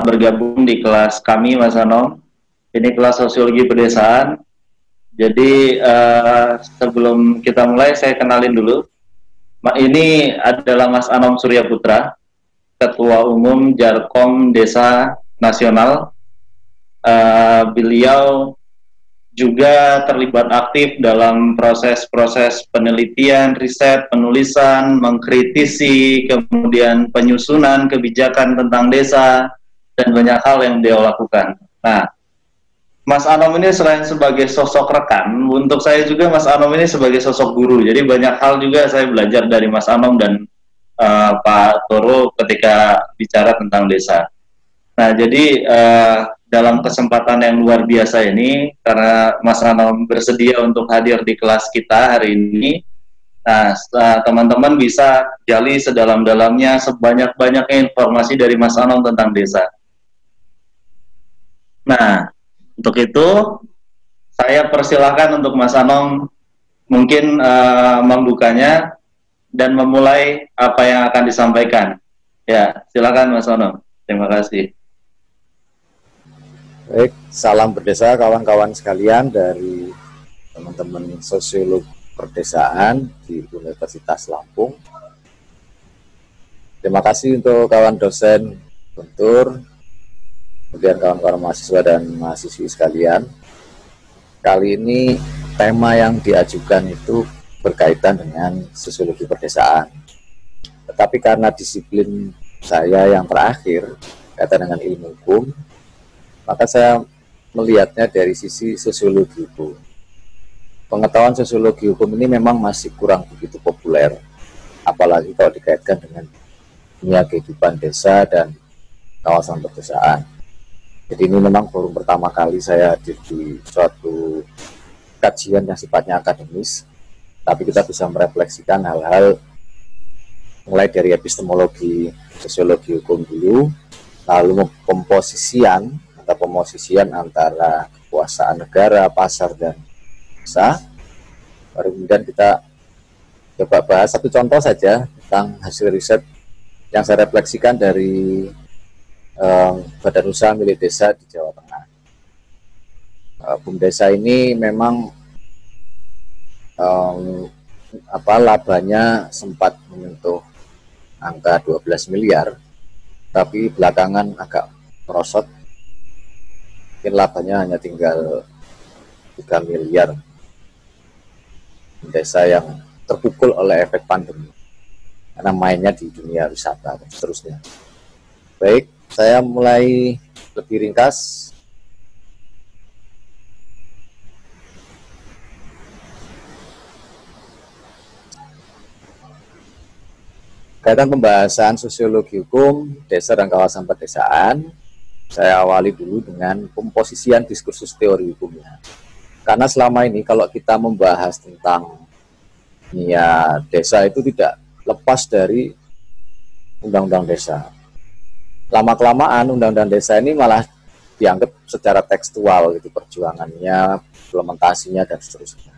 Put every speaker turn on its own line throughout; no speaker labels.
Bergabung di kelas kami, Mas Anom. Ini kelas Sosiologi Pedesaan. Jadi sebelum kita mulai, saya kenalin dulu. Ini adalah Mas Anom Surya Putra, Ketua Umum Jarkom Desa Nasional. Beliau juga terlibat aktif dalam proses-proses penelitian, riset, penulisan, mengkritisi, kemudian penyusunan kebijakan tentang desa, dan banyak hal yang dia lakukan. Nah, Mas Anom ini selain sebagai sosok rekan, untuk saya juga Mas Anom ini sebagai sosok guru. Jadi banyak hal juga saya belajar dari Mas Anom dan Pak Toro ketika bicara tentang desa. Nah, jadi dalam kesempatan yang luar biasa ini, karena Mas Anom bersedia untuk hadir di kelas kita hari ini, nah, teman-teman bisa gali sedalam-dalamnya, sebanyak-banyaknya informasi dari Mas Anom tentang desa. Nah, untuk itu, saya persilahkan untuk Mas Anom mungkin membukanya dan memulai apa yang akan disampaikan. Ya, silakan Mas Anom. Terima kasih.
Baik, salam berdesa kawan-kawan sekalian dari teman-teman sosiologi perdesaan di Universitas Lampung. Terima kasih untuk kawan dosen Guntur, kemudian kawan-kawan mahasiswa dan mahasiswi sekalian. Kali ini tema yang diajukan itu berkaitan dengan sosiologi perdesaan. Tetapi karena disiplin saya yang terakhir kaitan dengan ilmu hukum, maka saya melihatnya dari sisi sosiologi hukum. Pengetahuan sosiologi hukum ini memang masih kurang begitu populer, apalagi kalau dikaitkan dengan dunia kehidupan desa dan kawasan perdesaan. Jadi ini memang forum pertama kali saya hadir di suatu kajian yang sifatnya akademis, tapi kita bisa merefleksikan hal-hal mulai dari epistemologi sosiologi hukum dulu, lalu pemosisian antara kekuasaan negara, pasar, dan desa. Baru kemudian kita coba bahas satu contoh saja tentang hasil riset yang saya refleksikan dari badan usaha milik desa di Jawa Tengah. BUMDesa ini memang labanya sempat menyentuh angka 12 miliar, tapi belakangan agak merosot. Mungkin labanya hanya tinggal 3 miliar. Desa yang terpukul oleh efek pandemi karena mainnya di dunia wisata dan seterusnya. Baik, saya mulai lebih ringkas. Kaitan pembahasan sosiologi hukum, desa dan kawasan pedesaan, saya awali dulu dengan pemposisian diskursus teori hukumnya. Karena selama ini kalau kita membahas tentang dunia desa itu tidak lepas dari undang-undang desa. Lama-kelamaan undang-undang desa ini malah dianggap secara tekstual gitu, perjuangannya, implementasinya, dan seterusnya.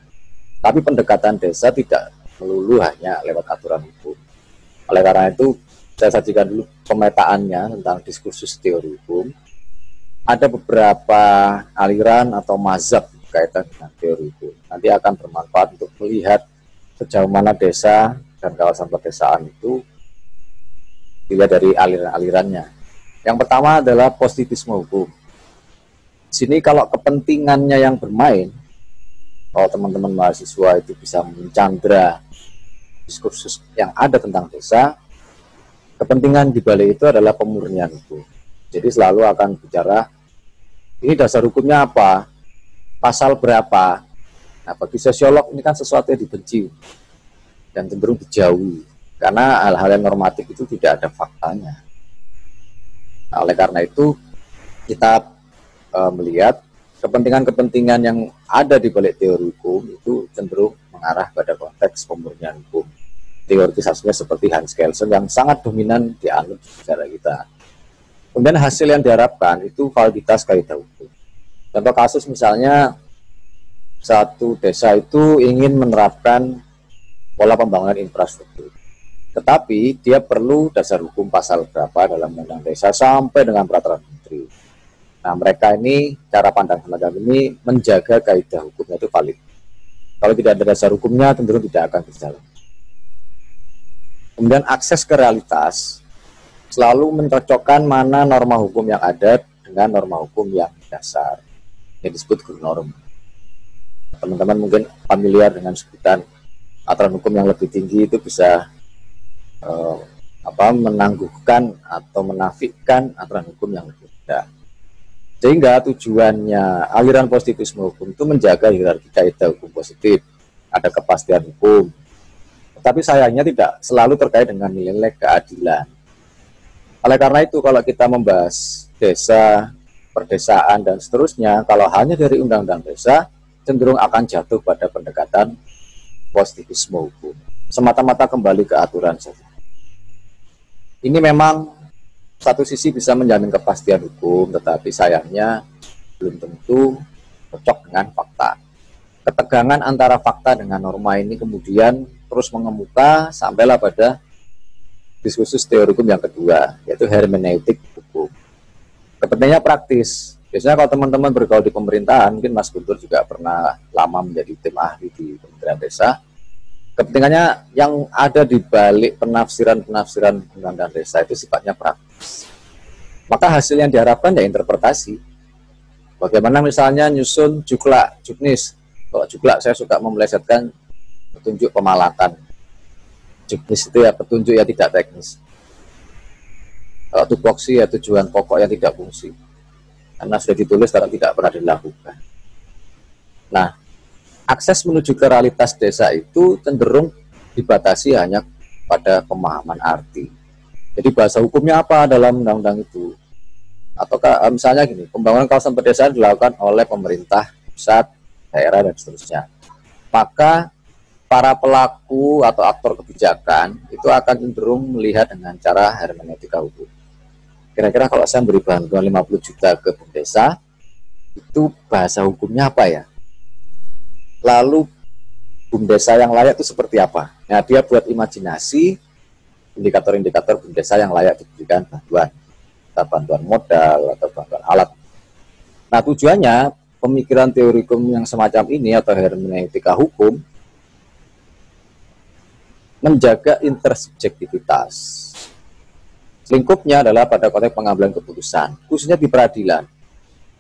Tapi pendekatan desa tidak melulu hanya lewat aturan hukum. Oleh karena itu, saya sajikan dulu pemetaannya tentang diskursus teori hukum. Ada beberapa aliran atau mazhab berkaitan dengan teori hukum. Nanti akan bermanfaat untuk melihat sejauh mana desa dan kawasan pedesaan itu dilihat dari aliran-alirannya. Yang pertama adalah positivisme hukum. Di sini kalau kepentingannya yang bermain, kalau teman-teman mahasiswa itu bisa mencandra diskursus yang ada tentang desa, kepentingan di balik itu adalah pemurnian hukum. Jadi selalu akan bicara, ini dasar hukumnya apa, pasal berapa. Nah, bagi sosiolog ini kan sesuatu yang dibenci dan cenderung dijauhi, karena hal-hal yang normatif itu tidak ada faktanya. Nah, oleh karena itu, kita melihat kepentingan-kepentingan yang ada di balik teori hukum itu cenderung mengarah pada konteks pemurnian hukum. Teoritisasinya seperti Hans Kelsen yang sangat dominan dianut di negara kita. Kemudian hasil yang diharapkan itu validitas kaidah hukum. Contoh kasus misalnya satu desa itu ingin menerapkan pola pembangunan infrastruktur. Tetapi dia perlu dasar hukum pasal berapa dalam undang desa sampai dengan peraturan menteri. Nah, mereka ini, cara pandang semacam ini menjaga kaidah hukumnya itu valid. Kalau tidak ada dasar hukumnya, tentu tidak akan berjalan. Kemudian akses ke realitas selalu mencocokkan mana norma hukum yang ada dengan norma hukum yang dasar, yang disebut good norm. Teman-teman mungkin familiar dengan sebutan aturan hukum yang lebih tinggi itu bisa menangguhkan atau menafikan aturan hukum yang lebih rendah. Sehingga tujuannya aliran positivisme hukum itu menjaga hierarki kaidah hukum positif, ada kepastian hukum. Tetapi sayangnya tidak selalu terkait dengan nilai keadilan. Oleh karena itu, kalau kita membahas desa, perdesaan, dan seterusnya, kalau hanya dari undang-undang desa, cenderung akan jatuh pada pendekatan positivisme hukum. Semata-mata kembali ke aturan saja. Ini memang satu sisi bisa menjamin kepastian hukum, tetapi sayangnya belum tentu cocok dengan fakta. Ketegangan antara fakta dengan norma ini kemudian terus mengemuka sampailah pada diskursus teori hukum yang kedua, yaitu hermeneutik hukum. Kepentingannya praktis. Biasanya kalau teman-teman bergaul di pemerintahan, mungkin Mas Guntur juga pernah lama menjadi tim ahli di Kementerian Desa. Kepentingannya yang ada di balik penafsiran-penafsiran undang-undang desa itu sifatnya praktis. Maka hasil yang diharapkan ya interpretasi. Bagaimana misalnya nyusun juklak, juknis. Kalau juklak saya suka memelesetkan petunjuk pemalakan. Juknis itu ya petunjuk yang tidak teknis. Kalau tupoksi ya tujuan pokok yang tidak fungsi. Karena sudah ditulis tapi tidak pernah dilakukan. Nah, akses menuju ke realitas desa itu cenderung dibatasi hanya pada pemahaman arti. Jadi bahasa hukumnya apa dalam undang-undang itu? Ataukah misalnya gini, pembangunan kawasan pedesaan dilakukan oleh pemerintah pusat, daerah, dan seterusnya. Maka para pelaku atau aktor kebijakan itu akan cenderung melihat dengan cara hermeneutika hukum. Kira-kira kalau saya beri bantuan 50 juta ke desa, itu bahasa hukumnya apa ya? Lalu BUMDesa yang layak itu seperti apa? Nah, dia buat imajinasi indikator-indikator BUMDesa yang layak diberikan bantuan, entah bantuan modal atau bantuan alat. Nah, tujuannya pemikiran teori hukum yang semacam ini atau hermeneutika hukum menjaga intersubjektivitas. Lingkupnya adalah pada konteks pengambilan keputusan, khususnya di peradilan.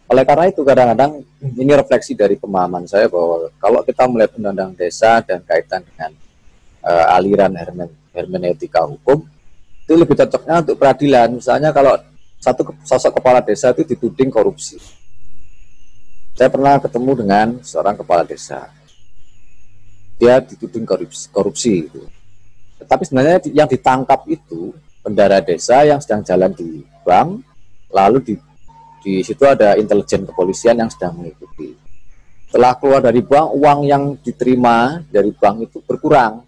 Oleh karena itu kadang-kadang ini refleksi dari pemahaman saya bahwa kalau kita melihat undang-undang desa dan kaitan dengan aliran hermeneutika hukum, itu lebih cocoknya untuk peradilan. Misalnya kalau satu sosok kepala desa itu dituding korupsi. Saya pernah ketemu dengan seorang kepala desa. Dia dituding korupsi itu. Tetapi sebenarnya yang ditangkap itu bendahara desa yang sedang jalan di bank, lalu di situ ada intelijen kepolisian yang sedang mengikuti. Setelah keluar dari bank, uang yang diterima dari bank itu berkurang.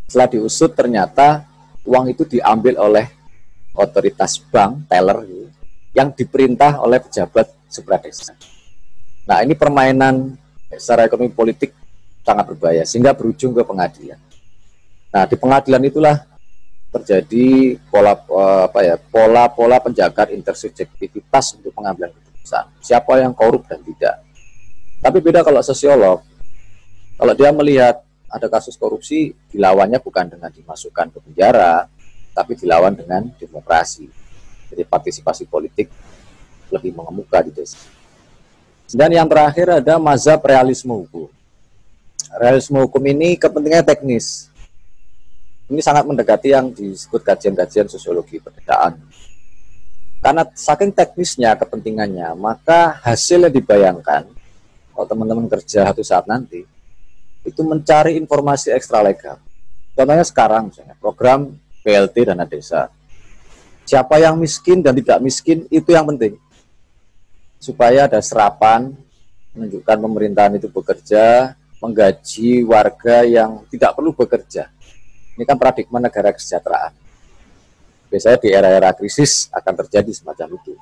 Setelah diusut ternyata uang itu diambil oleh otoritas bank, teller, yang diperintah oleh pejabat supradesa. Nah, ini permainan secara ekonomi politik sangat berbahaya, sehingga berujung ke pengadilan. Nah, di pengadilan itulah terjadi pola penjagaan intersubjektivitas untuk pengambilan keputusan. Siapa yang korup dan tidak. Tapi beda kalau sosiolog. Kalau dia melihat ada kasus korupsi, dilawannya bukan dengan dimasukkan ke penjara, tapi dilawan dengan demokrasi. Jadi partisipasi politik lebih mengemuka di desa. Dan yang terakhir ada mazhab realisme hukum. Realisme hukum ini kepentingannya teknis. Ini sangat mendekati yang disebut kajian-kajian sosiologi pedesaan. Karena saking teknisnya kepentingannya, maka hasil yang dibayangkan, kalau teman-teman kerja satu saat nanti, itu mencari informasi ekstra legal. Contohnya sekarang, misalnya, program BLT dana desa. Siapa yang miskin dan tidak miskin, itu yang penting. Supaya ada serapan, menunjukkan pemerintahan itu bekerja, menggaji warga yang tidak perlu bekerja. Ini kan paradigma negara kesejahteraan. Biasanya di era-era krisis akan terjadi semacam itu.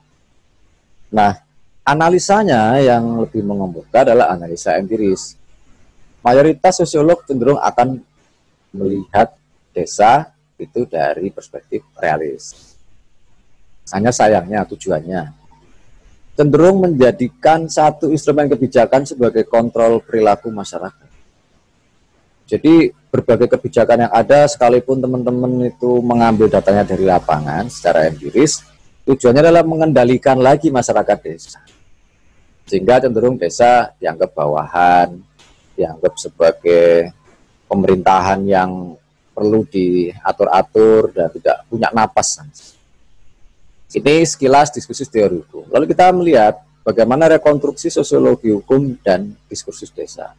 Nah, Analisanya yang lebih mengemuka adalah analisa empiris. Mayoritas sosiolog cenderung akan melihat desa itu dari perspektif realis. Hanya sayangnya tujuannya cenderung menjadikan satu instrumen kebijakan sebagai kontrol perilaku masyarakat. Jadi berbagai kebijakan yang ada, sekalipun teman-teman itu mengambil datanya dari lapangan secara empiris, tujuannya adalah mengendalikan lagi masyarakat desa. Sehingga cenderung desa dianggap bawahan, dianggap sebagai pemerintahan yang perlu diatur-atur dan tidak punya napas. Ini sekilas diskusi teori hukum. Lalu kita melihat bagaimana rekonstruksi sosiologi hukum dan diskursus desa.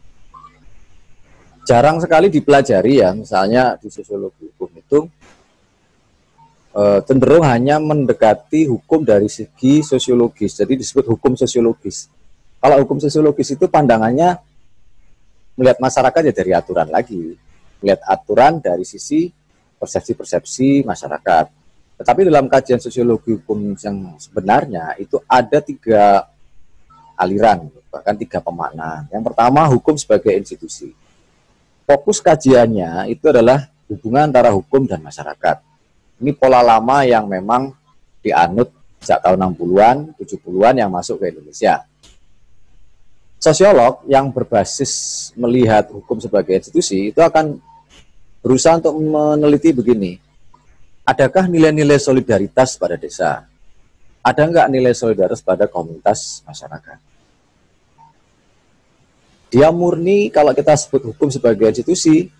Jarang sekali dipelajari ya, misalnya di sosiologi hukum itu cenderung hanya mendekati hukum dari segi sosiologis, jadi disebut hukum sosiologis. Kalau hukum sosiologis itu pandangannya melihat masyarakat ya dari aturan lagi, melihat aturan dari sisi persepsi-persepsi masyarakat. Tetapi dalam kajian sosiologi hukum yang sebenarnya itu ada 3 aliran, bahkan 3 pemaknaan. Yang pertama, hukum sebagai institusi. Fokus kajiannya itu adalah hubungan antara hukum dan masyarakat. Ini pola lama yang memang dianut sejak tahun 60-an, 70-an yang masuk ke Indonesia. Sosiolog yang berbasis melihat hukum sebagai institusi itu akan berusaha untuk meneliti begini. Adakah nilai-nilai solidaritas pada desa? Ada nggak nilai solidaritas pada komunitas masyarakat? Dia murni kalau kita sebut hukum sebagai institusi,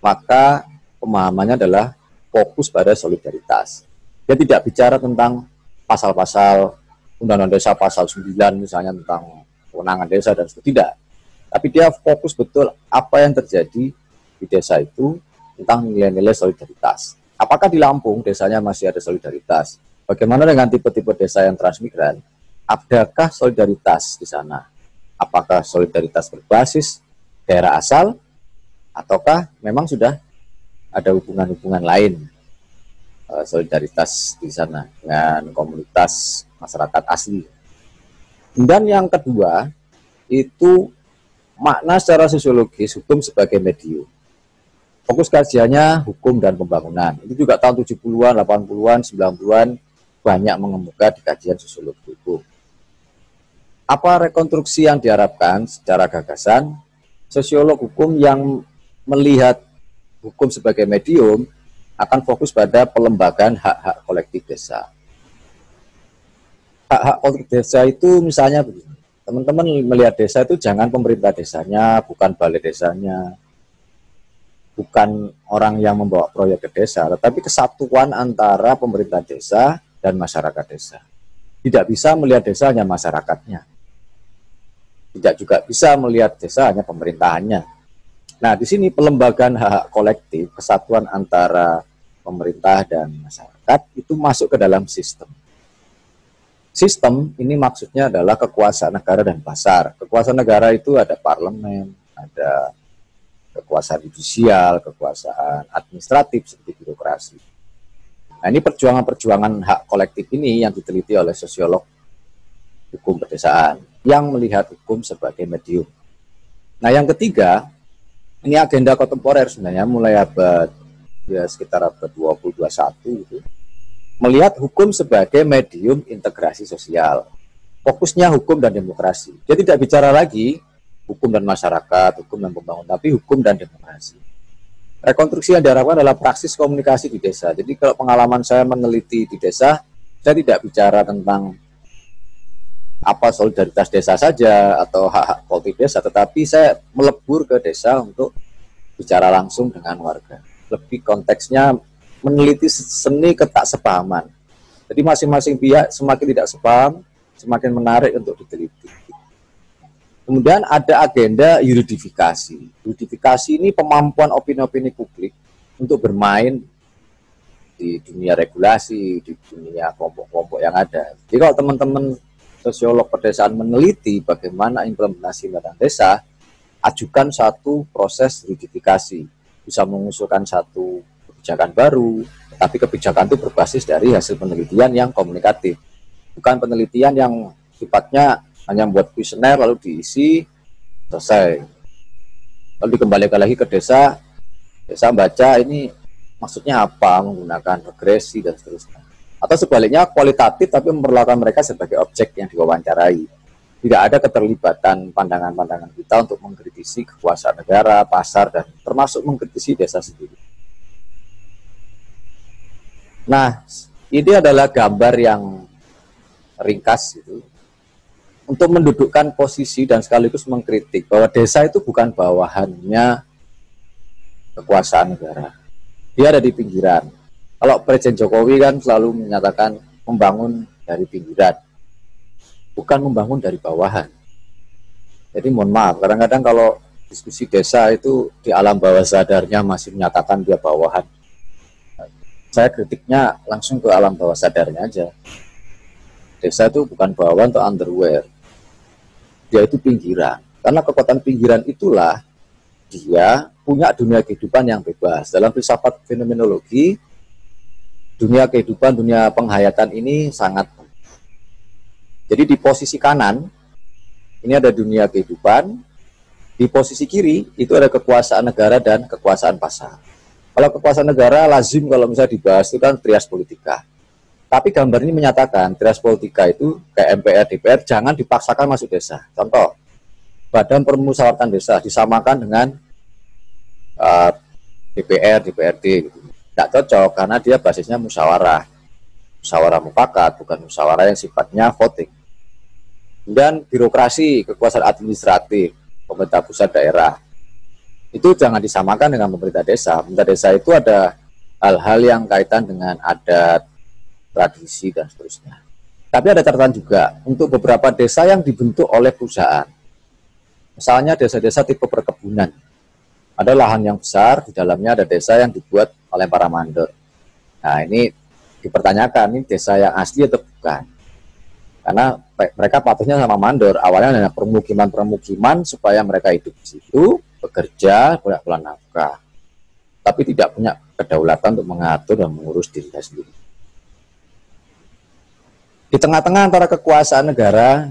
maka pemahamannya adalah fokus pada solidaritas. Dia tidak bicara tentang pasal-pasal Undang-Undang Desa pasal 9 misalnya tentang kewenangan desa dan sebagainya. Tidak. Tapi dia fokus betul apa yang terjadi di desa itu tentang nilai-nilai solidaritas. Apakah di Lampung desanya masih ada solidaritas? Bagaimana dengan tipe-tipe desa yang transmigran? Adakah solidaritas di sana? Apakah solidaritas berbasis daerah asal? Ataukah memang sudah ada hubungan-hubungan lain solidaritas di sana dengan komunitas masyarakat asli? Dan yang kedua, itu makna secara sosiologis hukum sebagai medium. Fokus kajiannya hukum dan pembangunan. Itu juga tahun 70-an, 80-an, 90-an banyak mengemuka di kajian sosiologi hukum. Apa rekonstruksi yang diharapkan secara gagasan? Sosiolog hukum yang melihat hukum sebagai medium akan fokus pada pelembagaan hak-hak kolektif desa. Hak-hak kolektif desa itu misalnya begini. Teman-teman melihat desa itu jangan pemerintah desanya, bukan balai desanya, bukan orang yang membawa proyek ke desa, tetapi kesatuan antara pemerintah desa dan masyarakat desa. Tidak bisa melihat desa hanya masyarakatnya. Tidak juga bisa melihat desa hanya pemerintahannya. Nah, di sini pelembagaan hak-hak kolektif, kesatuan antara pemerintah dan masyarakat itu masuk ke dalam sistem. Sistem ini maksudnya adalah kekuasaan negara dan pasar. Kekuasaan negara itu ada parlemen, ada kekuasaan judisial, kekuasaan administratif seperti birokrasi. Nah, ini perjuangan-perjuangan hak kolektif ini yang diteliti oleh sosiolog hukum pedesaan yang melihat hukum sebagai medium. Nah, yang ketiga, ini agenda kontemporer sebenarnya mulai abad ya sekitar abad 20-21 itu, melihat hukum sebagai medium integrasi sosial. Fokusnya hukum dan demokrasi. Dia tidak bicara lagi hukum dan masyarakat, hukum dan pembangunan, tapi hukum dan demokrasi. Rekonstruksi yang diharapkan adalah praksis komunikasi di desa. Jadi kalau pengalaman saya meneliti di desa, saya tidak bicara tentang apa solidaritas desa saja atau hak-hak kolektif desa, tetapi saya melebur ke desa untuk bicara langsung dengan warga. Lebih konteksnya meneliti seni ketaksepahaman. Jadi masing-masing pihak semakin tidak sepaham, semakin menarik untuk diteliti. Kemudian ada agenda yuridifikasi. Yuridifikasi ini kemampuan opini-opini publik untuk bermain di dunia regulasi, di dunia kelompok-kelompok yang ada. Jadi kalau teman-teman sosiolog pedesaan meneliti bagaimana implementasi undang-undang desa, ajukan satu proses yuridifikasi. Bisa mengusulkan satu kebijakan baru, tapi kebijakan itu berbasis dari hasil penelitian yang komunikatif. Bukan penelitian yang sifatnya hanya buat kuesioner lalu diisi selesai. Lalu dikembalikan lagi ke desa, desa baca ini maksudnya apa, menggunakan regresi dan seterusnya. Atau sebaliknya kualitatif tapi memperlakukan mereka sebagai objek yang diwawancarai. Tidak ada keterlibatan pandangan-pandangan kita untuk mengkritisi kekuasaan negara, pasar, dan termasuk mengkritisi desa sendiri. Nah, ini adalah gambar yang ringkas gitu, untuk mendudukkan posisi dan sekaligus mengkritik bahwa desa itu bukan bawahannya kekuasaan negara. Dia ada di pinggiran. Kalau Presiden Jokowi kan selalu menyatakan membangun dari pinggiran, bukan membangun dari bawahan. Jadi mohon maaf, kadang-kadang kalau diskusi desa itu di alam bawah sadarnya masih menyatakan dia bawahan. Saya kritiknya langsung ke alam bawah sadarnya aja. Desa itu bukan bawahan atau underwear. Dia itu pinggiran. Karena kekuatan pinggiran itulah dia punya dunia kehidupan yang bebas. Dalam filsafat fenomenologi, dunia kehidupan, dunia penghayatan ini sangat. Jadi di posisi kanan, ini ada dunia kehidupan. Di posisi kiri, itu ada kekuasaan negara dan kekuasaan pasar. Kalau kekuasaan negara, lazim kalau misalnya dibahas itu kan trias politika. Tapi gambar ini menyatakan trias politika itu kayak MPR, DPR jangan dipaksakan masuk desa. Contoh, Badan Permusyawaratan Desa disamakan dengan DPR, DPRD gitu. Tidak cocok karena dia basisnya musyawarah. Musyawarah mufakat, bukan musyawarah yang sifatnya voting. Kemudian birokrasi, kekuasaan administratif, pemerintah pusat daerah. Itu jangan disamakan dengan pemerintah desa. Pemerintah desa itu ada hal-hal yang kaitan dengan adat, tradisi, dan seterusnya. Tapi ada catatan juga untuk beberapa desa yang dibentuk oleh perusahaan. Misalnya desa-desa tipe perkebunan. Ada lahan yang besar, di dalamnya ada desa yang dibuat oleh para mandor. Nah ini dipertanyakan, ini desa yang asli atau bukan. Karena mereka patuhnya sama mandor, awalnya hanya permukiman-permukiman supaya mereka hidup di situ, bekerja, punya nafkah. Tapi tidak punya kedaulatan untuk mengatur dan mengurus dirinya sendiri. Di tengah-tengah antara kekuasaan negara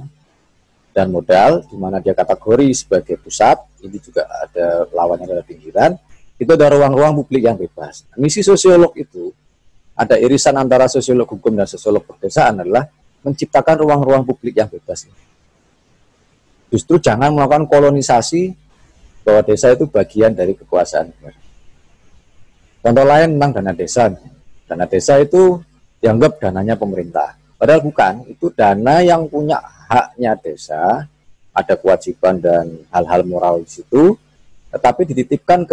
dan modal, di mana dia kategori sebagai pusat, ini juga ada lawannya adalah pinggiran, itu ada ruang-ruang publik yang bebas. Misi sosiolog itu, ada irisan antara sosiolog hukum dan sosiolog perdesaan adalah menciptakan ruang-ruang publik yang bebas. Justru jangan melakukan kolonisasi bahwa desa itu bagian dari kekuasaan negara. Contoh lain tentang dana desa. Dana desa itu dianggap dananya pemerintah. Padahal bukan, itu dana yang punya haknya desa, ada kewajiban dan hal-hal moral di situ, tetapi dititipkan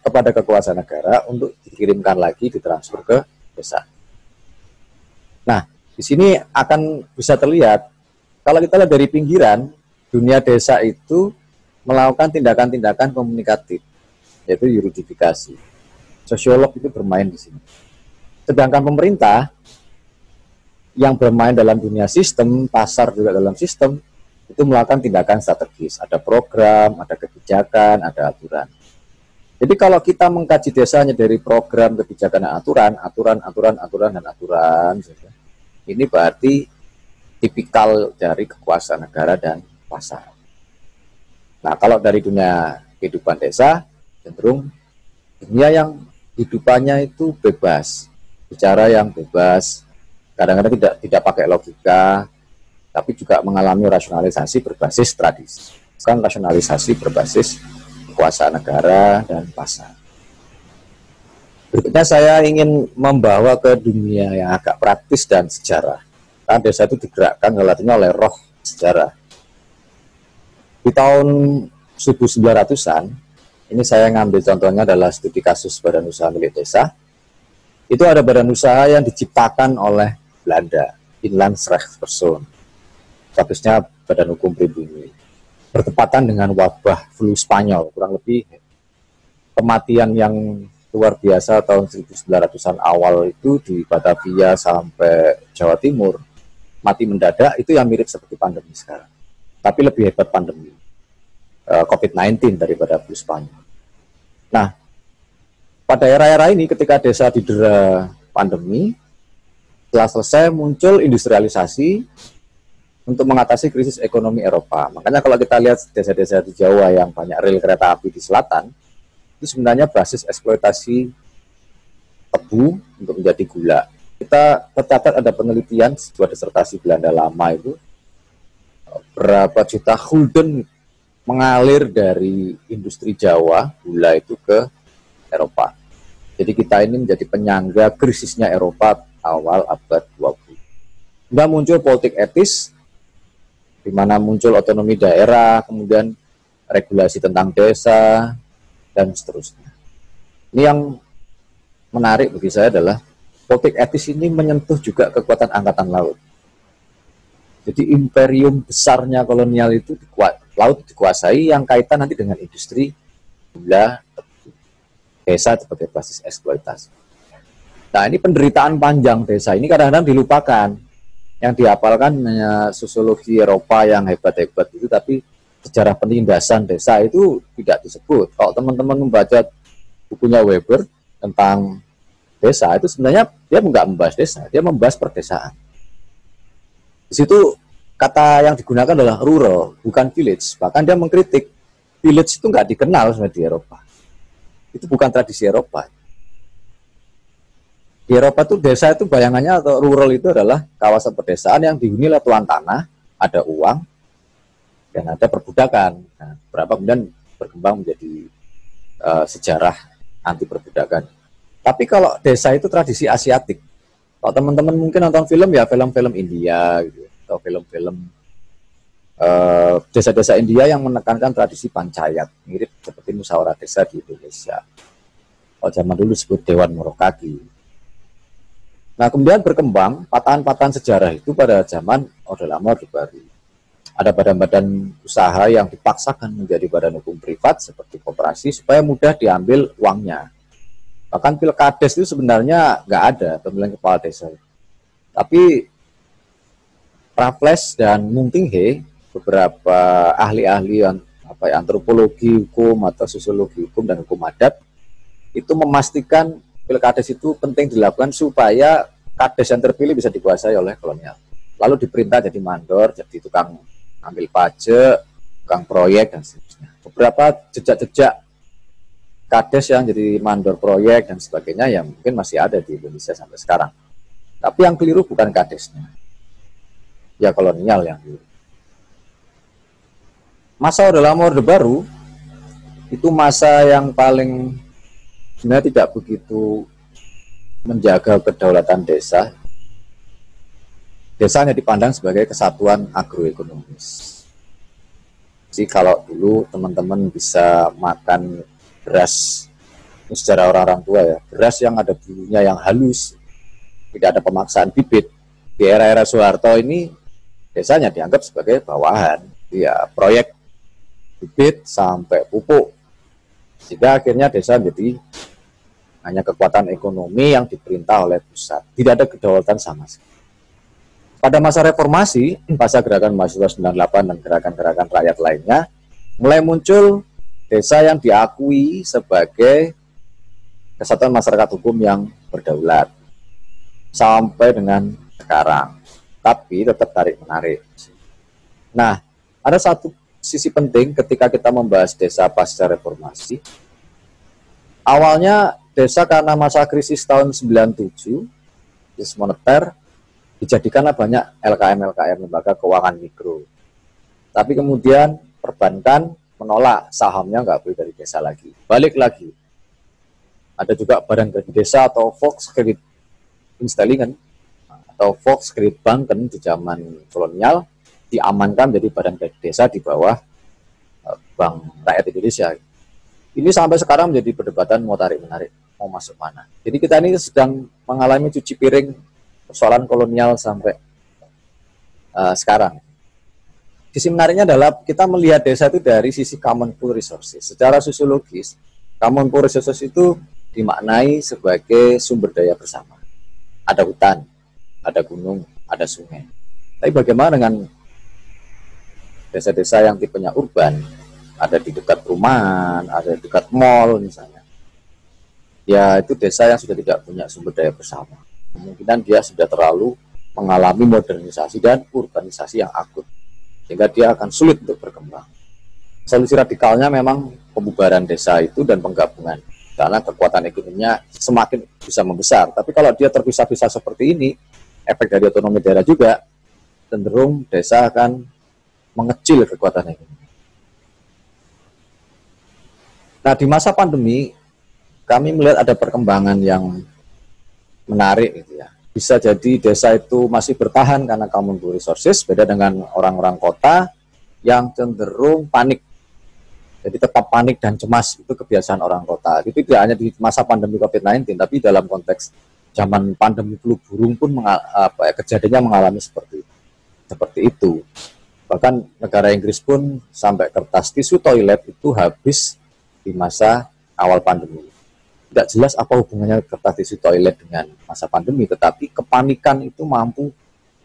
kepada kekuasaan negara untuk dikirimkan lagi, ditransfer ke desa. Nah, di sini akan bisa terlihat, kalau kita lihat dari pinggiran, dunia desa itu melakukan tindakan-tindakan komunikatif, yaitu yuridifikasi. Sosiolog itu bermain di sini. Sedangkan pemerintah yang bermain dalam dunia sistem, pasar juga dalam sistem, itu melakukan tindakan strategis. Ada program, ada kebijakan, ada aturan. Jadi kalau kita mengkaji desanya dari program, kebijakan, dan aturan, ini berarti tipikal dari kekuasaan negara dan pasar. Nah, kalau dari dunia kehidupan desa, cenderung dunia yang hidupannya itu bebas, bicara yang bebas, kadang-kadang tidak pakai logika, tapi juga mengalami rasionalisasi berbasis tradisi, bukan rasionalisasi berbasis kekuasaan negara dan pasar. Berikutnya saya ingin membawa ke dunia yang agak praktis dan sejarah. Karena desa itu digerakkan relatifnya oleh roh sejarah. Di tahun 1900-an, ini saya ngambil contohnya adalah studi kasus badan usaha milik desa. Itu ada badan usaha yang diciptakan oleh Belanda, Inlandsrechtspersoon. Statusnya badan hukum pribumi. Bertepatan dengan wabah flu Spanyol, kurang lebih kematian yang luar biasa tahun 1900-an awal itu di Batavia sampai Jawa Timur, mati mendadak, itu yang mirip seperti pandemi sekarang. Tapi lebih hebat pandemi COVID-19 daripada flu Spanyol. Nah, pada era-era ini ketika desa didera pandemi, setelah selesai muncul industrialisasi, untuk mengatasi krisis ekonomi Eropa. Makanya kalau kita lihat desa-desa di Jawa yang banyak rel kereta api di selatan, itu sebenarnya basis eksploitasi tebu untuk menjadi gula. Kita tercatat ada penelitian sebuah disertasi Belanda lama itu, berapa juta gulden mengalir dari industri Jawa gula itu ke Eropa. Jadi kita ini menjadi penyangga krisisnya Eropa awal abad 20. Kemudian muncul politik etis, di mana muncul otonomi daerah, kemudian regulasi tentang desa, dan seterusnya. Ini yang menarik bagi saya adalah politik etis ini menyentuh juga kekuatan angkatan laut. Jadi imperium besarnya kolonial itu laut dikuasai yang kaitan nanti dengan industri gula, desa sebagai basis eksploitasi. Nah ini penderitaan panjang desa ini kadang-kadang dilupakan. Yang dihafalkan hanya sosiologi Eropa yang hebat-hebat itu, tapi sejarah penindasan desa itu tidak disebut. Kalau teman-teman membaca bukunya Weber tentang desa, itu sebenarnya dia nggak membahas desa, dia membahas perdesaan. Di situ kata yang digunakan adalah rural, bukan village. Bahkan dia mengkritik village itu nggak dikenal sebenarnya di Eropa. Itu bukan tradisi Eropa. Di Eropa tuh desa itu bayangannya atau rural itu adalah kawasan pedesaan yang dihuni oleh tuan tanah, ada uang, dan ada perbudakan. Nah, berapa kemudian berkembang menjadi sejarah anti perbudakan. Tapi kalau desa itu tradisi Asiatik. Kalau teman-teman mungkin nonton film ya film-film India gitu, atau film-film desa-desa India yang menekankan tradisi pancayat, mirip seperti musyawarah desa di Indonesia. Kalau zaman dulu disebut Dewan Morokagi. Nah, kemudian berkembang patahan-patahan sejarah itu pada zaman Orde Lama, Orde Baru. Ada badan-badan usaha yang dipaksakan menjadi badan hukum privat seperti koperasi supaya mudah diambil uangnya. Bahkan pilkades itu sebenarnya nggak ada pemilihan kepala desa. Tapi Raffles dan Muntinghe, beberapa ahli-ahli antropologi hukum atau sosiologi hukum dan hukum adat, itu memastikan pilkades itu penting dilakukan supaya kades yang terpilih bisa dikuasai oleh kolonial. Lalu diperintah jadi mandor, jadi tukang ambil pajak, tukang proyek, dan seterusnya. Beberapa jejak-jejak kades yang jadi mandor proyek dan sebagainya yang mungkin masih ada di Indonesia sampai sekarang. Tapi yang keliru bukan kadesnya, ya kolonial yang keliru. Masa Orde Lama Orde Baru itu masa yang paling sebenarnya tidak begitu menjaga kedaulatan desa. Desa hanya dipandang sebagai kesatuan agroekonomis. Jadi kalau dulu teman-teman bisa makan beras, ini secara orang-orang tua ya, beras yang ada bulunya yang halus, tidak ada pemaksaan bibit. Di era-era Soeharto ini desanya dianggap sebagai bawahan, ya proyek bibit sampai pupuk. Sehingga akhirnya desa menjadi hanya kekuatan ekonomi yang diperintah oleh pusat. Tidak ada kedaulatan sama sekali. Pada masa reformasi, masa gerakan mahasiswa 98 dan gerakan-gerakan rakyat lainnya, mulai muncul desa yang diakui sebagai kesatuan masyarakat hukum yang berdaulat. Sampai dengan sekarang. Tapi tetap tarik-menarik. Nah, ada satu sisi penting ketika kita membahas desa pasca reformasi. Awalnya desa karena masa krisis tahun 97, krisis moneter, dijadikanlah banyak LKM, lembaga keuangan mikro. Tapi kemudian perbankan menolak, sahamnya nggak boleh dari desa lagi. Balik lagi. Ada juga badan kredit desa atau Volkskrediet Instellingen atau Volkskrediet Banken di zaman kolonial diamankan jadi badan kredit desa di bawah Bank Rakyat Indonesia. Ini sampai sekarang menjadi perdebatan mau tarik-menarik, mau masuk mana. Jadi kita ini sedang mengalami cuci piring persoalan kolonial sampai sekarang. Sisi menariknya adalah kita melihat desa itu dari sisi common pool resources. Secara sosiologis, common pool resources itu dimaknai sebagai sumber daya bersama. Ada hutan, ada gunung, ada sungai. Tapi bagaimana dengan desa-desa yang tipenya urban? Ada di dekat perumahan, ada di dekat mall misalnya. Ya itu desa yang sudah tidak punya sumber daya bersama. Kemungkinan dia sudah terlalu mengalami modernisasi dan urbanisasi yang akut, sehingga dia akan sulit untuk berkembang. Solusi radikalnya memang pembubaran desa itu dan penggabungan, karena kekuatan ekonominya semakin bisa membesar. Tapi kalau dia terpisah-pisah seperti ini, efek dari otonomi daerah juga, cenderung desa akan mengecil kekuatan ekonomi. Nah, di masa pandemi, kami melihat ada perkembangan yang menarik gitu ya. Bisa jadi desa itu masih bertahan karena common resources, beda dengan orang-orang kota yang cenderung panik. Jadi tetap panik dan cemas, itu kebiasaan orang kota. Itu tidak hanya di masa pandemi COVID-19, tapi dalam konteks zaman pandemi flu burung pun kejadiannya mengalami seperti itu. Bahkan negara Inggris pun sampai kertas tisu toilet itu habis di masa awal pandemi. Tidak jelas apa hubungannya kertas tisu toilet dengan masa pandemi, tetapi kepanikan itu mampu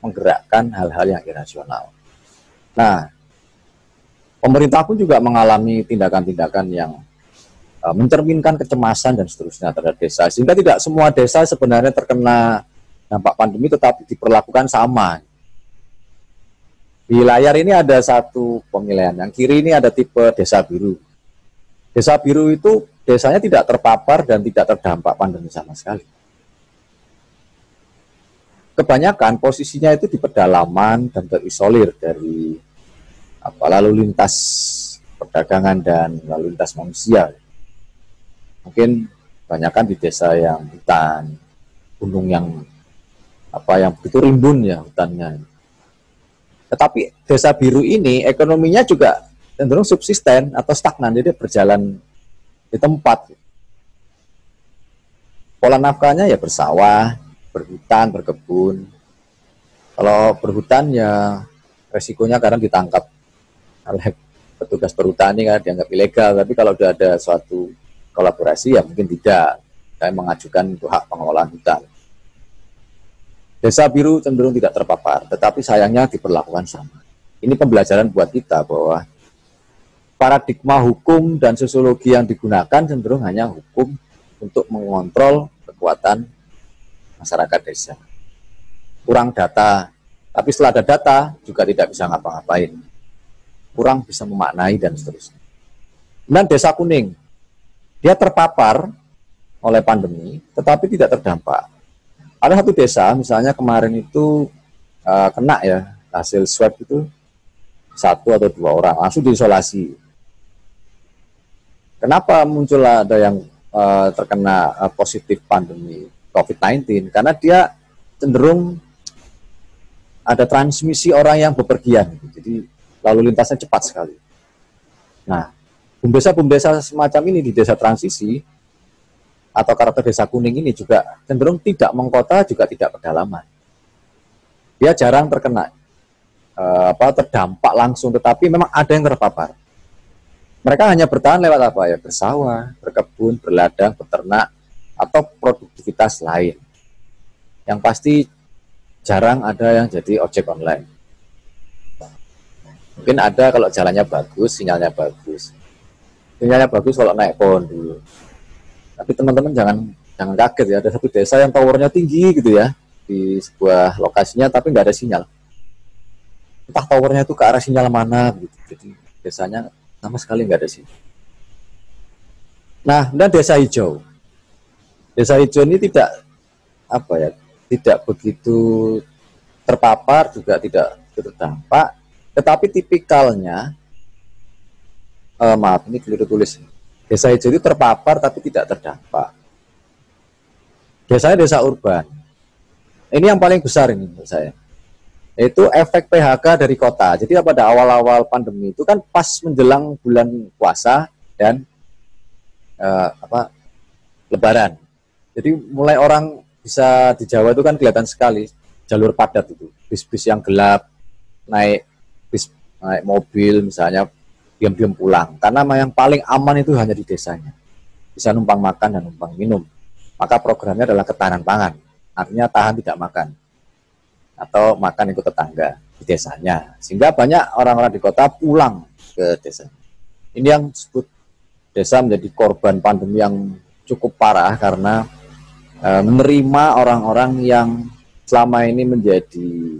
menggerakkan hal-hal yang irasional. Nah, pemerintah pun juga mengalami tindakan-tindakan yang mencerminkan kecemasan dan seterusnya terhadap desa, sehingga tidak semua desa sebenarnya terkena dampak pandemi tetapi diperlakukan sama. Di layar ini ada satu pemilihan, yang kiri ini ada tipe desa biru. Desa biru itu desanya tidak terpapar dan tidak terdampak pandemi sama sekali. Kebanyakan posisinya itu di pedalaman dan terisolir dari lalu lintas perdagangan dan lalu lintas manusia. Mungkin kebanyakan di desa yang hutan, gunung yang begitu rimbun ya hutannya. Tetapi desa biru ini ekonominya juga cenderung subsisten atau stagnan, jadi berjalan di tempat. Pola nafkahnya ya bersawah, berhutan, berkebun. Kalau berhutan ya resikonya kadang ditangkap oleh petugas perhutani kan, dianggap ilegal. Tapi kalau sudah ada suatu kolaborasi ya mungkin tidak. Saya mengajukan untuk hak pengelolaan hutan. Desa biru cenderung tidak terpapar, tetapi sayangnya diperlakukan sama. Ini pembelajaran buat kita bahwa paradigma hukum dan sosiologi yang digunakan cenderung hanya hukum untuk mengontrol kekuatan masyarakat desa. Kurang data, tapi setelah ada data juga tidak bisa ngapa-ngapain. Kurang bisa memaknai dan seterusnya. Dan desa kuning, dia terpapar oleh pandemi, tetapi tidak terdampak. Ada satu desa, misalnya kemarin itu kena ya, hasil swab itu 1 atau 2 orang, langsung diisolasi. Kenapa muncul ada yang terkena positif pandemi COVID-19? Karena dia cenderung ada transmisi orang yang bepergian, jadi lalu lintasnya cepat sekali. Nah, bumdesa semacam ini di desa transisi atau karakter desa kuning ini juga cenderung tidak mengkota, juga tidak pedalaman. Dia jarang terkena terdampak langsung, tetapi memang ada yang terpapar. Mereka hanya bertahan lewat bersawah, berkebun, berladang, beternak, atau produktivitas lain. Yang pasti jarang ada yang jadi ojek online. Mungkin ada kalau jalannya bagus, sinyalnya bagus. Sinyalnya bagus kalau naik pohon dulu. Tapi teman-teman jangan kaget ya, ada satu desa yang towernya tinggi gitu ya, di sebuah lokasinya tapi nggak ada sinyal. Entah towernya itu ke arah sinyal mana gitu. Jadi desanya sama sekali nggak ada sinyal. Nah, dan desa hijau. Desa hijau ini tidak begitu terpapar, juga tidak terdampak, tetapi tipikalnya ini keliru tulis. Desa hijau itu terpapar tapi tidak terdampak. Desanya desa urban. Ini yang paling besar ini menurut saya. Itu efek PHK dari kota. Jadi pada awal-awal pandemi itu kan pas menjelang bulan puasa dan Lebaran. Jadi mulai orang bisa di Jawa itu kan kelihatan sekali jalur padat itu. Bis-bis yang gelap, naik mobil misalnya, diam-diam pulang. Karena yang paling aman itu hanya di desanya. Bisa numpang makan dan numpang minum. Maka programnya adalah ketahanan pangan. Artinya tahan tidak makan. Atau makan ikut tetangga di desanya. Sehingga banyak orang-orang di kota pulang ke desa. Ini yang disebut desa menjadi korban pandemi yang cukup parah karena menerima orang-orang yang selama ini menjadi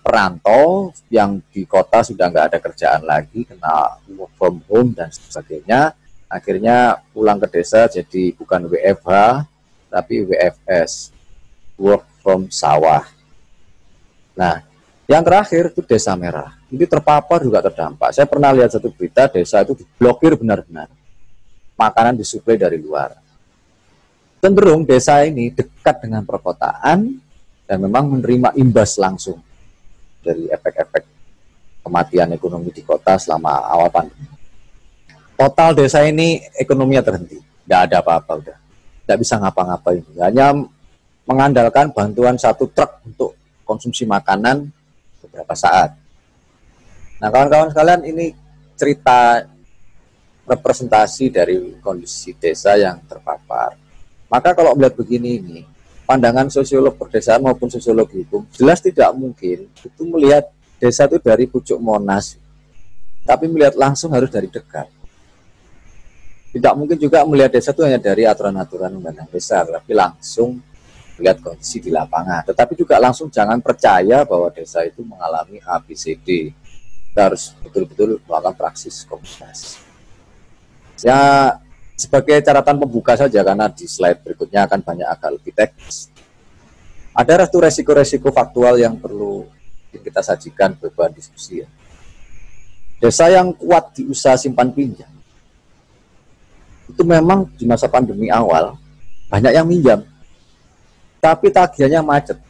perantau yang di kota sudah nggak ada kerjaan lagi, kena work from home dan sebagainya, akhirnya pulang ke desa jadi bukan WFH tapi WFS, work from sawah. Nah, yang terakhir itu desa merah, ini terpapar juga terdampak. Saya pernah lihat satu berita, desa itu diblokir benar-benar, makanan disuplai dari luar. Cenderung desa ini dekat dengan perkotaan dan memang menerima imbas langsung dari efek-efek kematian ekonomi di kota selama awal pandemi. Total desa ini ekonominya terhenti, nggak ada apa-apa udah, nggak bisa ngapa-ngapain, hanya mengandalkan bantuan satu truk untuk konsumsi makanan beberapa saat. Nah, kawan-kawan sekalian, ini cerita representasi dari kondisi desa yang terpapar. Maka kalau melihat begini ini, pandangan sosiolog perdesaan maupun sosiolog hukum, jelas tidak mungkin itu melihat desa itu dari pucuk Monas, tapi melihat langsung harus dari dekat. Tidak mungkin juga melihat desa itu hanya dari aturan-aturan undang-undang desa, tapi langsung melihat kondisi di lapangan. Tetapi juga langsung jangan percaya bahwa desa itu mengalami ABCD. Kita harus betul-betul melakukan praksis komunikasi. Ya, sebagai catatan pembuka saja, karena di slide berikutnya akan banyak agak lebih teknis. Ada resiko-resiko faktual yang perlu kita sajikan beban diskusi. Ya. Desa yang kuat di usaha simpan pinjam, itu memang di masa pandemi awal banyak yang minjam, tapi tagihannya macet,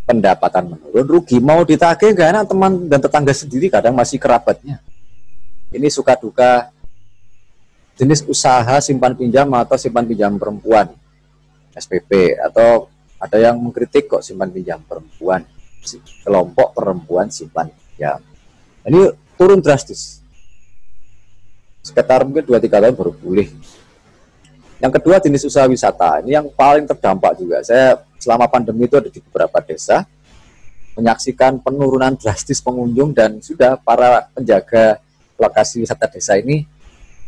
pendapatan menurun, rugi, mau ditagih nggak enak, teman dan tetangga sendiri kadang masih kerabatnya. Ini suka duka jenis usaha simpan pinjam atau simpan pinjam perempuan, SPP, atau ada yang mengkritik kok simpan pinjam perempuan, kelompok perempuan simpan pinjam. Ini turun drastis, sekitar mungkin 2-3 tahun baru pulih. Yang kedua, jenis usaha wisata, ini yang paling terdampak juga. Saya selama pandemi itu ada di beberapa desa, menyaksikan penurunan drastis pengunjung, dan sudah para penjaga lokasi wisata desa ini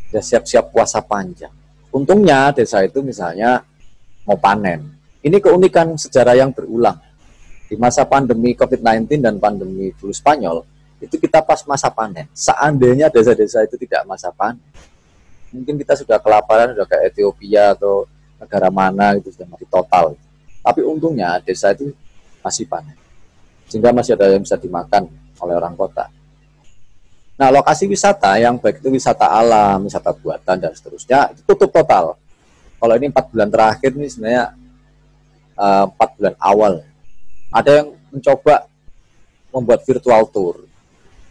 ya siap-siap puasa panjang. Untungnya desa itu misalnya mau panen. Ini keunikan sejarah yang berulang. Di masa pandemi COVID-19 dan pandemi flu Spanyol, itu kita pas masa panen. Seandainya desa-desa itu tidak masa panen, mungkin kita sudah kelaparan, sudah ke Ethiopia atau negara mana itu sudah mati total. Tapi untungnya desa itu masih panen, sehingga masih ada yang bisa dimakan oleh orang kota. Nah, lokasi wisata yang baik itu wisata alam, wisata buatan, dan seterusnya, itu tutup total. Kalau ini 4 bulan terakhir, ini sebenarnya 4 bulan awal. Ada yang mencoba membuat virtual tour.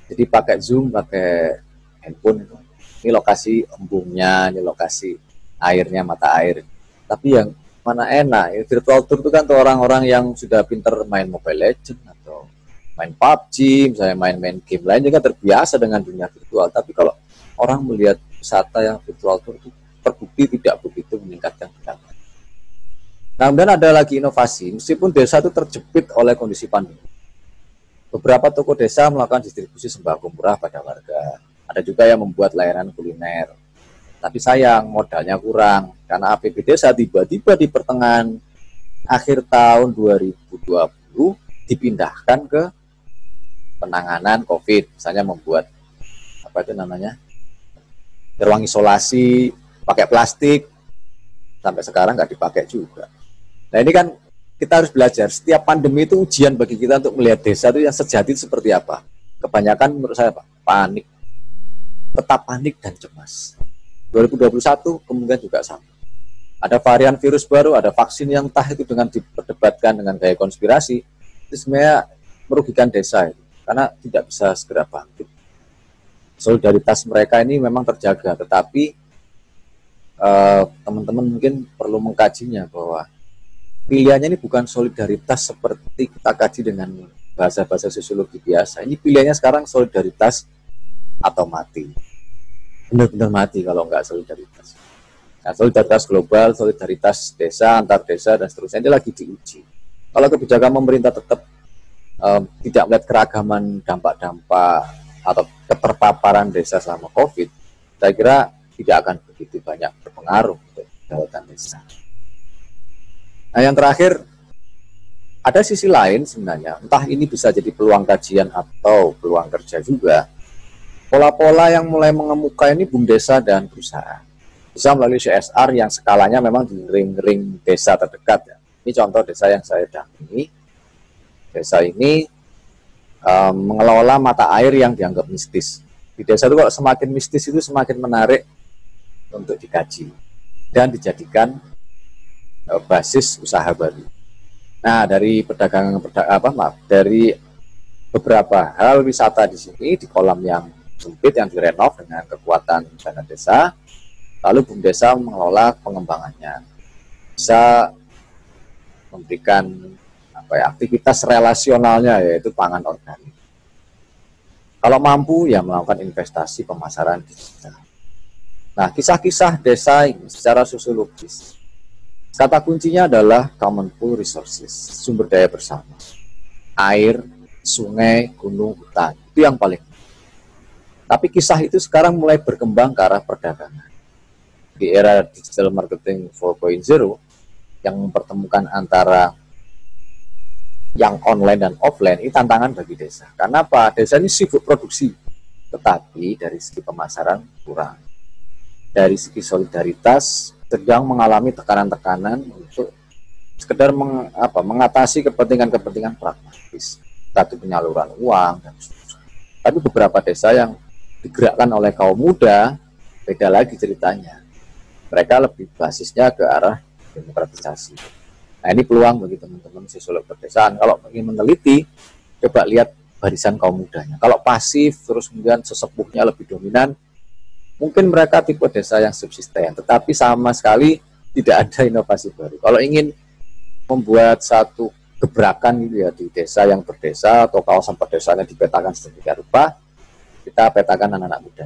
Jadi pakai Zoom, pakai handphone. Ini lokasi embungnya, ini lokasi airnya, mata air. Tapi yang mana enak, ya, virtual tour itu kan untuk orang-orang yang sudah pinter main Mobile Legends, atau main PUBG, misalnya main-main game lain, juga terbiasa dengan dunia virtual. Tapi kalau orang melihat wisata yang virtual tour itu terbukti tidak begitu meningkatkan pendapatan. Nah, kemudian ada lagi inovasi, meskipun desa itu terjepit oleh kondisi pandemi. Beberapa toko desa melakukan distribusi sembako murah pada warga. Ada juga yang membuat layanan kuliner. Tapi sayang, modalnya kurang, karena APBD desa tiba-tiba di pertengahan akhir tahun 2020 dipindahkan ke penanganan COVID, misalnya membuat ruang isolasi pakai plastik, sampai sekarang nggak dipakai juga. Nah, ini kan kita harus belajar, setiap pandemi itu ujian bagi kita untuk melihat desa itu yang sejati itu seperti apa. Kebanyakan menurut saya panik, tetap panik dan cemas. 2021 kemungkinan juga sama. Ada varian virus baru, ada vaksin yang entah itu dengan diperdebatkan dengan gaya konspirasi, itu sebenarnya merugikan desa itu, karena tidak bisa segera bangkit. Solidaritas mereka ini memang terjaga, tetapi teman-teman mungkin perlu mengkajinya bahwa pilihannya ini bukan solidaritas seperti kita kaji dengan bahasa-bahasa sosiologi biasa. Ini pilihannya sekarang solidaritas atau mati. Benar-benar mati kalau nggak solidaritas. Nah, solidaritas global, solidaritas desa, antar desa, dan seterusnya ini lagi diuji. Kalau kebijakan pemerintah tetap tidak melihat keragaman dampak-dampak atau keterpaparan desa selama COVID, saya kira tidak akan begitu banyak berpengaruh untuk kedaulatan desa. Nah, yang terakhir, ada sisi lain sebenarnya, entah ini bisa jadi peluang kajian atau peluang kerja juga. Pola-pola yang mulai mengemuka ini BUMDesa dan perusahaan. Bisa melalui CSR yang skalanya memang di ring-ring desa terdekat. Ya. Ini contoh desa yang saya dampingi. Desa ini mengelola mata air yang dianggap mistis. Di desa itu kalau semakin mistis itu semakin menarik untuk dikaji dan dijadikan basis usaha baru. Nah, dari dari beberapa hal wisata di sini di kolam yang sempit yang direnov dengan kekuatan dana desa, lalu BUMDesa mengelola pengembangannya, bisa memberikan aktivitas relasionalnya yaitu pangan organik. Kalau mampu ya melakukan investasi pemasaran digital. Nah, kisah-kisah desa ini secara sosiologis, kata kuncinya adalah common pool resources, sumber daya bersama, air, sungai, gunung, hutan, itu yang paling. Tapi kisah itu sekarang mulai berkembang ke arah perdagangan. Di era digital marketing 4.0 yang mempertemukan antara yang online dan offline, ini tantangan bagi desa. Karena apa? Desa ini sibuk produksi, tetapi dari segi pemasaran kurang. Dari segi solidaritas sedang mengalami tekanan-tekanan untuk sekedar mengatasi kepentingan-kepentingan pragmatis, satu penyaluran uang dan seterusnya. Tapi beberapa desa yang digerakkan oleh kaum muda, beda lagi ceritanya. Mereka lebih basisnya ke arah demokratisasi. Nah, ini peluang bagi teman-teman sosiolog perdesaan. Kalau ingin meneliti, coba lihat barisan kaum mudanya. Kalau pasif, terus kemudian sesepuhnya lebih dominan, mungkin mereka tipe desa yang subsisten, tetapi sama sekali tidak ada inovasi baru. Kalau ingin membuat satu gebrakan gitu ya di desa yang berdesa atau kawasan perdesaan yang dipetakan sedemikian rupa, kita petakan anak-anak muda.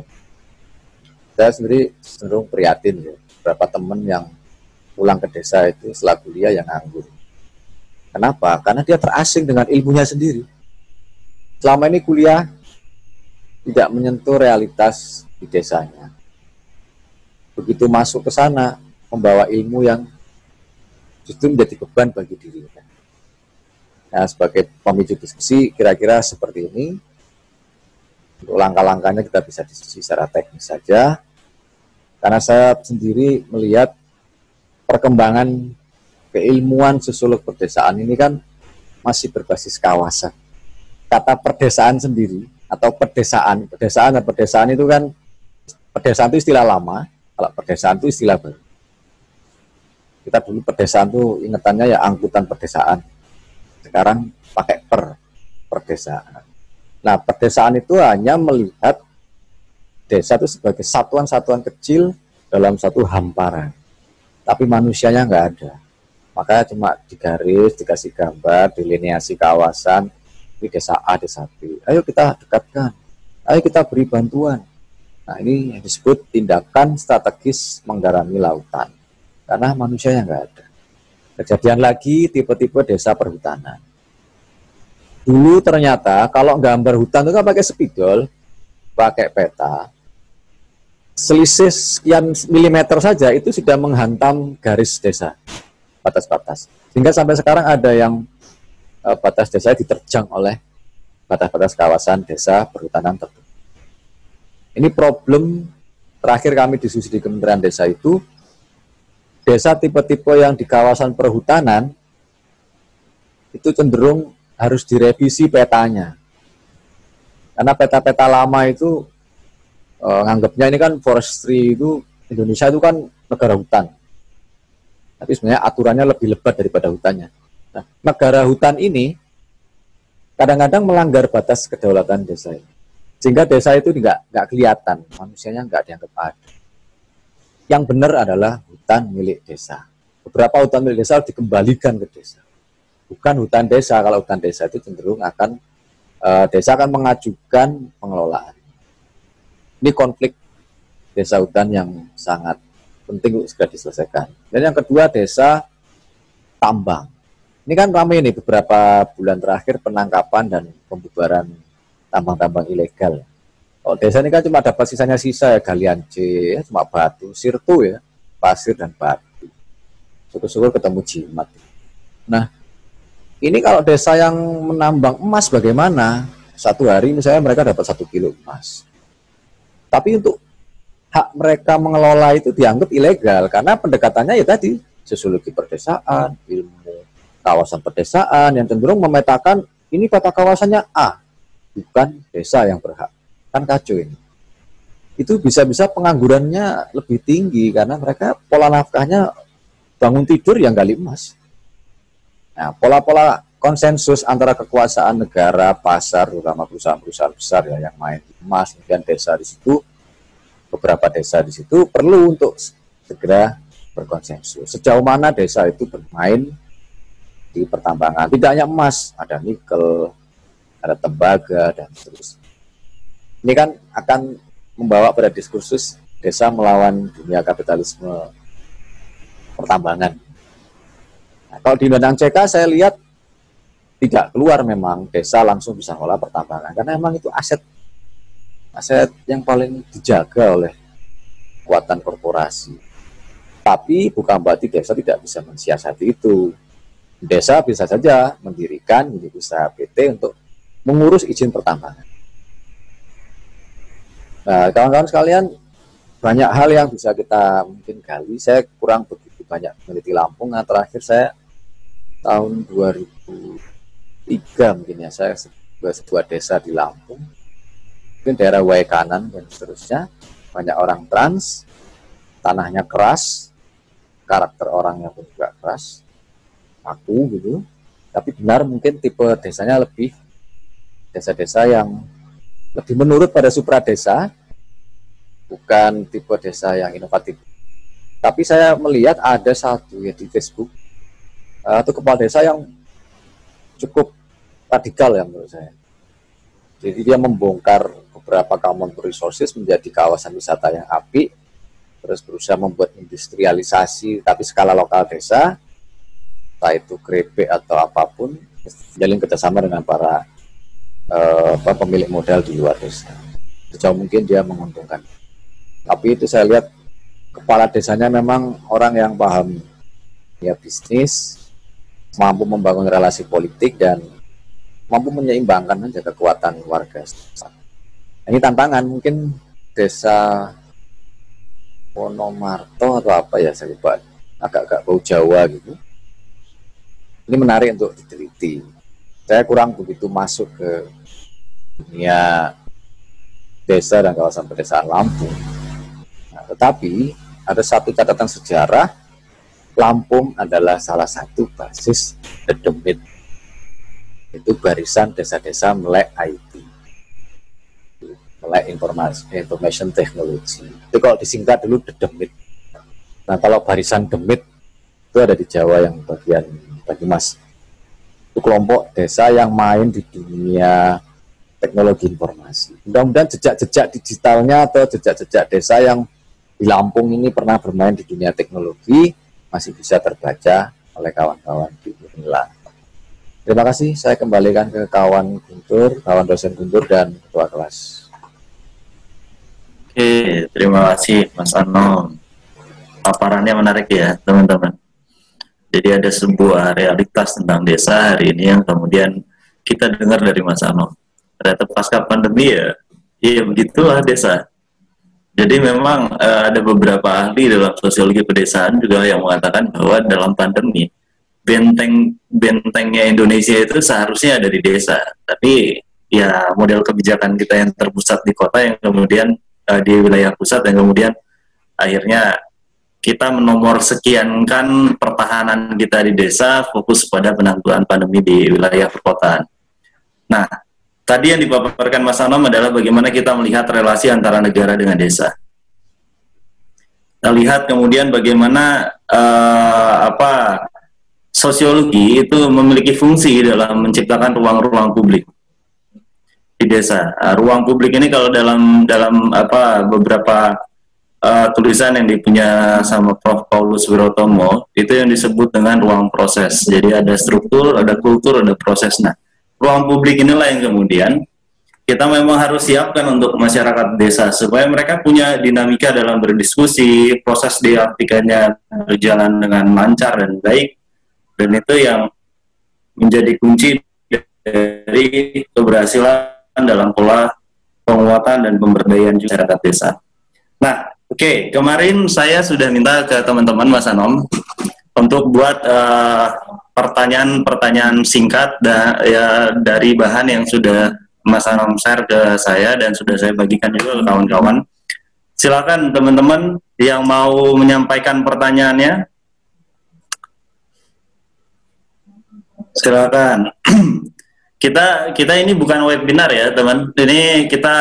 Saya sendiri cenderung prihatin ya, beberapa teman yang pulang ke desa itu setelah kuliah yang nganggur. Kenapa? Karena dia terasing dengan ilmunya sendiri. Selama ini kuliah tidak menyentuh realitas di desanya. Begitu masuk ke sana, membawa ilmu yang justru menjadi beban bagi dirinya. Nah, sebagai pemicu diskusi, kira-kira seperti ini. Untuk langkah-langkahnya kita bisa diskusi secara teknis saja, karena saya sendiri melihat perkembangan keilmuan sosiolog perdesaan ini kan masih berbasis kawasan. Kata perdesaan sendiri atau pedesaan itu kan, pedesaan itu istilah lama, kalau perdesaan itu istilah baru. Kita dulu pedesaan itu ingatannya ya angkutan pedesaan, sekarang pakai perdesaan. Nah, perdesaan itu hanya melihat desa itu sebagai satuan-satuan kecil dalam satu hamparan. Tapi manusianya nggak ada. Makanya cuma digaris, dikasih gambar, delineasi kawasan, ini desa A, desa B. Ayo kita dekatkan, ayo kita beri bantuan. Nah, ini yang disebut tindakan strategis menggarami lautan. Karena manusianya nggak ada. Kejadian lagi tipe-tipe desa perhutanan. Dulu ternyata kalau gambar hutan itu kan pakai spidol, pakai peta, selisih sekian milimeter saja itu sudah menghantam garis desa, batas-batas. Sehingga sampai sekarang ada yang batas desa diterjang oleh batas-batas kawasan desa perhutanan tertentu. Ini problem terakhir kami diskusi di Kementerian Desa itu, desa tipe-tipe yang di kawasan perhutanan itu cenderung harus direvisi petanya. Karena peta-peta lama itu nganggapnya ini kan forestry itu, Indonesia itu kan negara hutan. Tapi sebenarnya aturannya lebih lebat daripada hutannya. Nah, negara hutan ini kadang-kadang melanggar batas kedaulatan desa ini. Sehingga desa itu nggak kelihatan, manusianya nggak dianggap ada. Yang benar adalah hutan milik desa. Beberapa hutan milik desa dikembalikan ke desa. Bukan hutan desa. Kalau hutan desa itu cenderung akan desa akan mengajukan pengelolaan. Ini konflik desa hutan yang sangat penting untuk segera diselesaikan. Dan yang kedua, desa tambang. Ini kan ramai nih beberapa bulan terakhir penangkapan dan pembubaran tambang-tambang ilegal. Kalau desa ini kan cuma dapat sisanya sisa ya, galian C, ya, cuma batu, sirtu ya, pasir dan batu. Syukur-syukur ketemu jimat. Nah, Ini kalau desa yang menambang emas bagaimana? Satu hari misalnya mereka dapat 1 kilo emas. Tapi untuk hak mereka mengelola itu dianggap ilegal karena pendekatannya ya tadi sosiologi perdesaan, ilmu kawasan pedesaan yang cenderung memetakan ini kata kawasannya A, bukan desa yang berhak. Kan kacau ini. Itu bisa-bisa penganggurannya lebih tinggi karena mereka pola nafkahnya bangun tidur yang gali emas. Nah, pola-pola konsensus antara kekuasaan negara, pasar, terutama perusahaan-perusahaan besar ya yang main di emas, kemudian desa di situ, beberapa desa di situ perlu untuk segera berkonsensus. Sejauh mana desa itu bermain di pertambangan, tidak hanya emas, ada nikel, ada tembaga, dan seterusnya. Ini kan akan membawa pada diskursus desa melawan dunia kapitalisme pertambangan. Nah, kalau di Undang-Undang CK saya lihat tidak keluar memang desa langsung bisa mengolah pertambangan karena memang itu aset yang paling dijaga oleh kekuatan korporasi. Tapi bukan berarti desa tidak bisa mensiasati itu. Desa bisa saja mendirikan unit usaha PT untuk mengurus izin pertambangan. Nah, kawan-kawan sekalian, banyak hal yang bisa kita mungkin gali. Saya kurang begitu banyak meneliti Lampung. Nah, terakhir saya tahun 2003 mungkin ya, saya sebuah desa di Lampung, mungkin daerah Waikanan dan seterusnya. Banyak orang trans, tanahnya keras, karakter orangnya pun juga keras, kaku gitu. Tapi benar mungkin tipe desanya lebih desa-desa yang lebih menurut pada supradesa, bukan tipe desa yang inovatif. Tapi saya melihat ada satu ya di Facebook, itu kepala desa yang cukup radikal ya menurut saya. Jadi dia membongkar beberapa common resources menjadi kawasan wisata yang apik, terus berusaha membuat industrialisasi tapi skala lokal desa, entah itu keripik atau apapun, menjalin kerjasama dengan para pemilik modal di luar desa. Sejauh mungkin dia menguntungkan. Tapi itu saya lihat kepala desanya memang orang yang paham ya bisnis, mampu membangun relasi politik dan mampu menyeimbangkan aja kekuatan warga. Ini tantangan mungkin desa Wonomarto atau apa ya, saya lupa, agak-agak bau Jawa gitu. Ini menarik untuk diteliti. Saya kurang begitu masuk ke dunia desa dan kawasan pedesaan Lampung. Nah, tetapi ada satu catatan sejarah, Lampung adalah salah satu basis Dedemit. Itu barisan desa-desa melek IT, melek information technology. Itu kalau disingkat dulu Dedemit. Nah, kalau barisan Demit itu ada di Jawa yang bagian Banyumas. Itu kelompok desa yang main di dunia teknologi informasi. Mudah-mudahan jejak-jejak digitalnya atau jejak-jejak desa yang di Lampung ini pernah bermain di dunia teknologi masih bisa terbaca oleh kawan-kawan di Unila. Terima kasih, saya kembalikan ke kawan Guntur, kawan dosen Guntur dan ketua kelas.
Oke, terima kasih Mas Ano. Paparannya menarik ya teman-teman. Jadi ada sebuah realitas tentang desa hari ini yang kemudian kita dengar dari Mas Ano. Ternyata pasca pandemi ya begitulah desa. Jadi memang ada beberapa ahli dalam sosiologi pedesaan juga yang mengatakan bahwa dalam pandemi bentengnya Indonesia itu seharusnya ada di desa. Tapi ya model kebijakan kita yang terpusat di kota yang kemudian di wilayah pusat yang kemudian akhirnya kita menomor sekiankan pertahanan kita di desa, fokus pada penanggulangan pandemi di wilayah perkotaan. Nah, tadi yang dipaparkan Mas Anom adalah bagaimana kita melihat relasi antara negara dengan desa. Kita lihat kemudian bagaimana sosiologi itu memiliki fungsi dalam menciptakan ruang-ruang publik di desa. Ruang publik ini kalau dalam beberapa tulisan yang dipunya sama Prof. Paulus Wirotomo itu yang disebut dengan ruang proses. Jadi ada struktur, ada kultur, ada proses. Nah, ruang publik inilah yang kemudian kita memang harus siapkan untuk masyarakat desa supaya mereka punya dinamika dalam berdiskusi, proses diartikannya berjalan dengan lancar dan baik, dan itu yang menjadi kunci dari keberhasilan dalam pola penguatan dan pemberdayaan masyarakat desa. Nah, oke, kemarin saya sudah minta ke teman-teman Mas Anom untuk buat pertanyaan-pertanyaan singkat ya, dari bahan yang sudah Mas Anom share ke saya dan sudah saya bagikan juga ke kawan-kawan. Silakan teman-teman yang mau menyampaikan pertanyaannya. Silakan. Kita ini bukan webinar ya, teman. Ini kita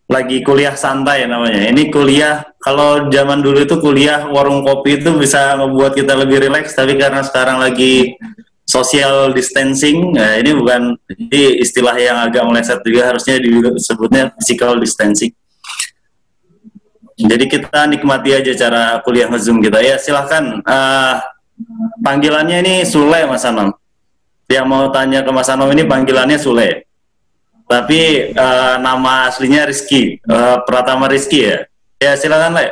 lagi kuliah santai namanya. Ini kuliah, kalau zaman dulu itu kuliah warung kopi itu bisa membuat kita lebih rileks, tapi karena sekarang lagi social distancing, nah ini bukan, ini istilah yang agak meleset juga, harusnya disebutnya physical distancing. Jadi kita nikmati aja cara kuliah nge-zoom kita. Ya silahkan, panggilannya ini Sule Mas Anom. Yang mau tanya ke Mas Anom ini panggilannya Sule. Tapi nama aslinya Rizky, Pratama Rizky ya. Ya silakan Le.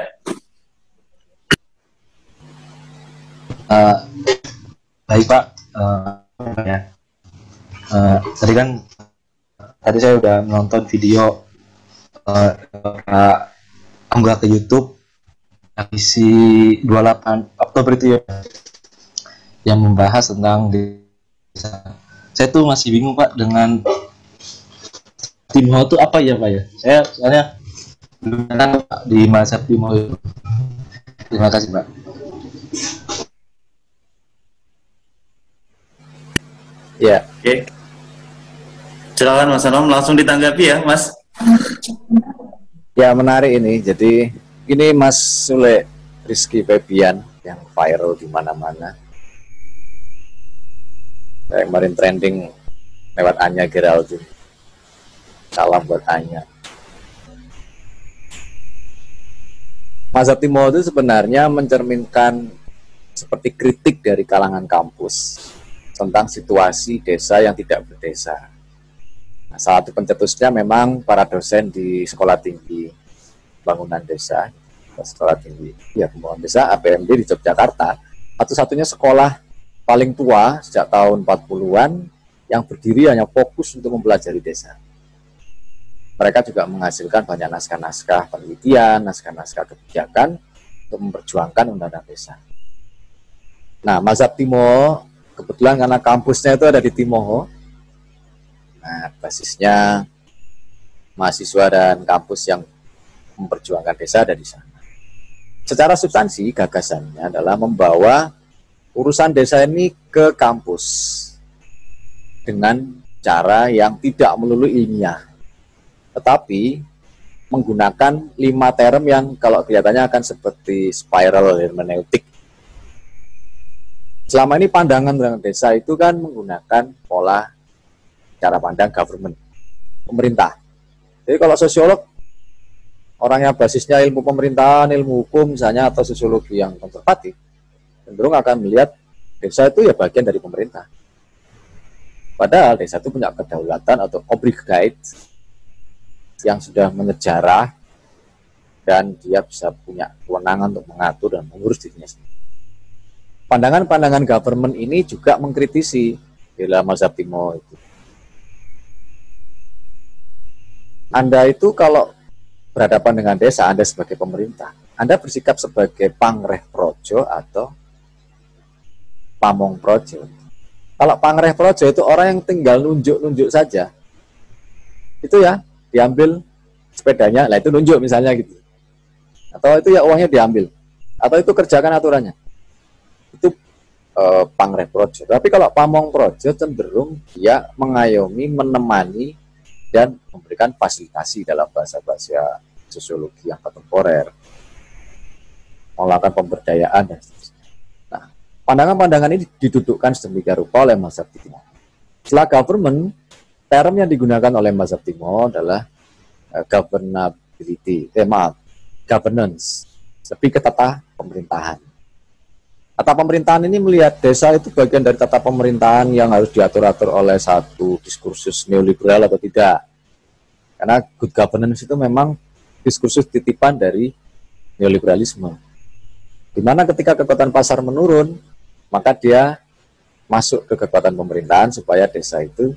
Baik Pak, tadi saya udah menonton video unggah ke YouTube yang isi 28 Oktober itu ya, yang membahas tentang desa. Saya tuh masih bingung Pak dengan Timoho itu apa ya Pak ya? Saya soalnya belum kenal di mazhab Timoho itu. Terima kasih Pak.
Ya.
Oke. Silakan Mas Anom, langsung ditanggapi ya Mas.
Ya, menarik ini. Jadi ini Mas Sule Rizky Febian yang viral di mana-mana. Saya kemarin trending lewat Anya Geraldine. Salam buat Anya. Mazhab Timoho itu sebenarnya mencerminkan seperti kritik dari kalangan kampus tentang situasi desa yang tidak berdesa. Nah, salah satu pencetusnya memang para dosen di sekolah tinggi bangunan desa, sekolah tinggi ya pembangunan desa APMD di Yogyakarta, satu-satunya sekolah paling tua sejak tahun 40-an yang berdiri hanya fokus untuk mempelajari desa. Mereka juga menghasilkan banyak naskah-naskah penelitian, naskah-naskah kebijakan untuk memperjuangkan undang-undang desa. Nah, mazhab Timoho kebetulan karena kampusnya itu ada di Timoho. Nah, basisnya mahasiswa dan kampus yang memperjuangkan desa ada di sana. Secara substansi, gagasannya adalah membawa urusan desa ini ke kampus dengan cara yang tidak melulu ilmiah, tetapi menggunakan 5 term yang kalau kelihatannya akan seperti spiral hermeneutik. Selama ini pandangan tentang desa itu kan menggunakan pola cara pandang government, pemerintah. Jadi kalau sosiolog, orang yang basisnya ilmu pemerintahan, ilmu hukum misalnya, atau sosiologi yang konservatif, cenderung akan melihat desa itu ya bagian dari pemerintah. Padahal desa itu punya kedaulatan atau obligat yang sudah menyejarah dan dia bisa punya kewenangan untuk mengatur dan mengurus dirinya sendiri. Pandangan-pandangan government ini juga mengkritisi dalam mazhab Timoho itu. Anda itu kalau berhadapan dengan desa, Anda sebagai pemerintah, Anda bersikap sebagai pangreh projo atau pamong projo. Kalau pangreh projo itu orang yang tinggal nunjuk-nunjuk saja. Itu ya, diambil sepedanya, lah itu nunjuk misalnya gitu. Atau itu ya uangnya diambil. Atau itu kerjakan aturannya. Itu pangreh projo. Tapi kalau pamong projo cenderung dia mengayomi, menemani, dan memberikan fasilitasi dalam bahasa-bahasa sosiologi yang kontemporer, melakukan pemberdayaan dan seterusnya. Nah, pandangan-pandangan ini didudukkan sedemikian rupa oleh mazhab Timoho. Setelah government, term yang digunakan oleh mazhab Timoho adalah governance, lebih ke tata pemerintahan. Tata pemerintahan ini melihat desa itu bagian dari tata pemerintahan yang harus diatur-atur oleh satu diskursus neoliberal atau tidak. Karena good governance itu memang diskursus titipan dari neoliberalisme. Di mana ketika kekuatan pasar menurun, maka dia masuk ke kekuatan pemerintahan supaya desa itu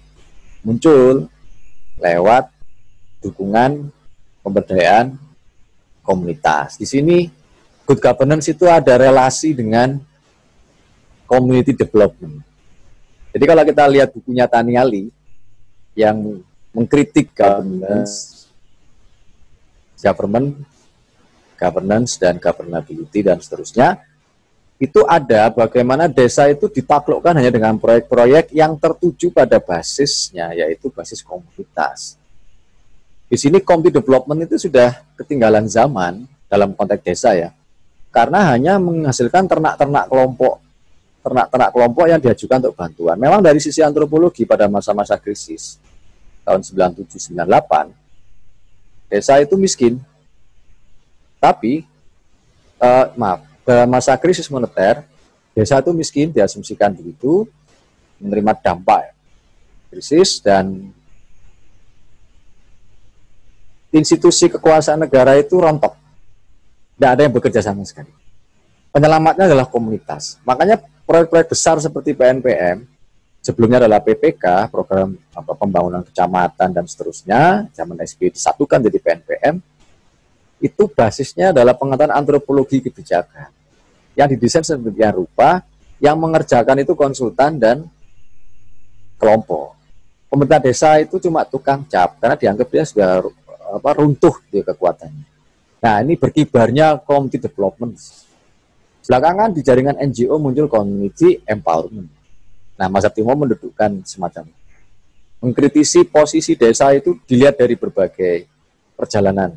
muncul lewat dukungan pemberdayaan komunitas. Di sini good governance itu ada relasi dengan community development. Jadi kalau kita lihat bukunya Tani Ali yang mengkritik governance dan governability dan seterusnya, itu ada bagaimana desa itu ditaklukkan hanya dengan proyek-proyek yang tertuju pada basisnya, yaitu basis komunitas. Di sini community development itu sudah ketinggalan zaman dalam konteks desa ya, karena hanya menghasilkan ternak-ternak kelompok yang diajukan untuk bantuan. Memang dari sisi antropologi pada masa-masa krisis tahun 97-98, desa itu miskin. Tapi, dalam masa krisis moneter, desa itu miskin, diasumsikan begitu, menerima dampak krisis, dan institusi kekuasaan negara itu rontok. Tidak ada yang bekerja sama sekali. Penyelamatnya adalah komunitas. Makanya proyek-proyek besar seperti PNPM, sebelumnya adalah PPK, program pembangunan kecamatan dan seterusnya, zaman SBY disatukan jadi PNPM, itu basisnya adalah pengetahuan antropologi kebijakan yang didesain sedemikian rupa, yang mengerjakan itu konsultan dan kelompok. Pemerintah desa itu cuma tukang cap karena dianggap dia sudah runtuh di kekuatannya. Nah, ini berkibarnya community development. Belakangan di jaringan NGO muncul community empowerment. Nah, Mas Abdimo mendudukkan semacam mengkritisi posisi desa itu dilihat dari berbagai perjalanan.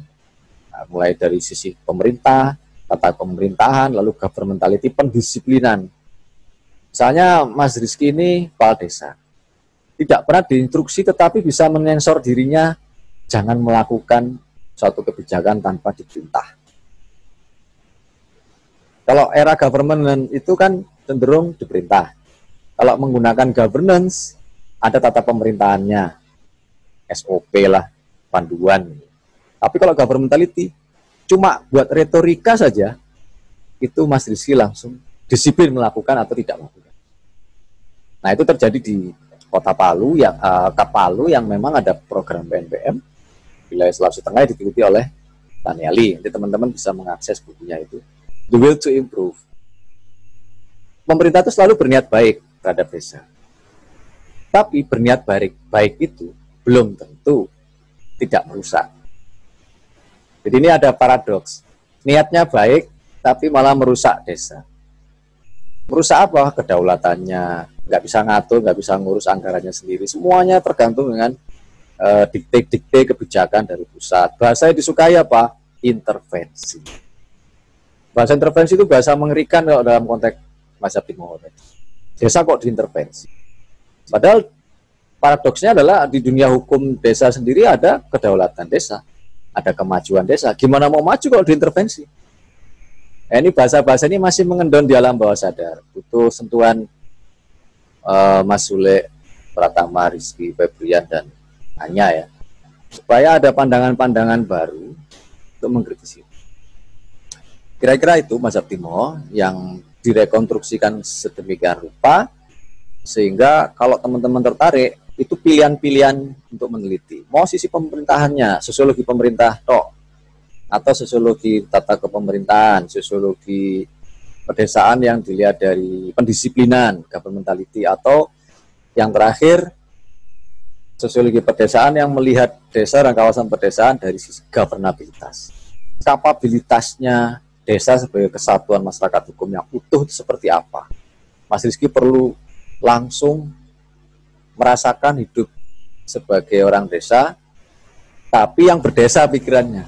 Nah, mulai dari sisi pemerintah, tata pemerintahan, lalu governmentality, pendisiplinan. Misalnya Mas Rizky ini kepala desa, tidak pernah diinstruksi tetapi bisa menyensor dirinya jangan melakukan suatu kebijakan tanpa diperintah. Kalau era government itu kan cenderung diperintah. Kalau menggunakan governance, ada tata pemerintahannya, SOP lah, panduan. Tapi kalau governmentality, cuma buat retorika saja, itu Mas Rizky langsung disiplin melakukan atau tidak melakukan. Nah, itu terjadi di Kota Palu, Palu yang memang ada program PNPM, wilayah Sulawesi Tengah diteliti oleh Tani Ali. Nanti teman-teman bisa mengakses bukunya itu. The Will to Improve. Pemerintah itu selalu berniat baik terhadap desa. Tapi berniat baik itu belum tentu tidak merusak. Jadi ini ada paradoks. Niatnya baik, tapi malah merusak desa. Merusak apa? Kedaulatannya. Nggak bisa ngatur, nggak bisa ngurus anggarannya sendiri. Semuanya tergantung dengan dikte-dikte kebijakan dari pusat. Bahasa yang disukai apa? Intervensi. Bahasa intervensi itu bahasa mengerikan kalau dalam konteks Mas Abdimo. Desa kok diintervensi. Padahal paradoksnya adalah di dunia hukum desa sendiri ada kedaulatan desa, ada kemajuan desa. Gimana mau maju kalau diintervensi? Ini bahasa-bahasa ini masih mengendon di alam bawah sadar. Butuh sentuhan Mas Sule, Pratama, Rizky, Febrian, dan Anya ya. Supaya ada pandangan-pandangan baru untuk mengkritisi. Kira-kira itu Mas Abdimo yang direkonstruksikan sedemikian rupa, sehingga kalau teman-teman tertarik, itu pilihan-pilihan untuk meneliti. Mau sisi pemerintahannya, sosiologi pemerintah tok, atau sosiologi tata kepemerintahan, sosiologi pedesaan yang dilihat dari pendisiplinan, governmentality, atau yang terakhir, sosiologi pedesaan yang melihat desa dan kawasan pedesaan dari sisi governabilitas. Kapabilitasnya desa sebagai kesatuan masyarakat hukum yang utuh itu seperti apa? Mas Rizky perlu langsung merasakan hidup sebagai orang desa, tapi yang berdesa pikirannya.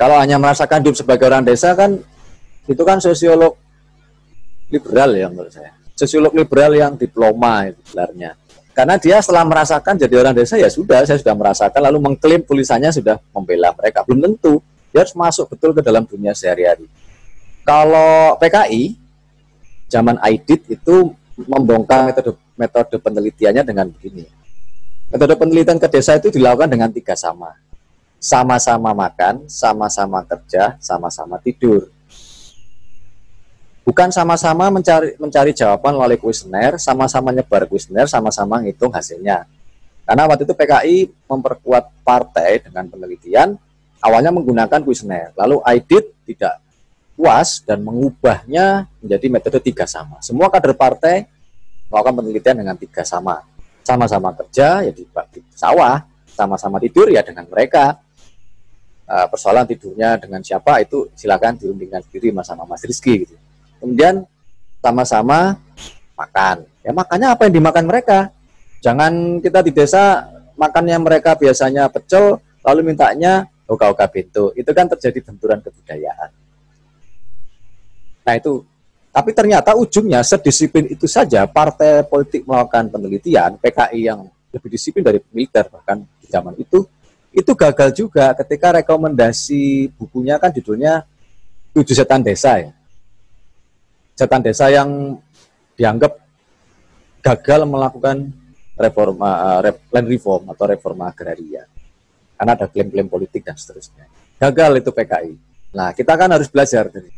Kalau hanya merasakan hidup sebagai orang desa kan, itu kan sosiolog liberal ya menurut saya. Sosiolog liberal yang diploma itu gelarnya. Karena dia setelah merasakan jadi orang desa, ya sudah, saya sudah merasakan, lalu mengklaim tulisannya sudah membela mereka. Belum tentu, dia harus masuk betul ke dalam dunia sehari-hari. Kalau PKI, zaman Aidit itu membongkar metode penelitiannya dengan begini. Metode penelitian ke desa itu dilakukan dengan 3 sama. Sama-sama makan, sama-sama kerja, sama-sama tidur. Bukan sama-sama mencari jawaban melalui kuesioner, sama-sama nyebar kuesioner, sama-sama ngitung hasilnya. Karena waktu itu PKI memperkuat partai dengan penelitian, awalnya menggunakan kuesioner. Lalu Aidit tidak puas dan mengubahnya menjadi metode 3 sama. Semua kader partai melakukan penelitian dengan 3 sama. Sama-sama kerja, ya di sawah, sama-sama tidur, ya dengan mereka. Persoalan tidurnya dengan siapa, itu silakan dirundingkan sendiri sama Mas Rizky gitu. Kemudian sama-sama makan. Ya makannya apa yang dimakan mereka? Jangan kita di desa makannya mereka biasanya pecel, lalu mintanya oka-oka bento. Itu kan terjadi benturan kebudayaan. Nah itu, tapi ternyata ujungnya sedisiplin itu saja partai politik melakukan penelitian, PKI yang lebih disiplin dari militer bahkan di zaman itu gagal juga ketika rekomendasi bukunya kan judulnya 7 Setan Desa ya. Setan desa yang dianggap gagal melakukan land reform atau reforma agraria karena ada klaim-klaim politik dan seterusnya. Gagal itu PKI. Nah, kita kan harus belajar dari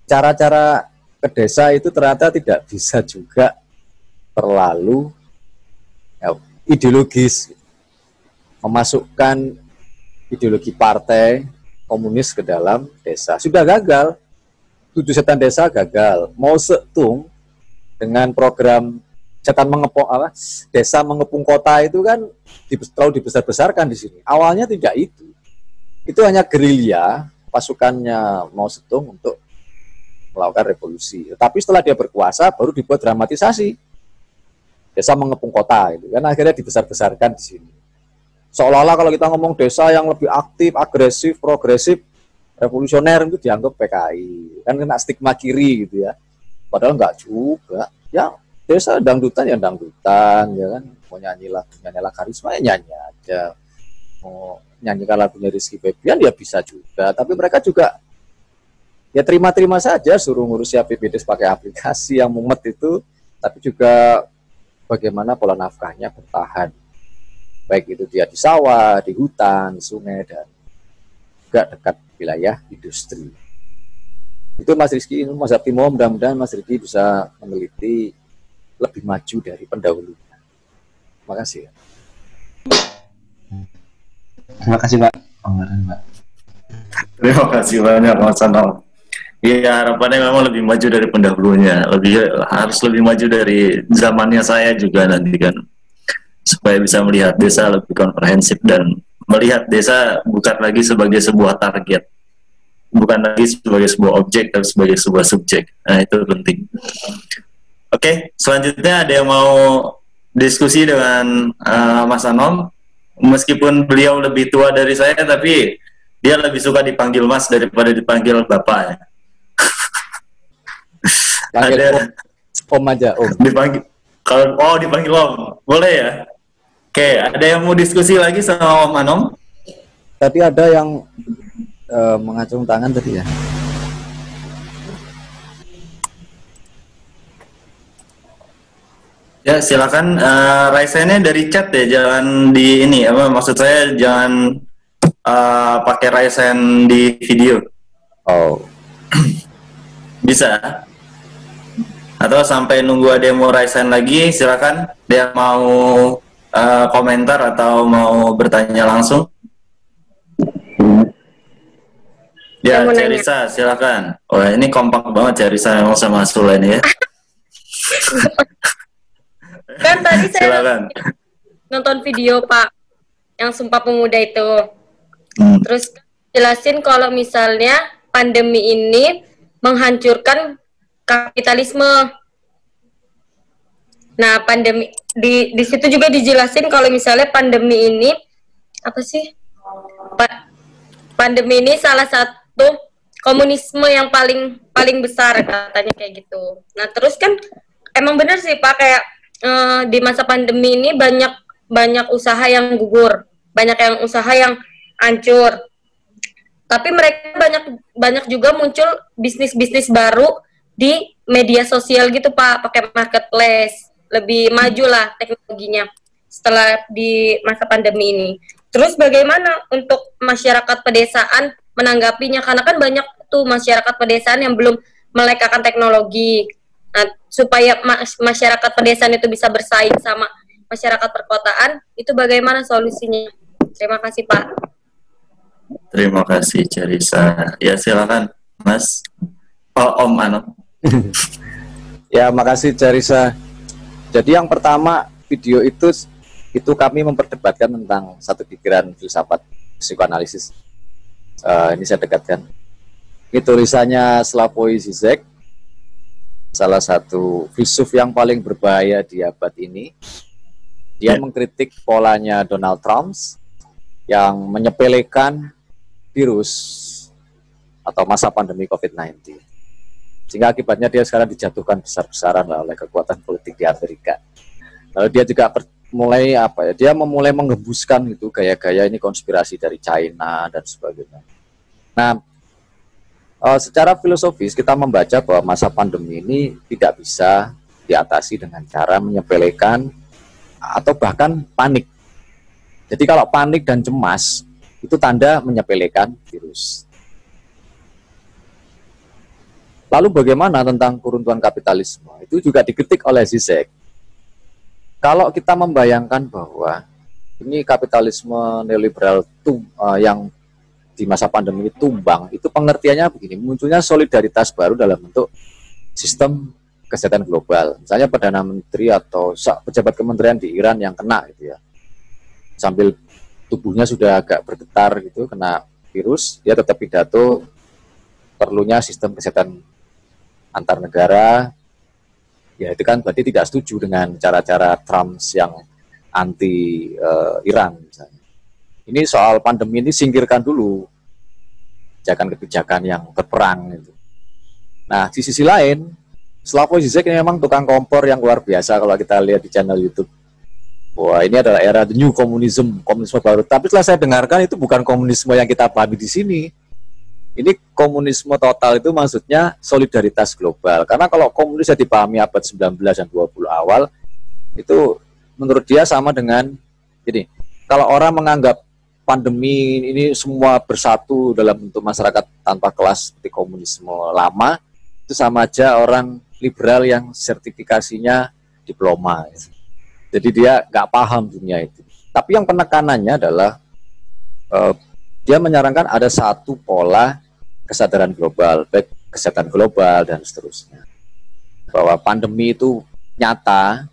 cara-cara ke desa itu ternyata tidak bisa juga terlalu ideologis, memasukkan ideologi partai komunis ke dalam desa. Sudah gagal. 7 Setan Desa gagal. Mau setung dengan program desa mengepung kota itu kan terlalu dibesar-besarkan di sini. Awalnya tidak itu. Itu hanya gerilya, pasukannya Mao Zedong untuk melakukan revolusi. Tapi setelah dia berkuasa baru dibuat dramatisasi. Desa mengepung kota itu kan akhirnya dibesar-besarkan di sini. Seolah-olah kalau kita ngomong desa yang lebih aktif, agresif, progresif, revolusioner itu dianggap PKI, kan kena stigma kiri gitu ya. Padahal enggak juga. Ya desa dangdutan ya dangdutan, ya kan. Mau nyanyi lagu karisma ya nyanyi aja. Mau nyanyikan lagunya Rizky Febian ya bisa juga. Tapi mereka juga ya terima-terima saja suruh ngurusi APBD pakai aplikasi yang mumet itu. Tapi juga bagaimana pola nafkahnya bertahan. Baik itu dia di sawah, di hutan, sungai, dan juga dekat wilayah industri. Itu Mas Rizky, Mas Abtimo, mudah-mudahan Mas Rizky bisa meneliti lebih maju dari pendahulunya. Terima kasih.
Terima kasih Pak.
Terima kasih banyak Mas Anam. Ya harapannya memang lebih maju dari pendahulunya, harus lebih maju dari zamannya saya juga nanti kan, supaya bisa melihat desa lebih komprehensif dan melihat desa bukan lagi sebagai sebuah target, bukan lagi sebagai sebuah objek, tapi sebagai sebuah subjek. Nah itu penting. Oke, selanjutnya ada yang mau diskusi dengan Mas Anom. Meskipun beliau lebih tua dari saya, tapi dia lebih suka dipanggil Mas daripada dipanggil Bapak. Ada
Om aja, Om.
Dipanggil Om, boleh ya? Oke, ada yang mau diskusi lagi sama Om Anom?
Tadi ada yang mengacung tangan tadi ya.
Ya silakan, raise hand-nya dari chat ya, jangan di ini maksud saya jangan pakai raise hand di video.
Oh.
Bisa. Atau sampai nunggu ada yang mau raise hand lagi, silakan. Dia mau komentar atau mau bertanya langsung. Ya, Cerisa, silakan. Oh, ini kompak banget Cerisa memang sama Sula ini ya.
Kan tadi saya nonton video Pak yang Sumpah Pemuda itu. Terus jelasin kalau misalnya pandemi ini menghancurkan kapitalisme. Nah, pandemi di situ juga dijelasin kalau misalnya pandemi ini apa sih? Pandemi ini salah satu komunisme yang paling besar katanya kayak gitu. Nah, terus kan emang benar sih Pak, kayak di masa pandemi ini banyak usaha yang gugur, banyak yang usaha yang hancur. Tapi mereka banyak juga muncul bisnis-bisnis baru di media sosial gitu Pak, pakai marketplace, lebih maju lah teknologinya setelah di masa pandemi ini. Terus bagaimana untuk masyarakat pedesaan menanggapinya, karena kan banyak tuh masyarakat pedesaan yang belum melek akan teknologi. Nah, supaya masyarakat pedesaan itu bisa bersaing sama masyarakat perkotaan, itu bagaimana solusinya? Terima kasih, Pak.
Terima kasih, Cerisa. Ya, silakan, Mas. Oh, Om Anok.
Ya, makasih Cerisa. Jadi yang pertama, video itu kami memperdebatkan tentang satu pikiran filsafat psikoanalisis. Ini saya dekatkan. Ini tulisannya Slavoj Žižek, salah satu filsuf yang paling berbahaya di abad ini. Dia mengkritik polanya Donald Trump yang menyepelekan virus atau masa pandemi COVID-19. Sehingga akibatnya dia sekarang dijatuhkan besar-besaran lah oleh kekuatan politik di Amerika. Lalu dia juga dia memulai menggembuskan itu gaya-gaya ini konspirasi dari China dan sebagainya. Nah, secara filosofis kita membaca bahwa masa pandemi ini tidak bisa diatasi dengan cara menyepelekan atau bahkan panik. Jadi kalau panik dan cemas itu tanda menyepelekan virus. Lalu bagaimana tentang keruntuhan kapitalisme? Itu juga dikritik oleh Zizek. Kalau kita membayangkan bahwa ini kapitalisme neoliberal yang di masa pandemi tumbang, itu pengertiannya begini, munculnya solidaritas baru dalam bentuk sistem kesehatan global. Misalnya Perdana Menteri atau pejabat kementerian di Iran yang kena gitu ya. Sambil tubuhnya sudah agak bergetar gitu, kena virus, dia tetap pidato perlunya sistem kesehatan antar negara. Ya itu kan berarti tidak setuju dengan cara-cara Trump yang anti Iran misalnya. Ini soal pandemi ini singkirkan dulu kebijakan-kebijakan yang berperang itu. Nah di sisi lain Slavoj Žižek ini memang tukang kompor yang luar biasa kalau kita lihat di channel YouTube. Wah ini adalah era the new communism, komunisme baru. Tapi setelah saya dengarkan itu bukan komunisme yang kita pahami di sini. Ini komunisme total itu maksudnya solidaritas global. Karena kalau komunis yang dipahami abad 19 dan 20 awal, itu menurut dia sama dengan, gini, kalau orang menganggap pandemi ini semua bersatu dalam bentuk masyarakat tanpa kelas seperti komunisme lama, itu sama aja orang liberal yang sertifikasinya diploma. Jadi dia nggak paham dunia itu. Tapi yang penekanannya adalah dia menyarankan ada satu pola kesadaran global, baik kesehatan global dan seterusnya. Bahwa pandemi itu nyata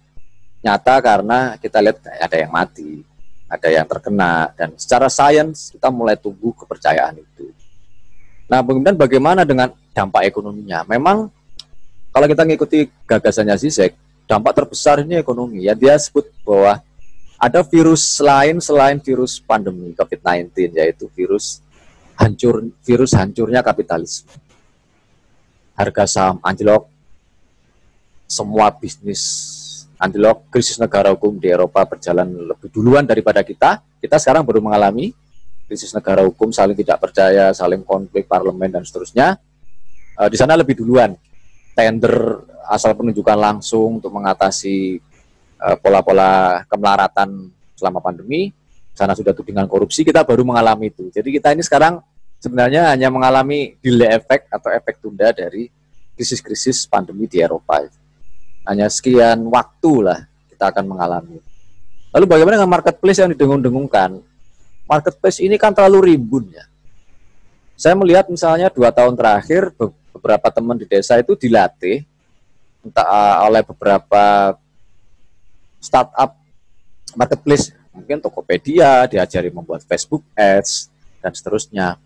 karena kita lihat ada yang mati, ada yang terkena, dan secara sains kita mulai tumbuh kepercayaan itu. Nah, kemudian bagaimana dengan dampak ekonominya? Memang kalau kita mengikuti gagasannya Zizek, dampak terbesar ini ekonomi. Ya dia sebut bahwa ada virus lain selain virus pandemi COVID-19, yaitu virus hancurnya kapitalisme. Harga saham anjlok, semua bisnis anjlok, krisis negara hukum di Eropa berjalan lebih duluan daripada kita. Kita sekarang baru mengalami krisis negara hukum, saling tidak percaya, saling konflik parlemen dan seterusnya. Di sana lebih duluan. Tender asal penunjukan langsung untuk mengatasi pola-pola kemelaratan selama pandemi. Sana sudah tudingan korupsi, kita baru mengalami itu. Jadi kita ini sekarang sebenarnya hanya mengalami delay effect atau efek tunda dari krisis-krisis pandemi di Eropa. Hanya sekian waktu lah kita akan mengalami. Lalu bagaimana dengan marketplace yang didengung-dengungkan? Marketplace ini kan terlalu rimbun ya. Saya melihat misalnya 2 tahun terakhir beberapa teman di desa itu dilatih oleh beberapa startup marketplace, mungkin Tokopedia, diajari membuat Facebook Ads dan seterusnya,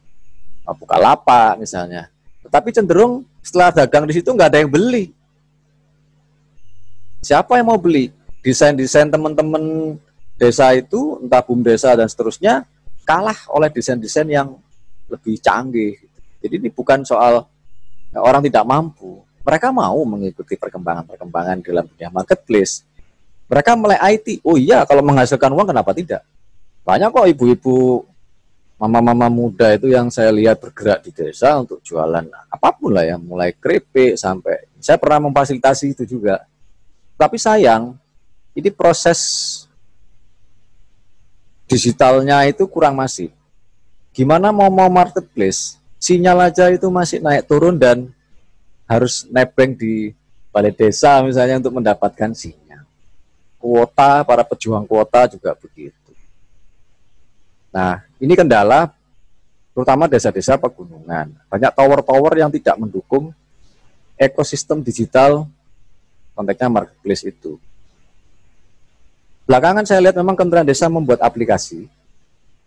Bukalapak misalnya. Tetapi cenderung setelah dagang di situ nggak ada yang beli. Siapa yang mau beli? Desain-desain teman-teman desa itu, entah BUMDesa dan seterusnya, kalah oleh desain-desain yang lebih canggih. Jadi ini bukan soal orang tidak mampu. Mereka mau mengikuti perkembangan-perkembangan dalam dunia marketplace. Mereka mulai IT. Oh iya, kalau menghasilkan uang kenapa tidak? Banyak kok ibu-ibu, mama-mama muda itu yang saya lihat bergerak di desa untuk jualan apapun lah ya, mulai keripik sampai. Saya pernah memfasilitasi itu juga. Tapi sayang, ini proses digitalnya itu kurang masif. Gimana mau marketplace? Sinyal aja itu masih naik turun dan harus nebeng di balai desa misalnya untuk mendapatkan sinyal. Kuota, para pejuang kuota juga begitu. Nah, ini kendala terutama desa-desa pegunungan. Banyak tower-tower yang tidak mendukung ekosistem digital, konteksnya marketplace itu. Belakangan saya lihat memang Kementerian Desa membuat aplikasi.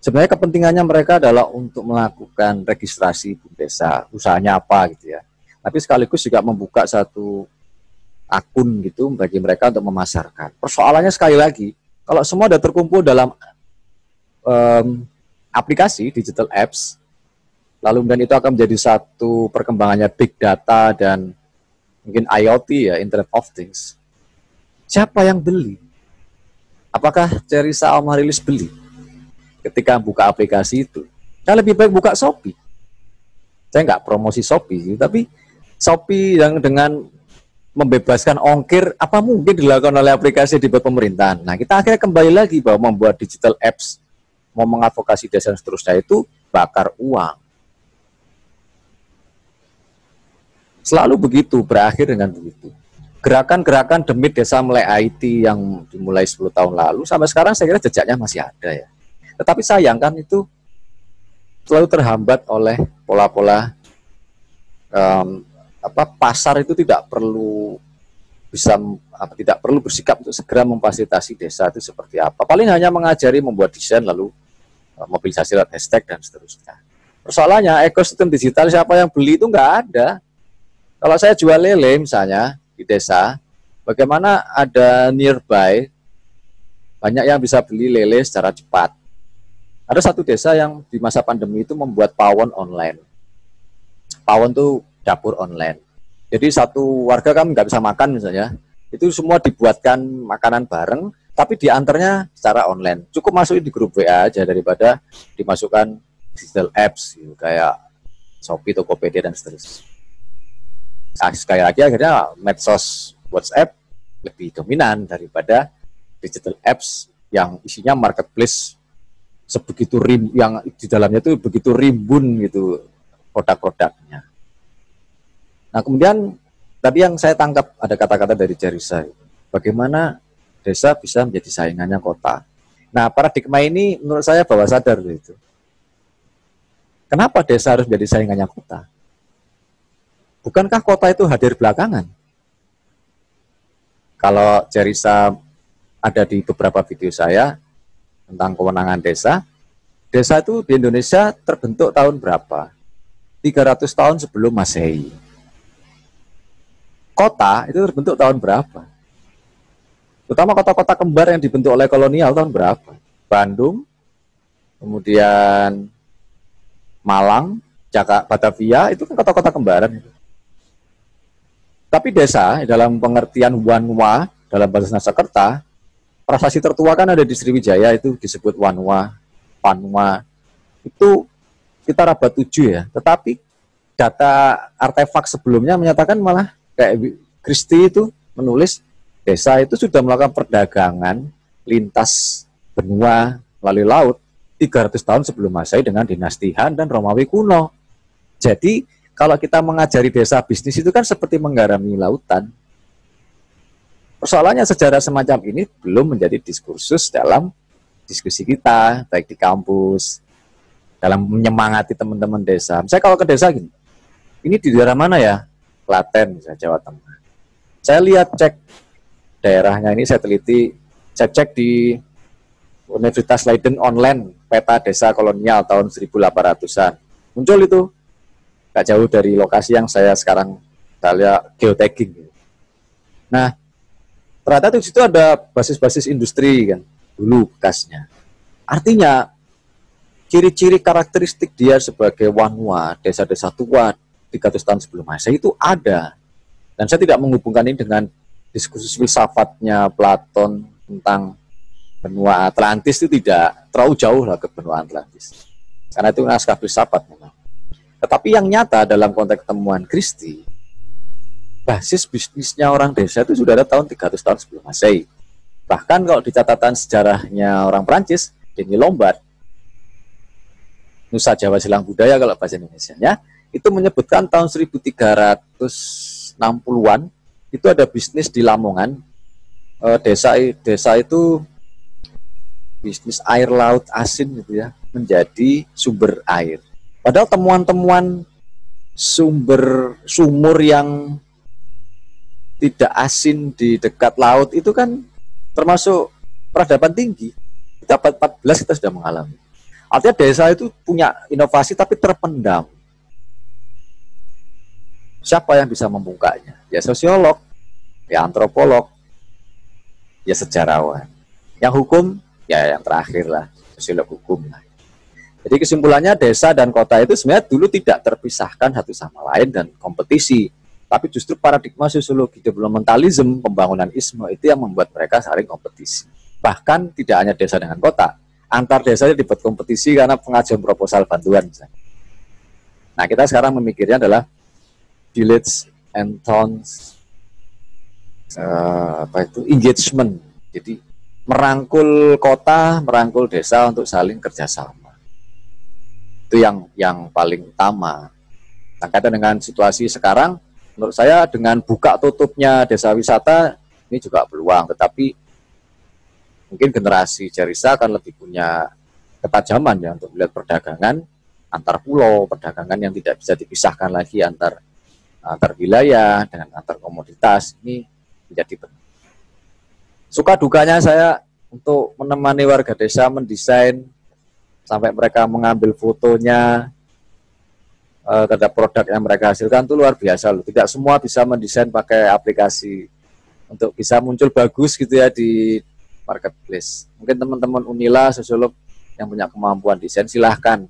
Sebenarnya kepentingannya mereka adalah untuk melakukan registrasi desa, usahanya apa gitu ya. Tapi sekaligus juga membuka satu akun gitu bagi mereka untuk memasarkan. Persoalannya sekali lagi, kalau semua sudah terkumpul dalam aplikasi digital apps, lalu kemudian itu akan menjadi satu perkembangannya big data dan mungkin IoT ya, Internet of Things. Siapa yang beli? Apakah Cerisa Almarilis beli ketika buka aplikasi itu? Saya lebih baik buka Shopee. Saya nggak promosi Shopee, tapi Shopee yang dengan membebaskan ongkir, apa mungkin dilakukan oleh aplikasi di bawah pemerintahan? Nah, kita akhirnya kembali lagi bahwa membuat digital apps, mau mengadvokasi desa dan seterusnya itu bakar uang. Selalu begitu, berakhir dengan begitu. Gerakan-gerakan demi desa melek IT yang dimulai 10 tahun lalu, sampai sekarang saya kira jejaknya masih ada ya. Tetapi sayang kan itu selalu terhambat oleh pola-pola pasar itu tidak perlu tidak perlu bersikap untuk segera memfasilitasi desa itu seperti apa. Paling hanya mengajari membuat desain lalu mobilisasi lewat hashtag dan seterusnya. Persoalannya ekosistem digital siapa yang beli itu nggak ada. Kalau saya jual lele misalnya di desa, bagaimana ada nearby banyak yang bisa beli lele secara cepat. Ada satu desa yang di masa pandemi itu membuat pawon online. Pawon itu dapur online. Jadi satu warga kan nggak bisa makan misalnya, itu semua dibuatkan makanan bareng, tapi diantarnya secara online. Cukup masukin di grup WA aja daripada dimasukkan digital apps gitu, kayak Shopee, Tokopedia dan seterusnya. Nah, sekali lagi akhirnya medsos WhatsApp lebih dominan daripada digital apps yang isinya marketplace sebegitu yang di dalamnya itu begitu rimbun gitu produk-produknya. Nah, kemudian tadi yang saya tangkap ada kata-kata dari Cerisa, bagaimana desa bisa menjadi saingannya kota. Nah, paradigma ini menurut saya bawah sadar itu. Kenapa desa harus menjadi saingannya kota? Bukankah kota itu hadir belakangan? Kalau Cerisa ada di beberapa video saya tentang kewenangan desa, desa itu di Indonesia terbentuk tahun berapa? 300 tahun sebelum Masehi. Kota itu terbentuk tahun berapa? Terutama kota-kota kembar yang dibentuk oleh kolonial tahun berapa? Bandung, kemudian Malang, Jakarta, Batavia, itu kan kota-kota kembaran itu. Tapi desa dalam pengertian Wanwa dalam bahasa Sanskerta, prasasti tertua kan ada di Sriwijaya itu disebut Wanwa, Panwa. Itu kita abad 7 ya. Tetapi data artefak sebelumnya menyatakan malah kayak Christie itu menulis desa itu sudah melakukan perdagangan lintas benua melalui laut 300 tahun sebelum Masehi dengan dinasti Han dan Romawi kuno. Jadi kalau kita mengajari desa bisnis itu kan seperti menggarami lautan. Persoalannya sejarah semacam ini belum menjadi diskursus dalam diskusi kita, baik di kampus, dalam menyemangati teman-teman desa. Misalnya kalau ke desa gini, ini di daerah mana ya? Klaten, misalnya Jawa Tengah. Saya lihat cek daerahnya ini, saya teliti, saya cek di Universitas Leiden online, peta desa kolonial tahun 1800-an. Muncul itu, gak jauh dari lokasi yang saya sekarang lihat geotagging. Nah, ternyata di situ ada basis-basis industri kan, dulu bekasnya. Artinya, ciri-ciri karakteristik dia sebagai Wanwa, desa-desa tua 300 tahun sebelum Masehi itu ada. Dan saya tidak menghubungkan ini dengan diskursus filsafatnya Platon tentang benua Atlantis, itu tidak terlalu jauh lah ke benua Atlantis. Karena itu naskah filsafat memang. Tetapi yang nyata dalam konteks temuan Christie, basis bisnisnya orang desa itu sudah ada tahun 300 tahun sebelum Masehi. Bahkan kalau di catatan sejarahnya orang Perancis, Denis Lombard, Nusa Jawa Silang Budaya kalau bahasa Indonesianya, itu menyebutkan tahun 1360-an itu ada bisnis di Lamongan, desa itu bisnis air laut asin gitu ya, menjadi sumber air. Padahal temuan-temuan sumur yang tidak asin di dekat laut itu kan termasuk peradaban tinggi. Di abad 14 kita sudah mengalami. Artinya desa itu punya inovasi tapi terpendam. Siapa yang bisa membukanya? Ya sosiolog, ya antropolog, ya sejarawan. Yang hukum, ya yang terakhir lah, sosiolog hukum lah. Jadi kesimpulannya desa dan kota itu sebenarnya dulu tidak terpisahkan satu sama lain dan kompetisi. Tapi justru paradigma sosiologi developmentalism, pembangunan isme itu yang membuat mereka saling kompetisi. Bahkan tidak hanya desa dengan kota, antar desanya dibuat kompetisi karena pengajuan proposal bantuan. Nah kita sekarang memikirnya adalah village and towns engagement. Jadi merangkul kota, merangkul desa untuk saling kerjasama. Itu yang paling utama. Nah, kaitan dengan situasi sekarang, menurut saya dengan buka tutupnya desa wisata ini juga peluang, tetapi mungkin generasi Cerisa akan lebih punya ketajaman ya untuk melihat perdagangan antar pulau, perdagangan yang tidak bisa dipisahkan lagi antar wilayah dengan antar komoditas, ini menjadi penting. Suka dukanya saya untuk menemani warga desa mendesain sampai mereka mengambil fotonya terhadap produk yang mereka hasilkan itu luar biasa loh. Tidak semua bisa mendesain pakai aplikasi untuk bisa muncul bagus gitu ya di marketplace. Mungkin teman-teman Unila, sosiolog yang punya kemampuan desain, silahkan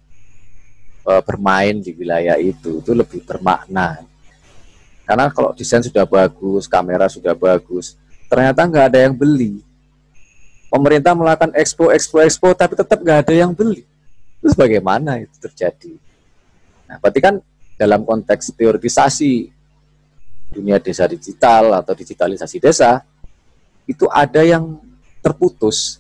bermain di wilayah itu lebih bermakna. Karena kalau desain sudah bagus, kamera sudah bagus, ternyata nggak ada yang beli. Pemerintah melakukan expo, tapi tetap nggak ada yang beli. Terus bagaimana itu terjadi? Nah, berarti kan dalam konteks teoritisasi dunia desa digital atau digitalisasi desa, itu ada yang terputus.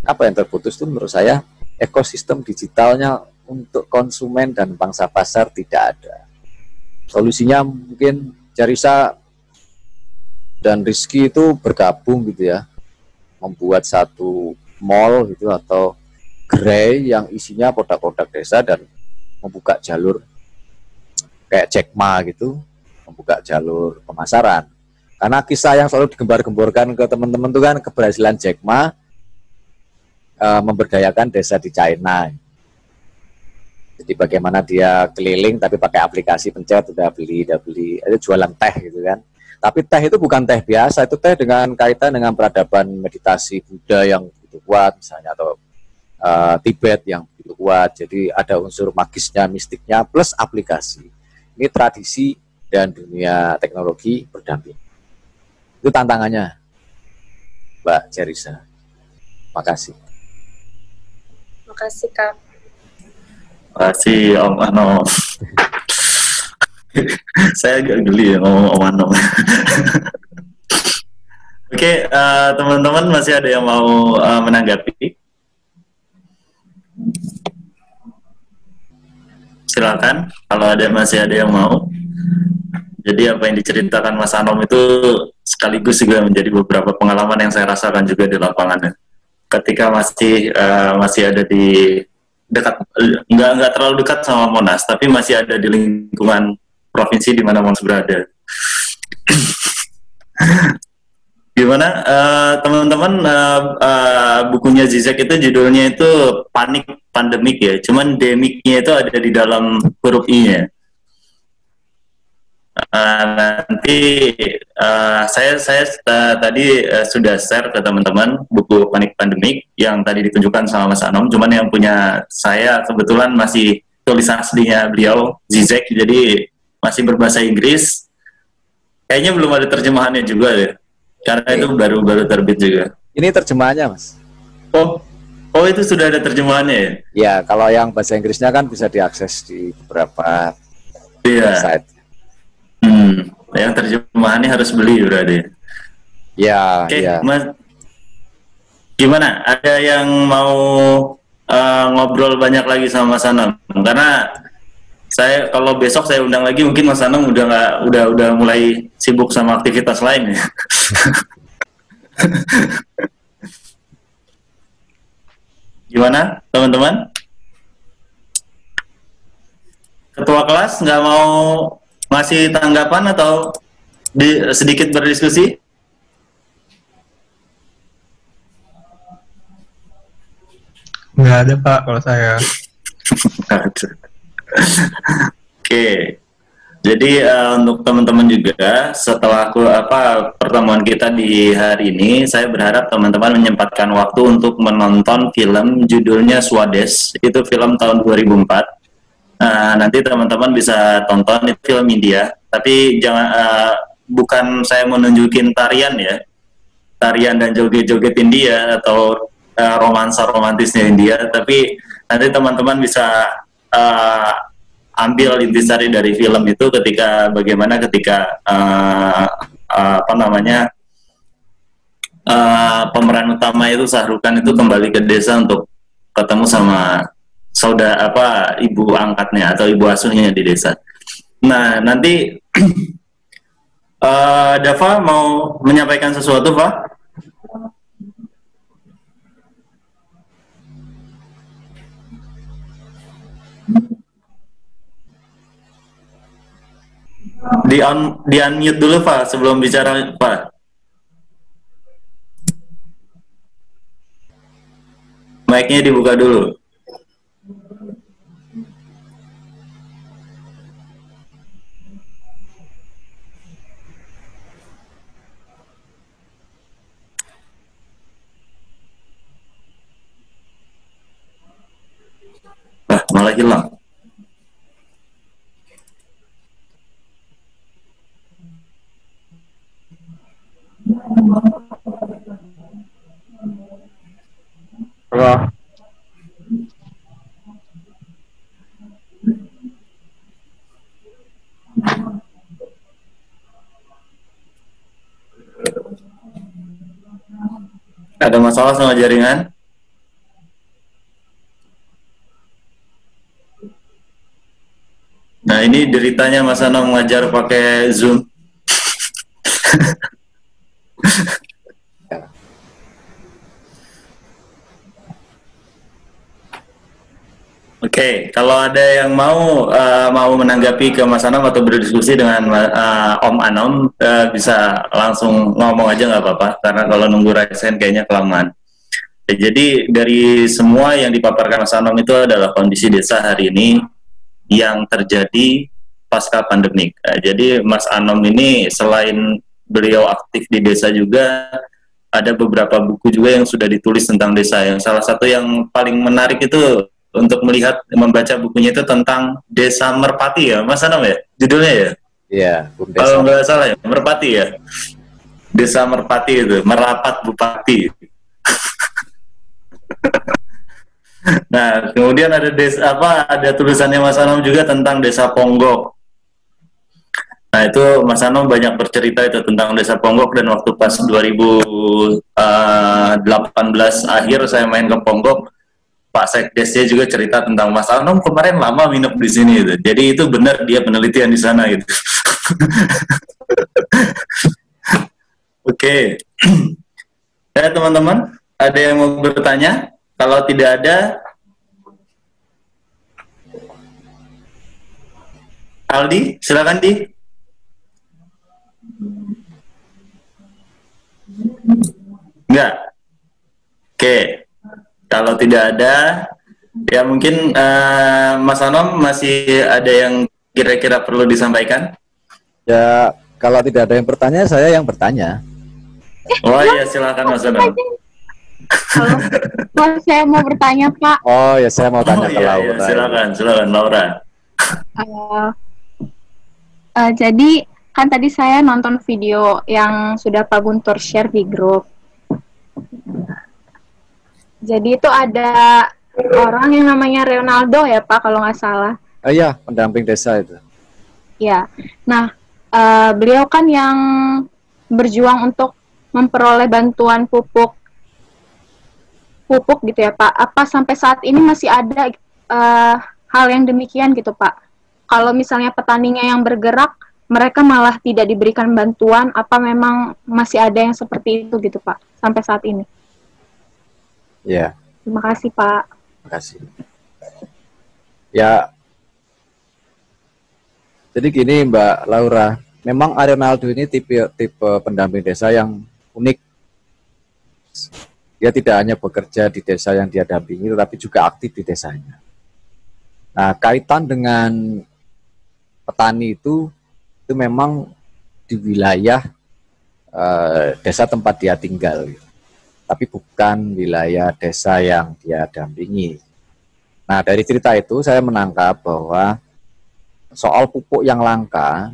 Apa yang terputus itu menurut saya, ekosistem digitalnya untuk konsumen dan pangsa pasar tidak ada. Solusinya mungkin Cerisa dan Rizky itu bergabung gitu ya, membuat satu mall gitu atau gerai yang isinya produk-produk desa dan membuka jalur kayak Jack Ma gitu, membuka jalur pemasaran. Karena kisah yang selalu digembar-gemborkan ke teman-teman itu kan keberhasilan Jack Ma memberdayakan desa di China. Jadi bagaimana dia keliling tapi pakai aplikasi pencet udah beli, itu jualan teh gitu kan. Tapi teh itu bukan teh biasa, itu teh dengan kaitan dengan peradaban meditasi Buddha yang begitu kuat misalnya, atau Tibet yang begitu kuat. Jadi ada unsur magisnya, mistiknya, plus aplikasi. Ini tradisi dan dunia teknologi berdamping. Itu tantangannya, Mbak Cerisa. Makasih.
Makasih, Kak.
Makasih Om Ano. Saya agak geli ya ngomong Om Ano. Oke, teman-teman masih ada yang mau menanggapi? Silakan, kalau masih ada yang mau. Jadi apa yang diceritakan Mas Anom itu sekaligus juga menjadi beberapa pengalaman yang saya rasakan juga di lapangan. Ketika masih ada di dekat, nggak terlalu dekat sama Monas, tapi masih ada di lingkungan provinsi di mana Monas berada. Gimana teman-teman, bukunya Zizek itu judulnya itu Panik Pandemik ya, cuman demiknya itu ada di dalam huruf I-nya. Nanti saya tadi sudah share ke teman-teman buku Panik Pandemik yang tadi ditunjukkan sama Mas Anom, cuman yang punya saya kebetulan masih tulisan aslinya beliau Zizek, jadi masih berbahasa Inggris. Kayaknya belum ada terjemahannya juga ya, karena itu baru terbit juga. Ini terjemahannya, Mas. Oh itu sudah ada terjemahannya ya? Ya, kalau yang bahasa Inggrisnya kan bisa diakses di beberapa website. Yang terjemahannya harus beli berarti. Ya, oke, ya. Mas, gimana? Ada yang mau ngobrol banyak lagi sama Mas Anom? Karena Saya kalau besok saya undang lagi mungkin Mas Anam udah nggak udah mulai sibuk sama aktivitas lain ya. Gimana teman-teman? Ketua kelas nggak mau ngasih tanggapan atau sedikit berdiskusi?
Nggak ada Pak kalau saya.
Oke. Jadi untuk teman-teman juga setelah pertemuan kita di hari ini, saya berharap teman-teman menyempatkan waktu untuk menonton film judulnya Swades. Itu film tahun 2004. Nanti teman-teman bisa tonton, itu film India. Tapi jangan bukan saya menunjukin tarian ya, tarian dan joget-joget India atau romansa romantisnya India. Tapi nanti teman-teman bisa ambil intisari dari film itu bagaimana ketika pemeran utama itu Sahrukan itu kembali ke desa untuk ketemu sama ibu angkatnya atau ibu asuhnya di desa. Nah, nanti Dava mau menyampaikan sesuatu, Pak? Di unmute dulu Pak sebelum bicara Pak. Mic-nya dibuka dulu. Malah hilang.
Halo.
Ada masalah sama jaringan? Nah, ini deritanya Mas Anam ngajar pakai Zoom. Oke, kalau ada yang mau menanggapi ke Mas Anam atau berdiskusi dengan Om Anom, bisa langsung ngomong aja nggak apa-apa, karena kalau nunggu Raisen kayaknya kelamaan. Jadi dari semua yang dipaparkan Mas Anom itu adalah kondisi desa hari ini yang terjadi pasca pandemik. Jadi Mas Anom ini selain beliau aktif di desa juga ada beberapa buku juga yang sudah ditulis tentang desa. Yang salah satu yang paling menarik itu untuk membaca bukunya itu tentang Desa Merpati ya, Mas Anom ya, judulnya ya?
Iya,
kalau nggak salah ya, Merpati ya. Desa Merpati itu, merapat bupati. Nah, kemudian ada ada tulisannya Mas Anom juga tentang Desa Ponggok. Nah, itu Mas Anom banyak bercerita itu tentang Desa Ponggok, dan waktu pas 2018 akhir saya main ke Ponggok, Pak Sekdesnya juga cerita tentang Mas Anom kemarin lama nginep di sini gitu. Jadi itu benar dia penelitian di sana gitu. Oke. Ya teman-teman, ada yang mau bertanya? Kalau tidak ada, Aldi, silakan Di. Enggak. Oke. Kalau tidak ada, ya mungkin Mas Anom masih ada yang kira-kira perlu disampaikan?
Ya, kalau tidak ada yang bertanya, saya yang bertanya.
Oh iya, silakan Mas Anom.
Halo, saya mau bertanya Pak.
Oh ya, saya mau tanya ke Laura.
Iya, silakan Laura.
Jadi kan tadi saya nonton video yang sudah Pak Guntur share di grup. Jadi itu ada orang yang namanya Ronaldo ya Pak, kalau nggak salah.
Oh iya, pendamping desa itu.
Ya, nah beliau kan yang berjuang untuk memperoleh bantuan pupuk gitu ya Pak. Apa sampai saat ini masih ada hal yang demikian gitu Pak? kalau misalnya petaninya yang bergerak, mereka malah tidak diberikan bantuan, apa memang masih ada yang seperti itu gitu Pak, sampai saat ini?
Ya,
Terima kasih Pak.
terima kasih. Ya, jadi gini Mbak Laura, memang Arenaldo ini tipe pendamping desa yang unik. Dia tidak hanya bekerja di desa yang dia dampingi, tetapi juga aktif di desanya. Nah, kaitan dengan petani itu memang di wilayah desa tempat dia tinggal, tapi bukan wilayah desa yang dia dampingi. Nah, dari cerita itu saya menangkap bahwa soal pupuk yang langka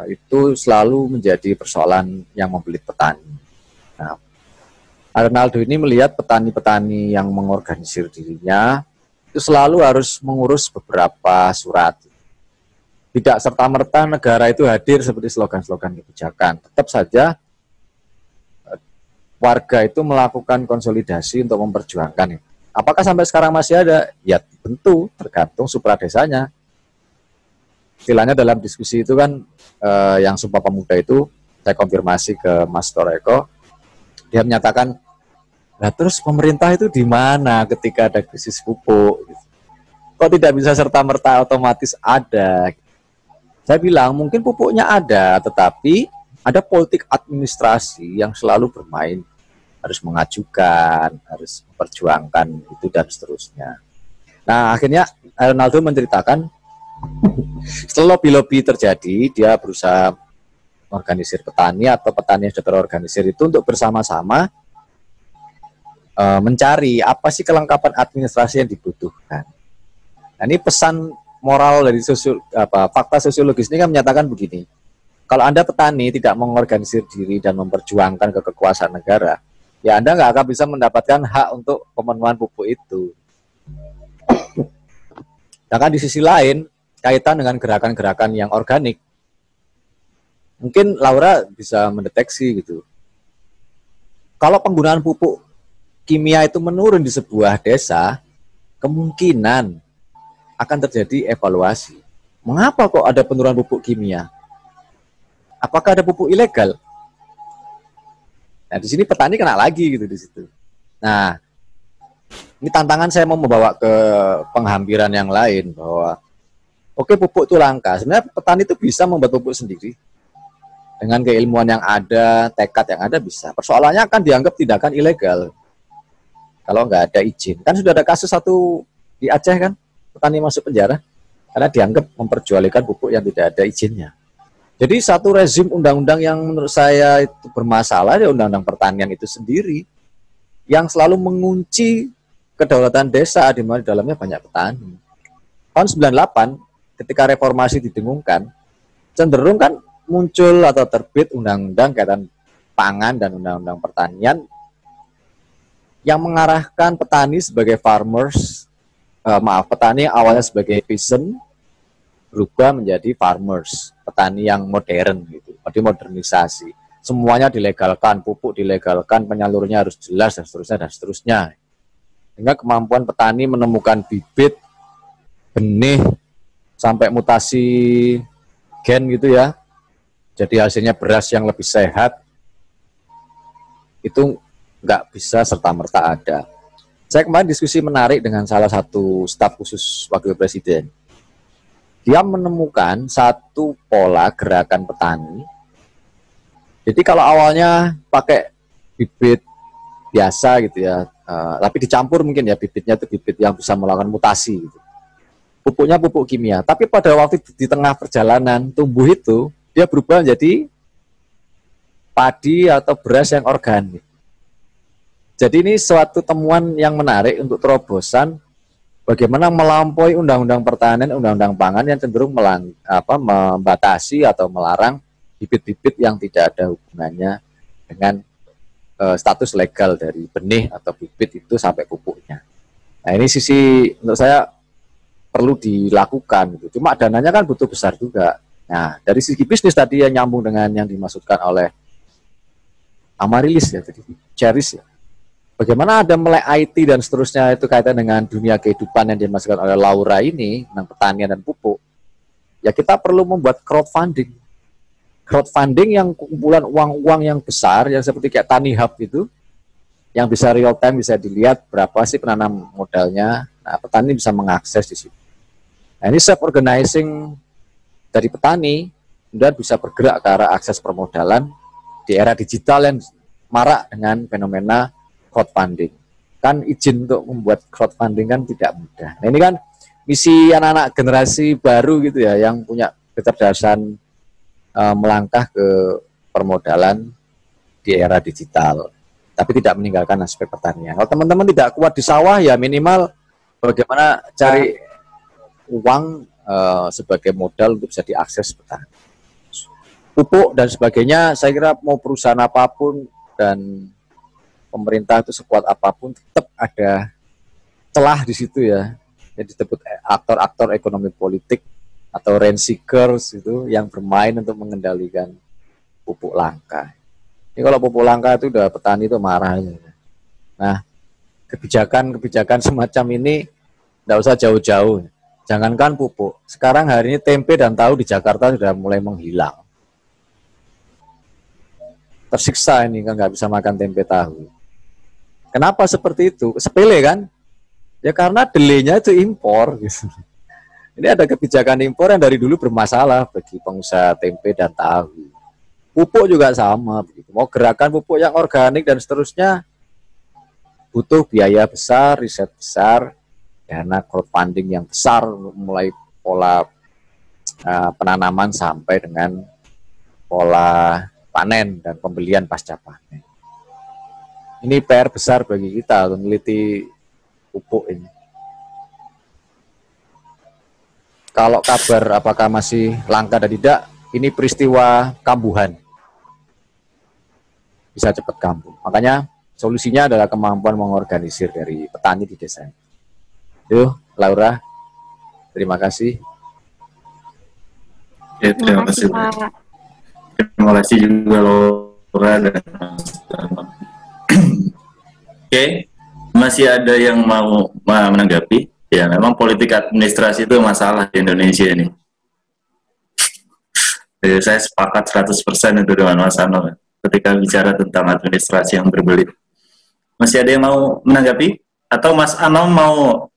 itu selalu menjadi persoalan yang membelit petani. Nah, Arenaldo ini melihat petani-petani yang mengorganisir dirinya itu selalu harus mengurus beberapa surat. Tidak serta-merta negara itu hadir seperti slogan-slogan kebijakan. Tetap saja warga itu melakukan konsolidasi untuk memperjuangkan itu. Apakah sampai sekarang masih ada? Ya tentu, tergantung supradesanya. Istilahnya dalam diskusi itu kan yang Sumpah Pemuda itu, saya konfirmasi ke Mas Toreko, dia menyatakan, nah terus pemerintah itu di mana ketika ada krisis pupuk? Kok tidak bisa serta-merta otomatis ada? Saya bilang mungkin pupuknya ada, tetapi ada politik administrasi yang selalu bermain, harus mengajukan, harus memperjuangkan itu dan seterusnya. Nah akhirnya Arenaldo menceritakan setelah lobby-lobby terjadi, dia berusaha organisir petani atau petani yang sudah terorganisir itu untuk bersama-sama mencari apa sih kelengkapan administrasi yang dibutuhkan. Nah, ini pesan moral dari fakta sosiologis ini kan menyatakan begini, kalau Anda petani tidak mengorganisir diri dan memperjuangkan kekuasaan negara, ya Anda nggak akan bisa mendapatkan hak untuk pemenuhan pupuk itu. Sedangkan di sisi lain, kaitan dengan gerakan-gerakan yang organik, mungkin Laura bisa mendeteksi gitu. Kalau penggunaan pupuk kimia itu menurun di sebuah desa, kemungkinan akan terjadi evaluasi. Mengapa kok ada penurunan pupuk kimia? Apakah ada pupuk ilegal? Nah, di sini petani kena lagi gitu di situ. Nah, ini tantangan saya mau membawa ke penghampiran yang lain bahwa oke, pupuk itu langka. Sebenarnya petani itu bisa membuat pupuk sendiri. Dengan keilmuan yang ada, tekad yang ada bisa. Persoalannya akan dianggap tindakan ilegal. Kalau nggak ada izin. Kan sudah ada kasus satu di Aceh kan, petani masuk penjara karena dianggap memperjualbelikan pupuk yang tidak ada izinnya. Jadi satu rezim undang-undang yang menurut saya itu bermasalah, ya undang-undang pertanian itu sendiri, yang selalu mengunci kedaulatan desa di mana di dalamnya banyak petani. Tahun 98, ketika reformasi didengungkan, cenderung kan muncul atau terbit undang-undang kaitan pangan dan undang-undang pertanian yang mengarahkan petani sebagai farmers, petani yang awalnya sebagai peasant berubah menjadi farmers, petani yang modern gitu, jadi modernisasi. Semuanya dilegalkan, pupuk dilegalkan, penyalurnya harus jelas dan seterusnya dan seterusnya. Sehingga kemampuan petani menemukan bibit, benih, sampai mutasi gen gitu ya. Jadi hasilnya beras yang lebih sehat, itu nggak bisa serta-merta ada. Saya kemarin diskusi menarik dengan salah satu staf khusus Wakil Presiden. Dia menemukan satu pola gerakan petani. Jadi kalau awalnya pakai bibit biasa gitu ya, tapi dicampur mungkin ya, bibitnya itu bibit yang bisa melakukan mutasi gitu. Pupuknya pupuk kimia, tapi pada waktu di tengah perjalanan tumbuh itu, dia berubah menjadi padi atau beras yang organik. Jadi ini suatu temuan yang menarik untuk terobosan bagaimana melampaui undang-undang pertanian, undang-undang pangan yang cenderung membatasi atau melarang bibit-bibit yang tidak ada hubungannya dengan status legal dari benih atau bibit itu sampai pupuknya. Nah ini sisi menurut saya perlu dilakukan gitu. Cuma dananya kan butuh besar juga. Nah dari segi bisnis tadi yang nyambung dengan yang dimaksudkan oleh Amarilis ya tadi, Ceris ya. Bagaimana ada melek IT dan seterusnya itu kaitan dengan dunia kehidupan yang dimasukkan oleh Laura ini tentang pertanian dan pupuk. Ya kita perlu membuat crowdfunding. Crowdfunding yang kumpulan uang-uang yang besar yang seperti kayak Tani Hub itu, yang bisa real time, bisa dilihat berapa sih penanam modalnya. Nah, petani bisa mengakses di situ. Nah, ini self organizing dari petani kemudian bisa bergerak ke arah akses permodalan di era digital yang marak dengan fenomena crowdfunding. Kan izin untuk membuat crowdfunding kan tidak mudah. Nah, ini kan misi anak-anak generasi baru gitu ya, yang punya kecerdasan melangkah ke permodalan di era digital, tapi tidak meninggalkan aspek pertanian. Kalau teman-teman tidak kuat di sawah, ya minimal bagaimana cari uang sebagai modal untuk bisa diakses petani. Pupuk dan sebagainya, saya kira mau perusahaan apapun dan pemerintah itu sekuat apapun tetap ada celah di situ ya. Jadi disebut aktor-aktor ekonomi politik atau rent seekers itu yang bermain untuk mengendalikan pupuk langka. Ini kalau pupuk langka itu udah petani itu marah. Nah, kebijakan semacam ini tidak usah jauh-jauh. Jangankan pupuk, sekarang hari ini tempe dan tahu di Jakarta sudah mulai menghilang. Tersiksa ini kan nggak bisa makan tempe tahu. Kenapa seperti itu? Sepele kan? Ya karena delay-nya itu impor. Gitu. Ini ada kebijakan impor yang dari dulu bermasalah bagi pengusaha tempe dan tahu. Pupuk juga sama. Begitu. Mau gerakan pupuk yang organik dan seterusnya, butuh biaya besar, riset besar, dana crowdfunding yang besar, mulai pola penanaman sampai dengan pola panen dan pembelian pasca panen. Ini PR besar bagi kita untuk meneliti pupuk ini. Kalau kabar apakah masih langka dan tidak, ini peristiwa kambuhan. Bisa cepat kambuh. Makanya solusinya adalah kemampuan mengorganisir dari petani di desa. Itu, Laura. Terima kasih.
Ya, terima kasih.
Pak.
Terima kasih juga Laura dan Oke, masih ada yang mau menanggapi? Ya, memang politik administrasi itu masalah di Indonesia ini. Jadi saya sepakat 100% itu dengan Mas Ano ketika bicara tentang administrasi yang berbelit. Masih ada yang mau menanggapi? Atau Mas Ano mau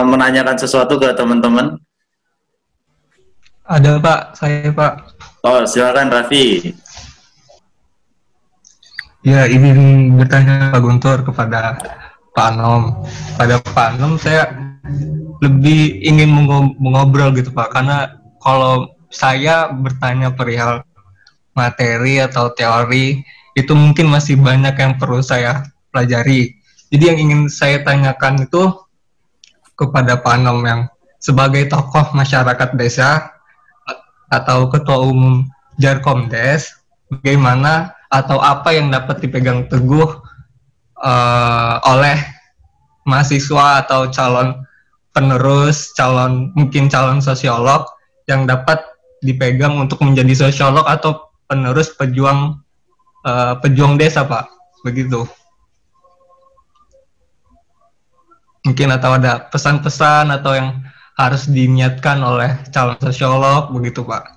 menanyakan sesuatu ke teman-teman?
Ada Pak, saya Pak.
Oh, silakan Raffi.
Ya, izin bertanya Pak Guntur kepada Pak Anom. Pada Pak Anom saya lebih ingin mengobrol gitu Pak, karena kalau saya bertanya perihal materi atau teori itu mungkin masih banyak yang perlu saya pelajari. Jadi yang ingin saya tanyakan itu kepada Pak Anom yang sebagai tokoh masyarakat desa atau ketua umum Jarkomdes, bagaimana atau apa yang dapat dipegang teguh oleh mahasiswa atau calon penerus, mungkin calon sosiolog yang dapat dipegang untuk menjadi sosiolog atau penerus pejuang desa Pak, begitu. Mungkin atau ada pesan-pesan atau yang harus diniatkan oleh calon sosiolog, begitu Pak.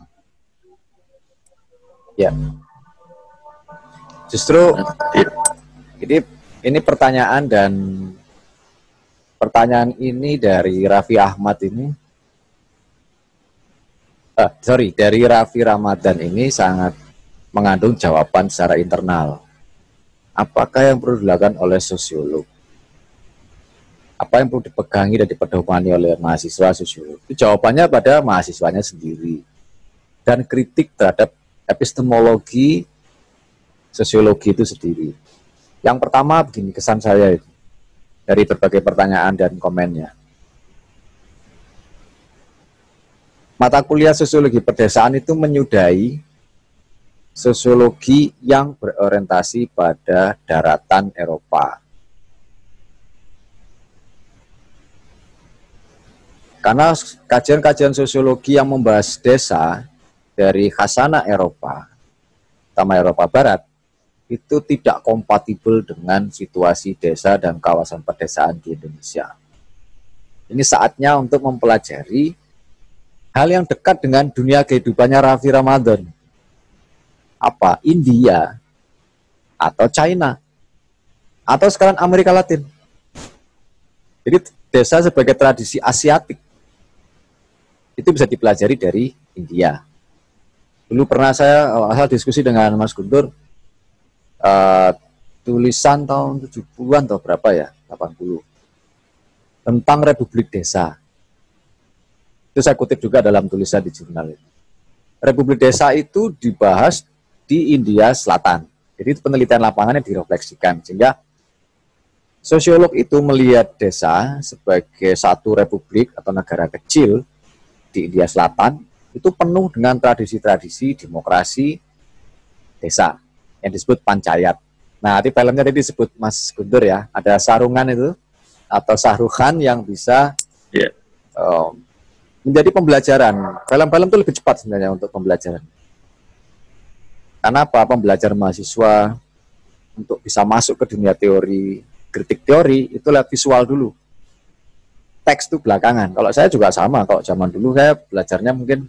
Ya. Justru ini pertanyaan ini dari Raffi Ahmad ini, dari Raffi Ramadan ini sangat mengandung jawaban secara internal. Apakah yang perlu dilakukan oleh sosiolog? Apa yang perlu dipegangi dan dipedomani oleh mahasiswa sosiolog? Itu jawabannya pada mahasiswanya sendiri. Dan kritik terhadap epistemologi sosiologi itu sendiri. Yang pertama begini, kesan saya itu dari berbagai pertanyaan dan komennya. Mata kuliah sosiologi pedesaan itu menyudahi sosiologi yang berorientasi pada daratan Eropa. Karena kajian-kajian sosiologi yang membahas desa dari khasana Eropa, terutama Eropa Barat, itu tidak kompatibel dengan situasi desa dan kawasan pedesaan di Indonesia. Ini saatnya untuk mempelajari hal yang dekat dengan dunia kehidupannya Raffi Ramadan. Apa? India atau China atau sekarang Amerika Latin. Jadi desa sebagai tradisi Asiatik itu bisa dipelajari dari India. Dulu pernah saya asal diskusi dengan Mas Guntur, tulisan tahun 70-an atau berapa ya, 80, tentang Republik Desa. Itu saya kutip juga dalam tulisan di jurnal itu. Republik Desa itu dibahas di India Selatan. Jadi itu penelitian lapangannya direfleksikan, sehingga sosiolog itu melihat desa sebagai satu republik atau negara kecil di India Selatan, itu penuh dengan tradisi-tradisi demokrasi desa yang disebut panchayat. Nah, di filmnya tadi disebut Mas Guntur ya, ada sarungan itu atau sahrukan yang bisa menjadi pembelajaran. Film-film itu lebih cepat sebenarnya untuk pembelajaran. Karena apa? Pembelajaran mahasiswa untuk bisa masuk ke dunia teori, kritik teori, itu lihat visual dulu. Teks itu belakangan. Kalau saya juga sama, kalau zaman dulu saya belajarnya mungkin,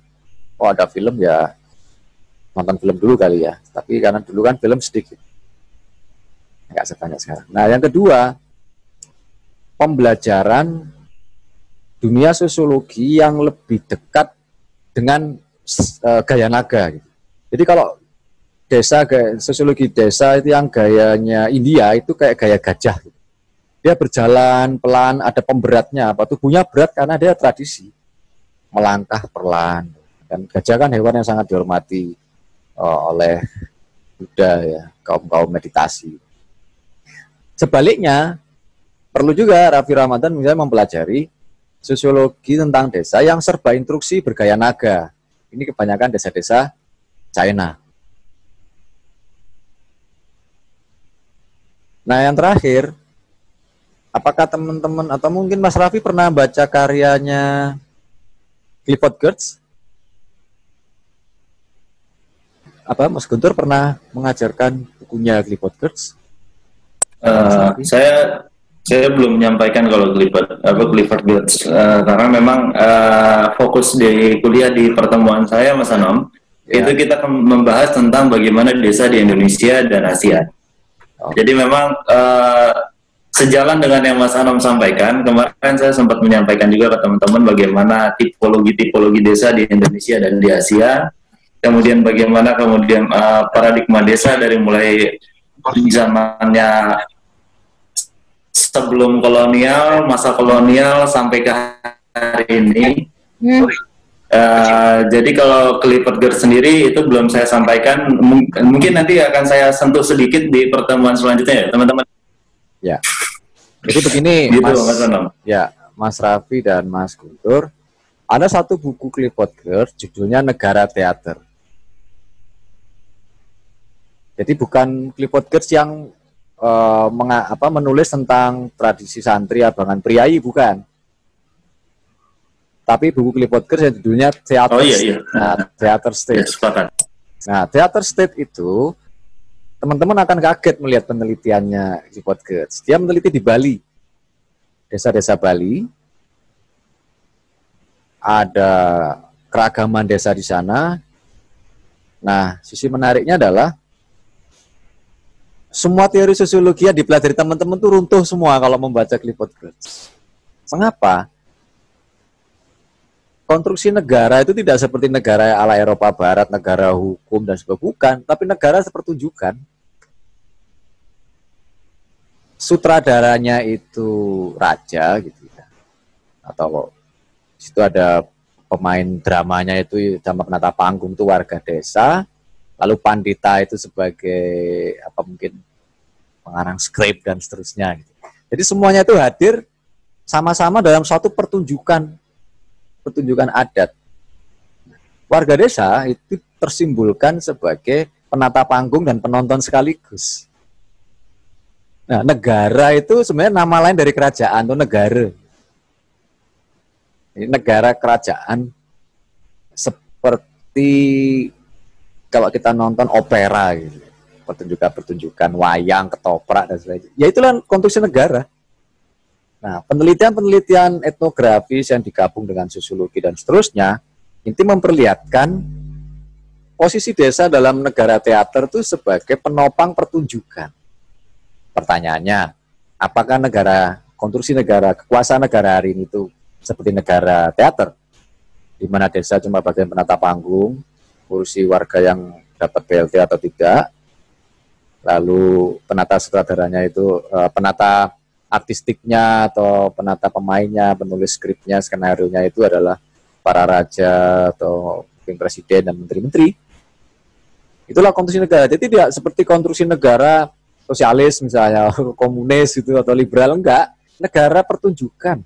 ada film ya, nonton film dulu kali ya. Tapi karena dulu kan film sedikit. Nggak sebanyak sekarang. Nah, yang kedua, pembelajaran dunia sosiologi yang lebih dekat dengan gaya naga. Gitu. Jadi kalau sosiologi desa itu yang gayanya India itu kayak gaya gajah. Gitu. Dia berjalan pelan, ada pemberatnya. Tubuhnya berat karena dia tradisi. Melangkah perlahan. Dan gajah kan hewan yang sangat dihormati oleh Buddha ya, kaum meditasi. Sebaliknya, perlu juga Raffi Ramadan misalnya mempelajari sosiologi tentang desa yang serba instruksi bergaya naga. Ini kebanyakan desa-desa China. Nah, yang terakhir, apakah teman-teman atau mungkin Mas Raffi pernah baca karyanya Clifford Geertz? Apa Mas Guntur pernah mengajarkan bukunya Clifford Geertz?
Saya belum menyampaikan kalau Clifford Geertz karena memang fokus di kuliah di pertemuan saya Mas Anom itu kita membahas tentang bagaimana desa di Indonesia dan Asia. Jadi memang sejalan dengan yang Mas Anom sampaikan, kemarin saya sempat menyampaikan juga ke teman-teman bagaimana tipologi desa di Indonesia dan di Asia, kemudian bagaimana paradigma desa dari mulai zamannya sebelum kolonial, masa kolonial sampai ke hari ini. Jadi kalau Clifford Geertz sendiri itu belum saya sampaikan, mungkin nanti akan saya sentuh sedikit di pertemuan selanjutnya ya teman-teman.
Ya, jadi begini gitu, Mas Raffi dan Mas Guntur, ada satu buku Clifford Geertz judulnya Negara Teater. Jadi bukan Clifford Geertz yang menulis tentang tradisi santri abangan priayi, bukan. Tapi buku Clifford Geertz yang judulnya Theater State. Nah, Theater State itu teman-teman akan kaget melihat penelitiannya Clifford Geertz. Dia meneliti di Bali, desa-desa Bali, ada keragaman desa di sana. Nah, sisi menariknya adalah semua teori sosiologi yang dipelajari teman-teman itu runtuh semua kalau membaca Clifford Geertz. Mengapa? Konstruksi negara itu tidak seperti negara ala Eropa Barat, negara hukum dan sebagainya, bukan, tapi negara sepertunjukan. Sutradaranya itu raja gitu ya. Atau situ ada pemain dramanya itu sama penata panggung itu warga desa, lalu pandita itu sebagai mungkin pengarang skrip dan seterusnya gitu. Jadi semuanya itu hadir sama-sama dalam suatu pertunjukan adat. Warga desa itu tersimbolkan sebagai penata panggung dan penonton sekaligus. Nah, negara itu sebenarnya nama lain dari kerajaan atau negara. Ini negara kerajaan seperti kalau kita nonton opera gitu. pertunjukan-pertunjukan wayang, ketoprak dan sebagainya. Ya itulah konstruksi negara. Nah, penelitian-penelitian etnografis yang digabung dengan sosiologi dan seterusnya, inti memperlihatkan posisi desa dalam negara teater itu sebagai penopang pertunjukan. Pertanyaannya, apakah konstruksi negara, kekuasaan negara hari ini itu seperti negara teater, di mana desa cuma bagian penata panggung, kursi warga yang dapat BLT atau tidak, lalu penata sutradaranya itu, penata artistiknya atau penata pemainnya, penulis skripnya, skenario-nya itu adalah para raja atau mungkin presiden dan menteri-menteri. Itulah konstruksi negara. Jadi tidak seperti konstruksi negara sosialis misalnya, komunis itu atau liberal, enggak. Negara pertunjukan.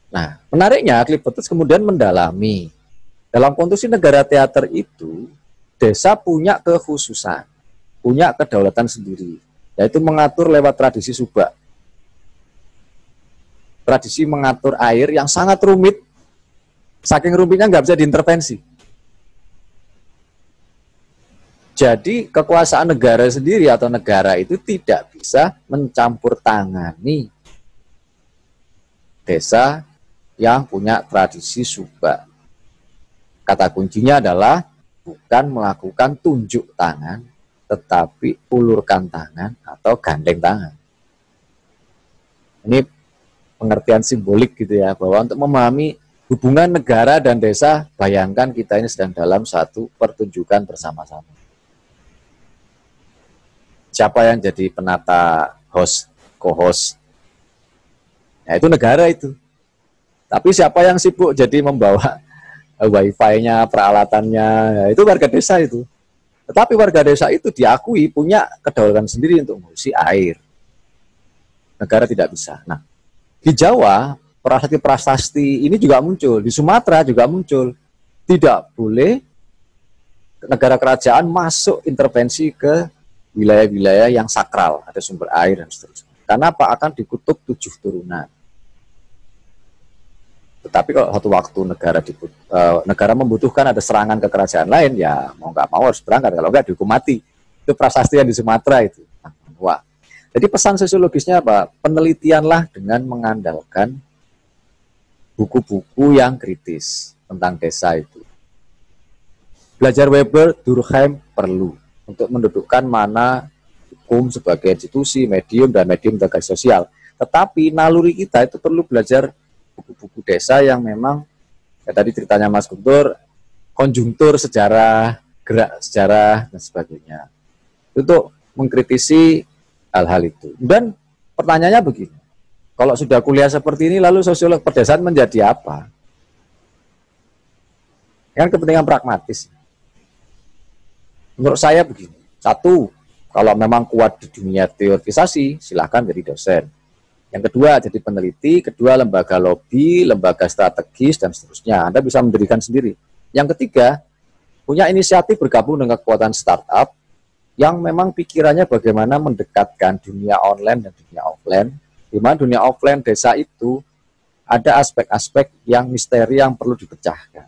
Nah, menariknya Clifford kemudian mendalami dalam konstruksi negara teater itu, desa punya kekhususan, punya kedaulatan sendiri, yaitu mengatur lewat tradisi subak. Tradisi mengatur air yang sangat rumit, saking rumitnya nggak bisa diintervensi. Jadi kekuasaan negara sendiri atau negara itu tidak bisa mencampur tangani desa yang punya tradisi subak. Kata kuncinya adalah bukan melakukan tunjuk tangan, tetapi ulurkan tangan atau gandeng tangan. Ini pengertian simbolik gitu ya, bahwa untuk memahami hubungan negara dan desa, bayangkan kita ini sedang dalam satu pertunjukan bersama-sama. Siapa yang jadi penata host, co-host? Ya itu negara itu. Tapi siapa yang sibuk jadi membawa wifi-nya, peralatannya, ya itu warga desa itu. Tetapi warga desa itu diakui punya kedaulatan sendiri untuk mengurusi air. Negara tidak bisa. Nah, di Jawa, prasasti-prasasti ini juga muncul. Di Sumatera juga muncul. Tidak boleh negara kerajaan masuk intervensi ke wilayah-wilayah yang sakral, ada sumber air dan seterusnya. Karena apa? Akan dikutuk 7 turunan. Tetapi kalau satu waktu negara membutuhkan ada serangan ke kerajaan lain, ya mau nggak mau harus berangkat. Kalau nggak dihukum mati. Itu prasasti yang di Sumatera itu. Wah. Jadi pesan sosiologisnya apa? Penelitianlah dengan mengandalkan buku-buku yang kritis tentang desa itu. Belajar Weber, Durkheim perlu untuk mendudukkan mana hukum sebagai institusi, medium, dan medium integrasi sosial. Tetapi naluri kita itu perlu belajar buku-buku desa yang memang, ya tadi ceritanya Mas Guntur, konjungtur sejarah, gerak sejarah, dan sebagainya. Untuk mengkritisi hal-hal itu. Dan pertanyaannya begini, kalau sudah kuliah seperti ini, lalu sosiolog pedesaan menjadi apa? Kan kepentingan pragmatis. Menurut saya begini, satu, kalau memang kuat di dunia teoritisasi, silahkan jadi dosen. Yang kedua, jadi peneliti. Kedua, lembaga lobby, lembaga strategis, dan seterusnya. Anda bisa mendirikan sendiri. Yang ketiga, punya inisiatif bergabung dengan kekuatan startup yang memang pikirannya bagaimana mendekatkan dunia online dan dunia offline. Di mana dunia offline desa itu ada aspek-aspek yang misteri yang perlu dipecahkan.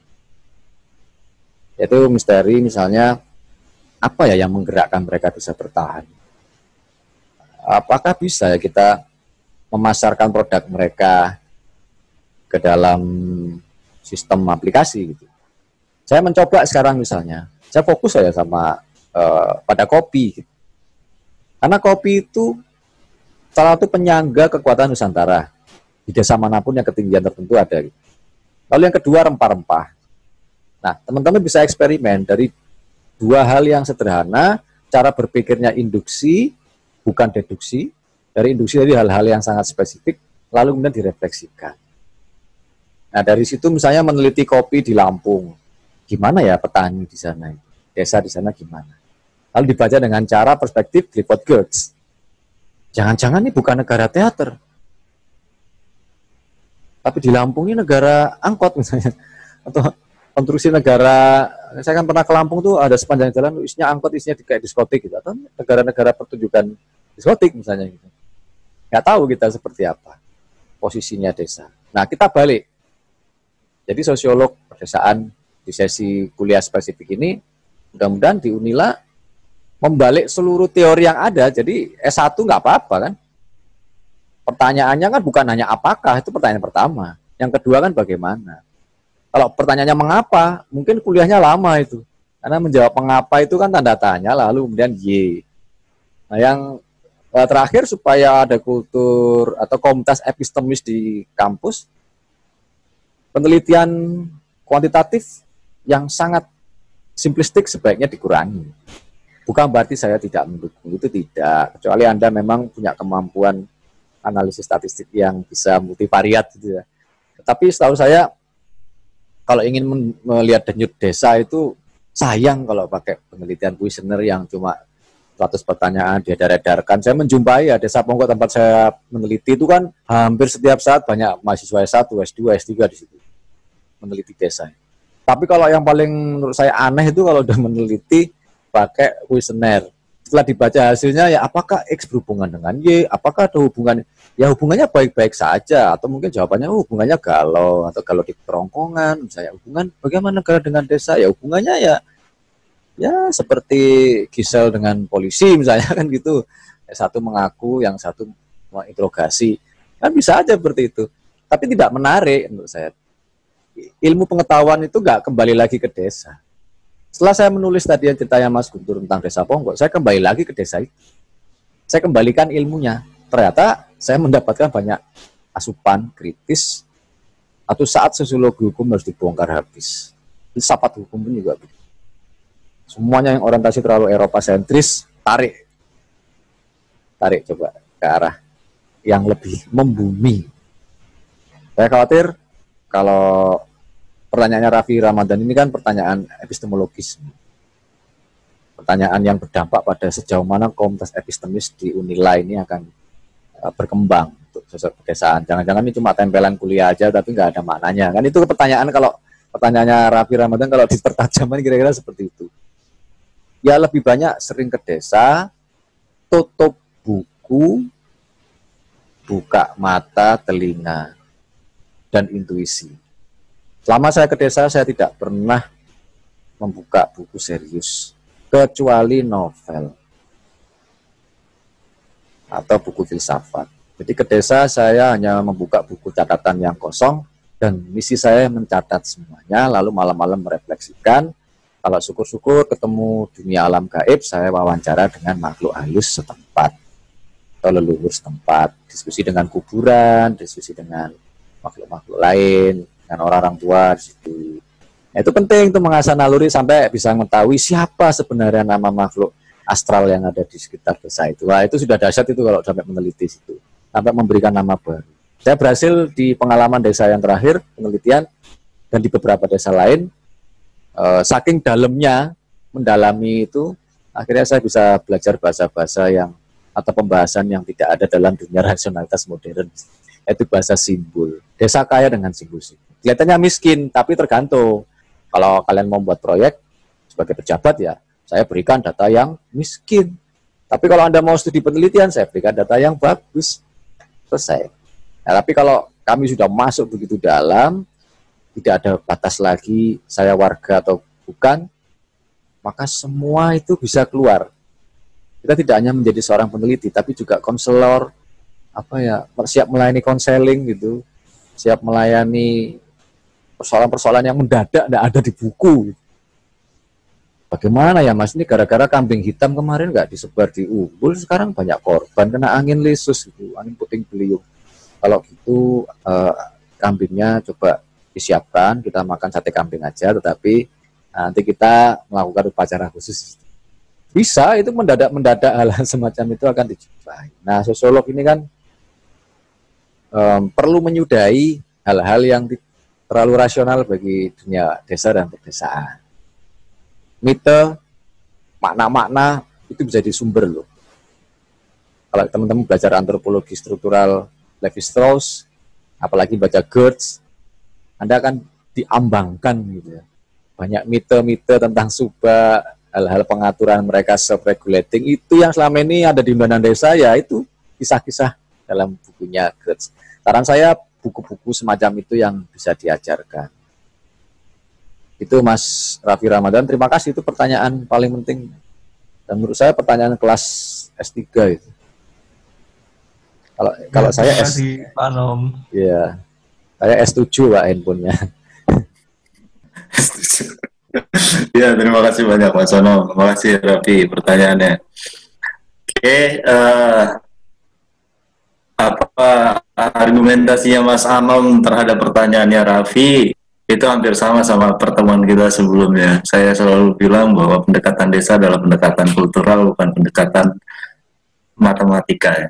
Yaitu misteri misalnya, apa ya yang menggerakkan mereka bisa bertahan? Apakah bisa ya kita memasarkan produk mereka ke dalam sistem aplikasi gitu? Saya mencoba sekarang misalnya, saya fokus saya sama pada kopi gitu. Karena kopi itu salah satu penyangga kekuatan Nusantara. Di desa manapun yang ketinggian tertentu ada gitu. Lalu yang kedua, rempah-rempah. Nah, teman-teman bisa eksperimen dari dua hal yang sederhana, cara berpikirnya induksi, bukan deduksi. Dari induksi dari hal-hal yang sangat spesifik, lalu kemudian direfleksikan. Nah, dari situ misalnya meneliti kopi di Lampung. Gimana ya petani di sana, desa di sana gimana? Lalu dibaca dengan cara perspektif Clifford Geertz. Jangan-jangan ini bukan negara teater. Tapi di Lampung ini negara angkot misalnya. Atau konstruksi negara, saya kan pernah ke Lampung tuh ada sepanjang jalan isinya angkot, isinya kayak diskotik gitu, atau negara-negara pertunjukan diskotik misalnya gitu. Nggak tahu kita seperti apa posisinya desa. Nah, kita balik. Jadi sosiolog pedesaan di sesi kuliah spesifik ini, mudah-mudahan di Unila membalik seluruh teori yang ada. Jadi S1 nggak apa-apa kan. Pertanyaannya kan bukan hanya apakah, itu pertanyaan pertama. Yang kedua kan bagaimana. Kalau pertanyaannya mengapa, mungkin kuliahnya lama itu. Karena menjawab mengapa itu kan tanda tanya, lalu kemudian Y. Nah yang terakhir supaya ada kultur atau komunitas epistemis di kampus, penelitian kuantitatif yang sangat simplistik sebaiknya dikurangi. Bukan berarti saya tidak mendukung, itu tidak. Kecuali Anda memang punya kemampuan analisis statistik yang bisa multivariat gitu ya. Tapi setahu saya, kalau ingin melihat denyut desa itu sayang kalau pakai penelitian kuesioner yang cuma 100 pertanyaan diedar-edarkan. Saya menjumpai ya Desa Ponggo tempat saya meneliti itu kan hampir setiap saat banyak mahasiswa S1, S2, S3 di situ meneliti desa. Tapi kalau yang paling menurut saya aneh itu kalau udah meneliti pakai kuesioner. Setelah dibaca hasilnya ya apakah X berhubungan dengan Y, apakah ada hubungan, ya hubungannya baik-baik saja, atau mungkin jawabannya hubungannya galau, atau kalau di kerongkongan, misalnya hubungan bagaimana negara dengan desa, ya hubungannya ya seperti Gisel dengan polisi misalnya kan gitu. Yang satu mengaku, yang satu menginterogasi. Kan bisa aja seperti itu. Tapi tidak menarik menurut saya. Ilmu pengetahuan itu nggak kembali lagi ke desa. Setelah saya menulis tadi yang ceritanya Mas Guntur tentang Desa Ponggo, saya kembali lagi ke desa itu. Saya kembalikan ilmunya. Ternyata saya mendapatkan banyak asupan kritis. Atau saat sosiologi hukum harus dibongkar habis. Filsafat hukum pun juga begitu. Semuanya yang orientasi terlalu Eropa sentris, tarik coba ke arah yang lebih membumi. Saya khawatir kalau pertanyaannya Raffi Ramadan ini kan pertanyaan epistemologis, pertanyaan yang berdampak pada sejauh mana komunitas epistemis di Unila ini akan berkembang untuk sosok pedesaan. Jangan-jangan ini cuma tempelan kuliah aja tapi nggak ada maknanya. Kan itu pertanyaan, kalau pertanyaannya Raffi Ramadan kalau dipertajamkan kira-kira seperti itu. Ya lebih banyak sering ke desa, tutup buku, buka mata, telinga, dan intuisi. Selama saya ke desa, saya tidak pernah membuka buku serius, kecuali novel atau buku filsafat. Jadi ke desa saya hanya membuka buku catatan yang kosong, dan misi saya mencatat semuanya, lalu malam-malam merefleksikan. Kalau syukur-syukur ketemu dunia alam gaib, saya wawancara dengan makhluk halus setempat atau leluhur setempat, diskusi dengan kuburan, diskusi dengan makhluk-makhluk lain, dengan orang-orang tua di situ. Nah, itu penting untuk mengasah naluri sampai bisa mengetahui siapa sebenarnya nama makhluk astral yang ada di sekitar desa itu. Wah, itu sudah dahsyat itu kalau sampai meneliti situ, sampai memberikan nama baru. Saya berhasil di pengalaman desa yang terakhir penelitian dan di beberapa desa lain. Saking dalamnya mendalami itu, akhirnya saya bisa belajar bahasa-bahasa yang atau pembahasan yang tidak ada dalam dunia rasionalitas modern, yaitu bahasa simbol. Desa kaya dengan simbol-simbol. Kelihatannya miskin, tapi tergantung. Kalau kalian mau buat proyek sebagai pejabat ya, saya berikan data yang miskin. Tapi kalau Anda mau studi penelitian, saya berikan data yang bagus. Selesai. Nah, tapi kalau kami sudah masuk begitu dalam, tidak ada batas lagi saya warga atau bukan, maka semua itu bisa keluar. Kita tidak hanya menjadi seorang peneliti, tapi juga konselor, siap melayani konseling gitu, siap melayani persoalan-persoalan yang mendadak tidak ada di buku. Bagaimana ya Mas, ini gara-gara kambing hitam kemarin nggak disebar di Umbul, sekarang banyak korban kena angin lesus gitu, angin puting beliung. Kalau gitu kambingnya coba disiapkan, kita makan sate kambing aja, tetapi nanti kita melakukan upacara khusus. Bisa, itu mendadak hal semacam itu akan dijumpai. Nah, sosiolog ini kan perlu menyudahi hal-hal yang terlalu rasional bagi dunia desa dan pedesaan. Mite, makna-makna itu bisa disumber loh. Kalau teman-teman belajar antropologi struktural Levi-Strauss, apalagi baca Geertz, Anda akan diambangkan gitu ya. Banyak mite-mite tentang subak, hal-hal pengaturan mereka self-regulating, itu yang selama ini ada di Undang-Undang Desa, ya itu kisah-kisah dalam bukunya Geertz. Saran saya buku-buku semacam itu yang bisa diajarkan. Itu Mas Raffi Ramadan, terima kasih, itu pertanyaan paling penting. Dan menurut saya pertanyaan kelas S3 itu. Kalau saya
Pak Anom.
Ya, saya S7 Pak handphonenya.
Ya, terima kasih banyak Mas Anom. Terima kasih Raffi pertanyaannya. Oke, apa argumentasinya Mas Anom terhadap pertanyaannya Raffi itu hampir sama pertemuan kita sebelumnya. Saya selalu bilang bahwa pendekatan desa adalah pendekatan kultural, bukan pendekatan matematika ya.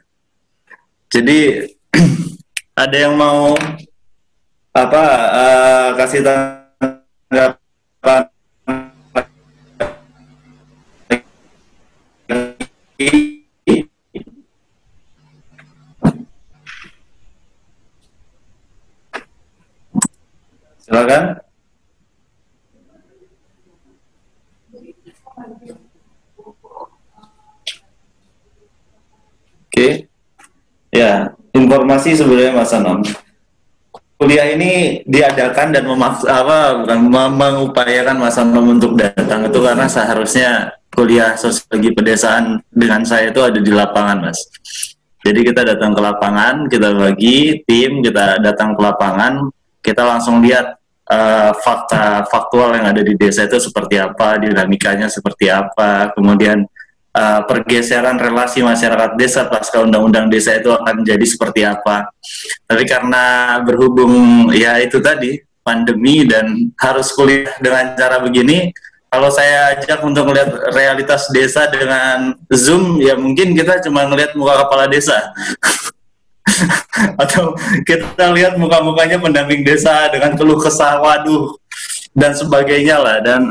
Jadi ada yang mau kasih tanggapan? Silakan. Oke. Ya, informasi sebenarnya Mas Anom. Kuliah ini diadakan dan mengupayakan Mas Anom untuk datang itu karena seharusnya kuliah sosiologi pedesaan dengan saya itu ada di lapangan, Mas. Jadi kita datang ke lapangan, kita bagi tim, kita datang ke lapangan, kita langsung lihat fakta faktual yang ada di desa itu seperti apa, dinamikanya seperti apa, kemudian pergeseran relasi masyarakat desa pasca undang-undang desa itu akan jadi seperti apa. Tapi karena berhubung ya itu tadi pandemi dan harus kuliah dengan cara begini, kalau saya ajak untuk melihat realitas desa dengan Zoom, ya mungkin kita cuma melihat muka kepala desa. Atau kita lihat muka-mukanya pendamping desa dengan keluh kesah, waduh, dan sebagainya lah, dan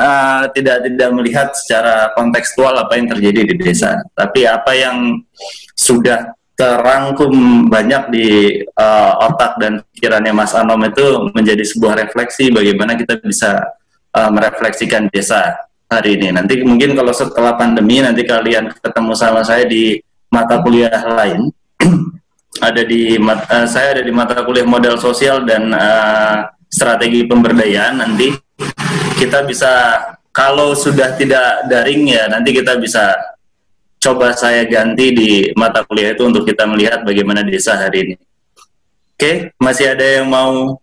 tidak melihat secara kontekstual apa yang terjadi di desa. Tapi apa yang sudah terangkum banyak di otak dan pikirannya Mas Anom itu menjadi sebuah refleksi bagaimana kita bisa merefleksikan desa hari ini. Nanti mungkin kalau setelah pandemi nanti kalian ketemu sama saya di mata kuliah lain. Saya ada di mata kuliah modal sosial dan strategi pemberdayaan. Nanti kita bisa, kalau sudah tidak daring ya nanti kita bisa coba saya ganti di mata kuliah itu untuk kita melihat bagaimana desa hari ini. Oke, masih ada yang mau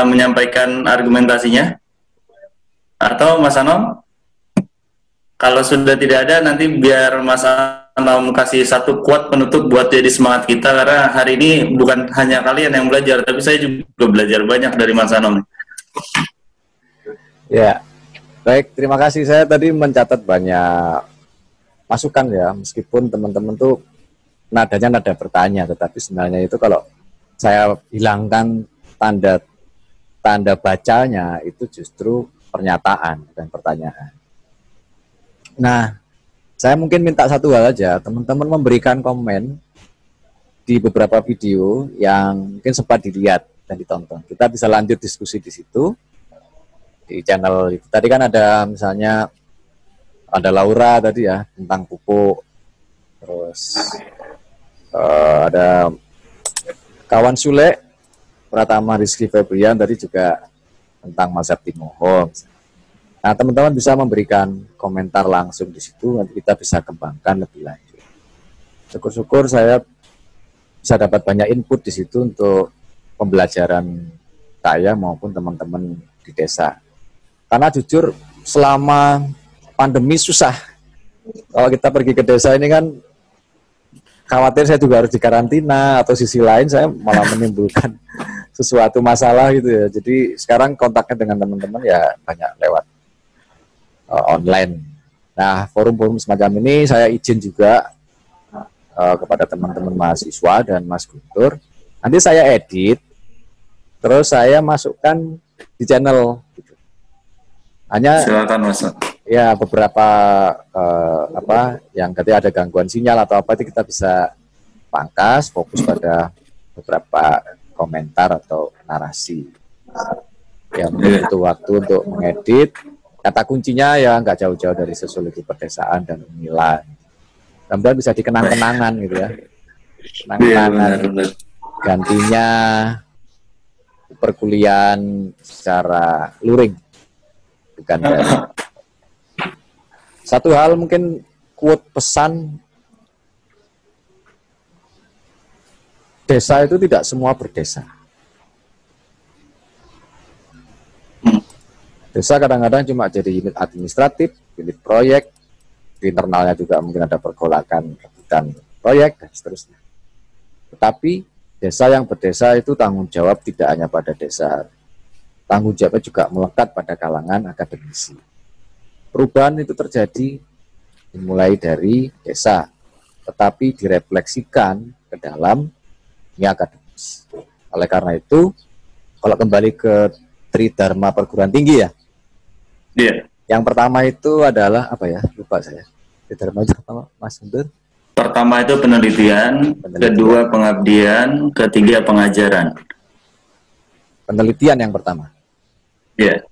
menyampaikan argumentasinya? Atau Mas Anom? Kalau sudah tidak ada, nanti biar Mas Anom kasih satu quote penutup buat jadi semangat kita, karena hari ini bukan hanya kalian yang belajar, tapi saya juga belajar banyak dari Mas Anom.
Ya, baik, terima kasih. Saya tadi mencatat banyak masukan ya, meskipun teman-teman tuh nadanya nada bertanya, tetapi sebenarnya itu kalau saya hilangkan tanda bacanya itu justru pernyataan dan pertanyaan. Nah, saya mungkin minta satu hal aja, teman-teman memberikan komen di beberapa video yang mungkin sempat dilihat dan ditonton. Kita bisa lanjut diskusi di situ, di channel itu. Tadi kan ada misalnya, ada Laura tadi ya, tentang pupuk, terus ada kawan Sule, Pratama Rizky Febrian tadi juga tentang mazhab Timoho. Nah, teman-teman bisa memberikan komentar langsung di situ, nanti kita bisa kembangkan lebih lanjut. Syukur-syukur saya bisa dapat banyak input di situ untuk pembelajaran saya maupun teman-teman di desa. Karena jujur selama pandemi susah. Kalau kita pergi ke desa ini kan khawatir saya juga harus dikarantina, atau sisi lain saya malah menimbulkan sesuatu masalah gitu ya. Jadi sekarang kontaknya dengan teman-teman ya banyak lewat online. Nah, forum-forum semacam ini saya izin juga kepada teman-teman mahasiswa dan Mas Guntur. Nanti saya edit, terus saya masukkan di channel. Gitu. Hanya
silakan Mas.
Ya beberapa yang ketika ada gangguan sinyal atau apa itu kita bisa pangkas, fokus pada beberapa komentar atau narasi. Yang butuh waktu untuk mengedit. Kata kuncinya ya nggak jauh-jauh dari sosiologi pedesaan dan Unila. Kemudian bisa dikenang-kenangan gitu ya. Kenang-kenangan. Gantinya perkuliahan secara luring. Bukan dari. Satu hal mungkin quote pesan desa itu tidak semua berdesa. Desa kadang-kadang cuma jadi unit administratif, unit proyek, di internalnya juga mungkin ada pergolakan rebutan proyek dan seterusnya. Tetapi desa yang berdesa itu tanggung jawab tidak hanya pada desa, tanggung jawabnya juga melekat pada kalangan akademisi. Perubahan itu terjadi dimulai dari desa, tetapi direfleksikan ke dalam dunia akademis. Oleh karena itu, kalau kembali ke Tridharma perguruan tinggi ya, yang pertama itu adalah apa ya? Lupa saya. Tridharma itu apa, Mas Guntur?
Pertama itu penelitian, kedua pengabdian, ketiga pengajaran.
Penelitian yang pertama.
Iya.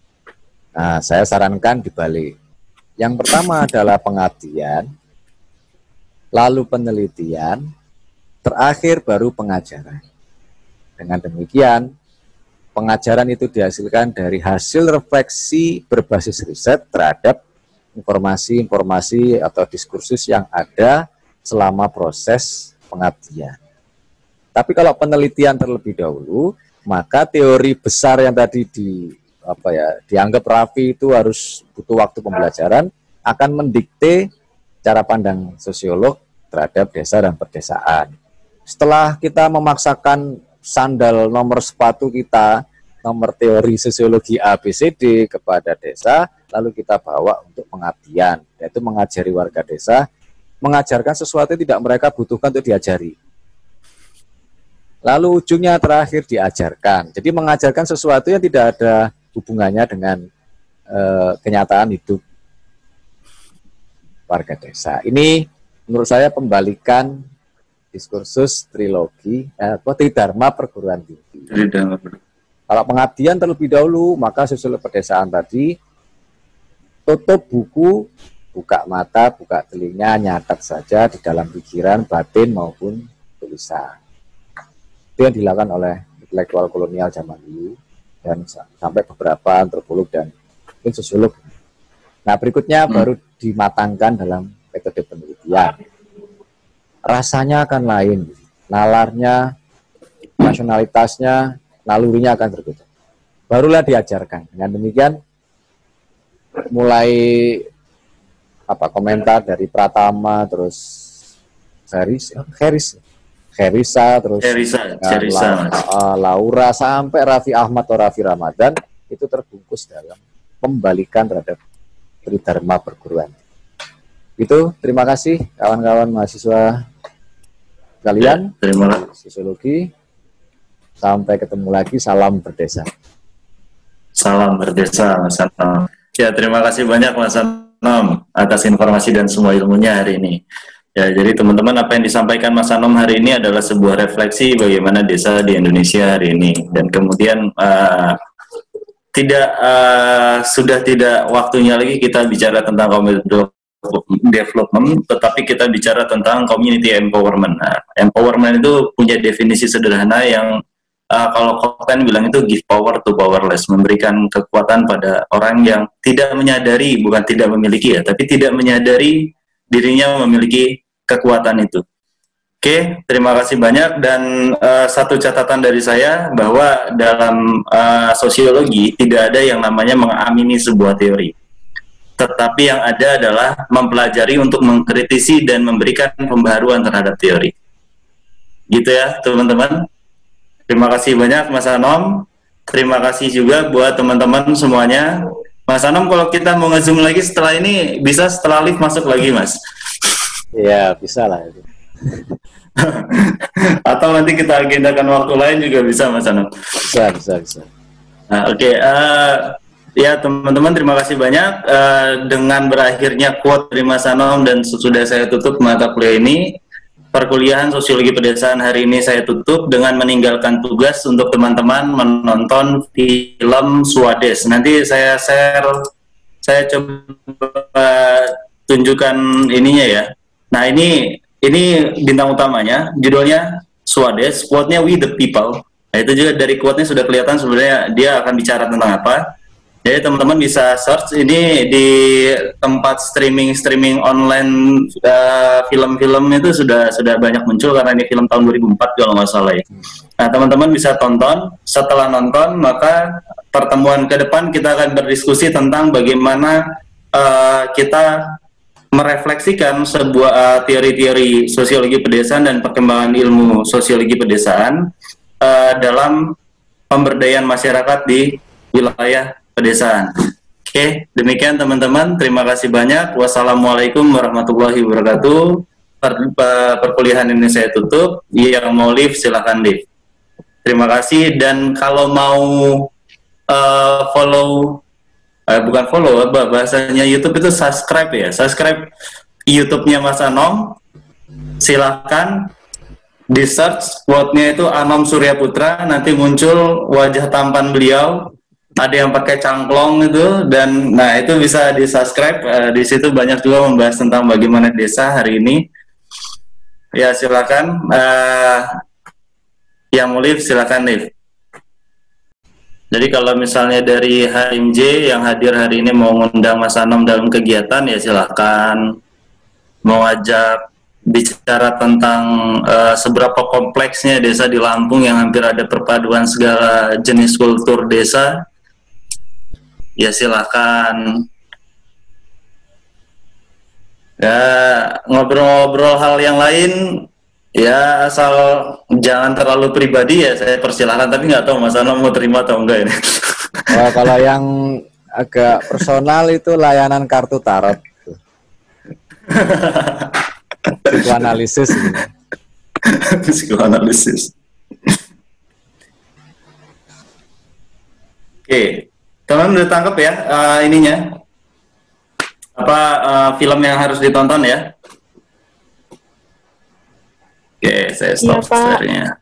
Nah, saya sarankan dibalik. Yang pertama adalah pengabdian, lalu penelitian, terakhir baru pengajaran. Dengan demikian, pengajaran itu dihasilkan dari hasil refleksi berbasis riset terhadap informasi-informasi atau diskursus yang ada selama proses pengabdian. Tapi kalau penelitian terlebih dahulu, maka teori besar yang tadi dianggap Raffi itu harus butuh waktu pembelajaran, akan mendikte cara pandang sosiolog terhadap desa dan perdesaan. Setelah kita memaksakan sandal nomor sepatu kita, nomor teori sosiologi ABCD kepada desa, lalu kita bawa untuk pengabdian, yaitu mengajari warga desa, mengajarkan sesuatu yang tidak mereka butuhkan untuk diajari. Lalu ujungnya terakhir diajarkan. Jadi mengajarkan sesuatu yang tidak ada hubungannya dengan kenyataan hidup warga desa. Ini menurut saya pembalikan diskursus Tridharma perguruan tinggi. Kalau pengabdian terlebih dahulu, maka sosiolog pedesaan tadi tutup buku, buka mata, buka telinga, nyatat saja di dalam pikiran, batin maupun tulisan. Itu yang dilakukan oleh intelektual kolonial zaman dulu dan sampai beberapa antropolog dan mungkin sosiolog. Nah, berikutnya baru dimatangkan dalam metode penelitian. Rasanya akan lain, nalarnya, nasionalitasnya, nalurinya akan berbeda. Barulah diajarkan. Dengan demikian, mulai komentar dari Pratama, terus Kherisa, terus Laura, sampai Raffi Ahmad atau Raffi Ramadan, itu terbungkus dalam pembalikan terhadap Tridharma perguruan. Itu, terima kasih kawan-kawan mahasiswa kalian,
terima kasih.
Sosiologi. Sampai ketemu lagi, salam berdesa.
Salam berdesa, Mas Anom. Ya, terima kasih banyak Mas Anom atas informasi dan semua ilmunya hari ini. Ya, jadi teman-teman, apa yang disampaikan Mas Anom hari ini adalah sebuah refleksi bagaimana desa di Indonesia hari ini. Dan kemudian sudah tidak waktunya lagi kita bicara tentang community development, tetapi kita bicara tentang community empowerment. Nah, empowerment itu punya definisi sederhana yang kalau Koppen bilang itu give power to powerless, memberikan kekuatan pada orang yang tidak menyadari, bukan tidak memiliki ya, tapi tidak menyadari dirinya memiliki kekuatan itu. Oke, terima kasih banyak. Dan satu catatan dari saya bahwa dalam sosiologi tidak ada yang namanya mengamini sebuah teori, tetapi yang ada adalah mempelajari untuk mengkritisi dan memberikan pembaharuan terhadap teori. Gitu ya teman-teman. Terima kasih banyak Mas Anom. Terima kasih juga buat teman-teman semuanya. Mas Anom, kalau kita mau nge-zoom lagi setelah ini, bisa setelah lift masuk lagi, Mas?
Iya, bisa lah.
Atau nanti kita agendakan waktu lain juga bisa, Mas Anom?
Bisa.
Nah, oke. Ya, teman-teman, terima kasih banyak. Dengan berakhirnya quote dari Mas Anom dan sudah saya tutup mata kuliah ini, perkuliahan Sosiologi Pedesaan hari ini saya tutup dengan meninggalkan tugas untuk teman-teman menonton film Swades. Nanti saya coba tunjukkan ininya ya. Nah, ini bintang utamanya, judulnya Swades, quote-nya We the People. Nah, itu juga dari quote-nya sudah kelihatan sebenarnya dia akan bicara tentang apa. Jadi teman-teman bisa search ini di tempat streaming online, film-film itu sudah banyak muncul karena ini film tahun 2004 kalau nggak salah ya. Nah teman-teman bisa tonton. Setelah nonton maka pertemuan ke depan kita akan berdiskusi tentang bagaimana kita merefleksikan sebuah teori-teori sosiologi pedesaan dan perkembangan ilmu sosiologi pedesaan dalam pemberdayaan masyarakat di wilayah pedesaan. Oke, demikian teman-teman. Terima kasih banyak. Wassalamualaikum warahmatullahi wabarakatuh. Perkuliahan ini saya tutup. Yang mau live silahkan live. Terima kasih. Dan kalau mau follow, bukan follow, bahasanya YouTube itu subscribe ya. Subscribe YouTube-nya Mas Anom. Silahkan di search quote-nya itu Anom Surya Putra, nanti muncul wajah tampan beliau. Ada yang pakai cangklong itu, dan nah itu bisa di subscribe. Di situ banyak juga membahas tentang bagaimana desa hari ini. Ya silakan. Yang mau live silakan live. Jadi kalau misalnya dari HMJ yang hadir hari ini mau ngundang Mas Anom dalam kegiatan ya silakan. Mau ajak bicara tentang seberapa kompleksnya desa di Lampung yang hampir ada perpaduan segala jenis kultur desa, ya silakan. Ya ngobrol-ngobrol hal yang lain, ya asal jangan terlalu pribadi ya saya persilahkan, tapi nggak tahu Mas Anom mau terima atau enggak ini.
Oh, kalau yang agak personal itu layanan kartu tarot. Psikoanalisis gitu.
Psikoanalisis. Oke, teman udah tangkap ya ininya apa film yang harus ditonton ya. Oke, saya stop share-nya.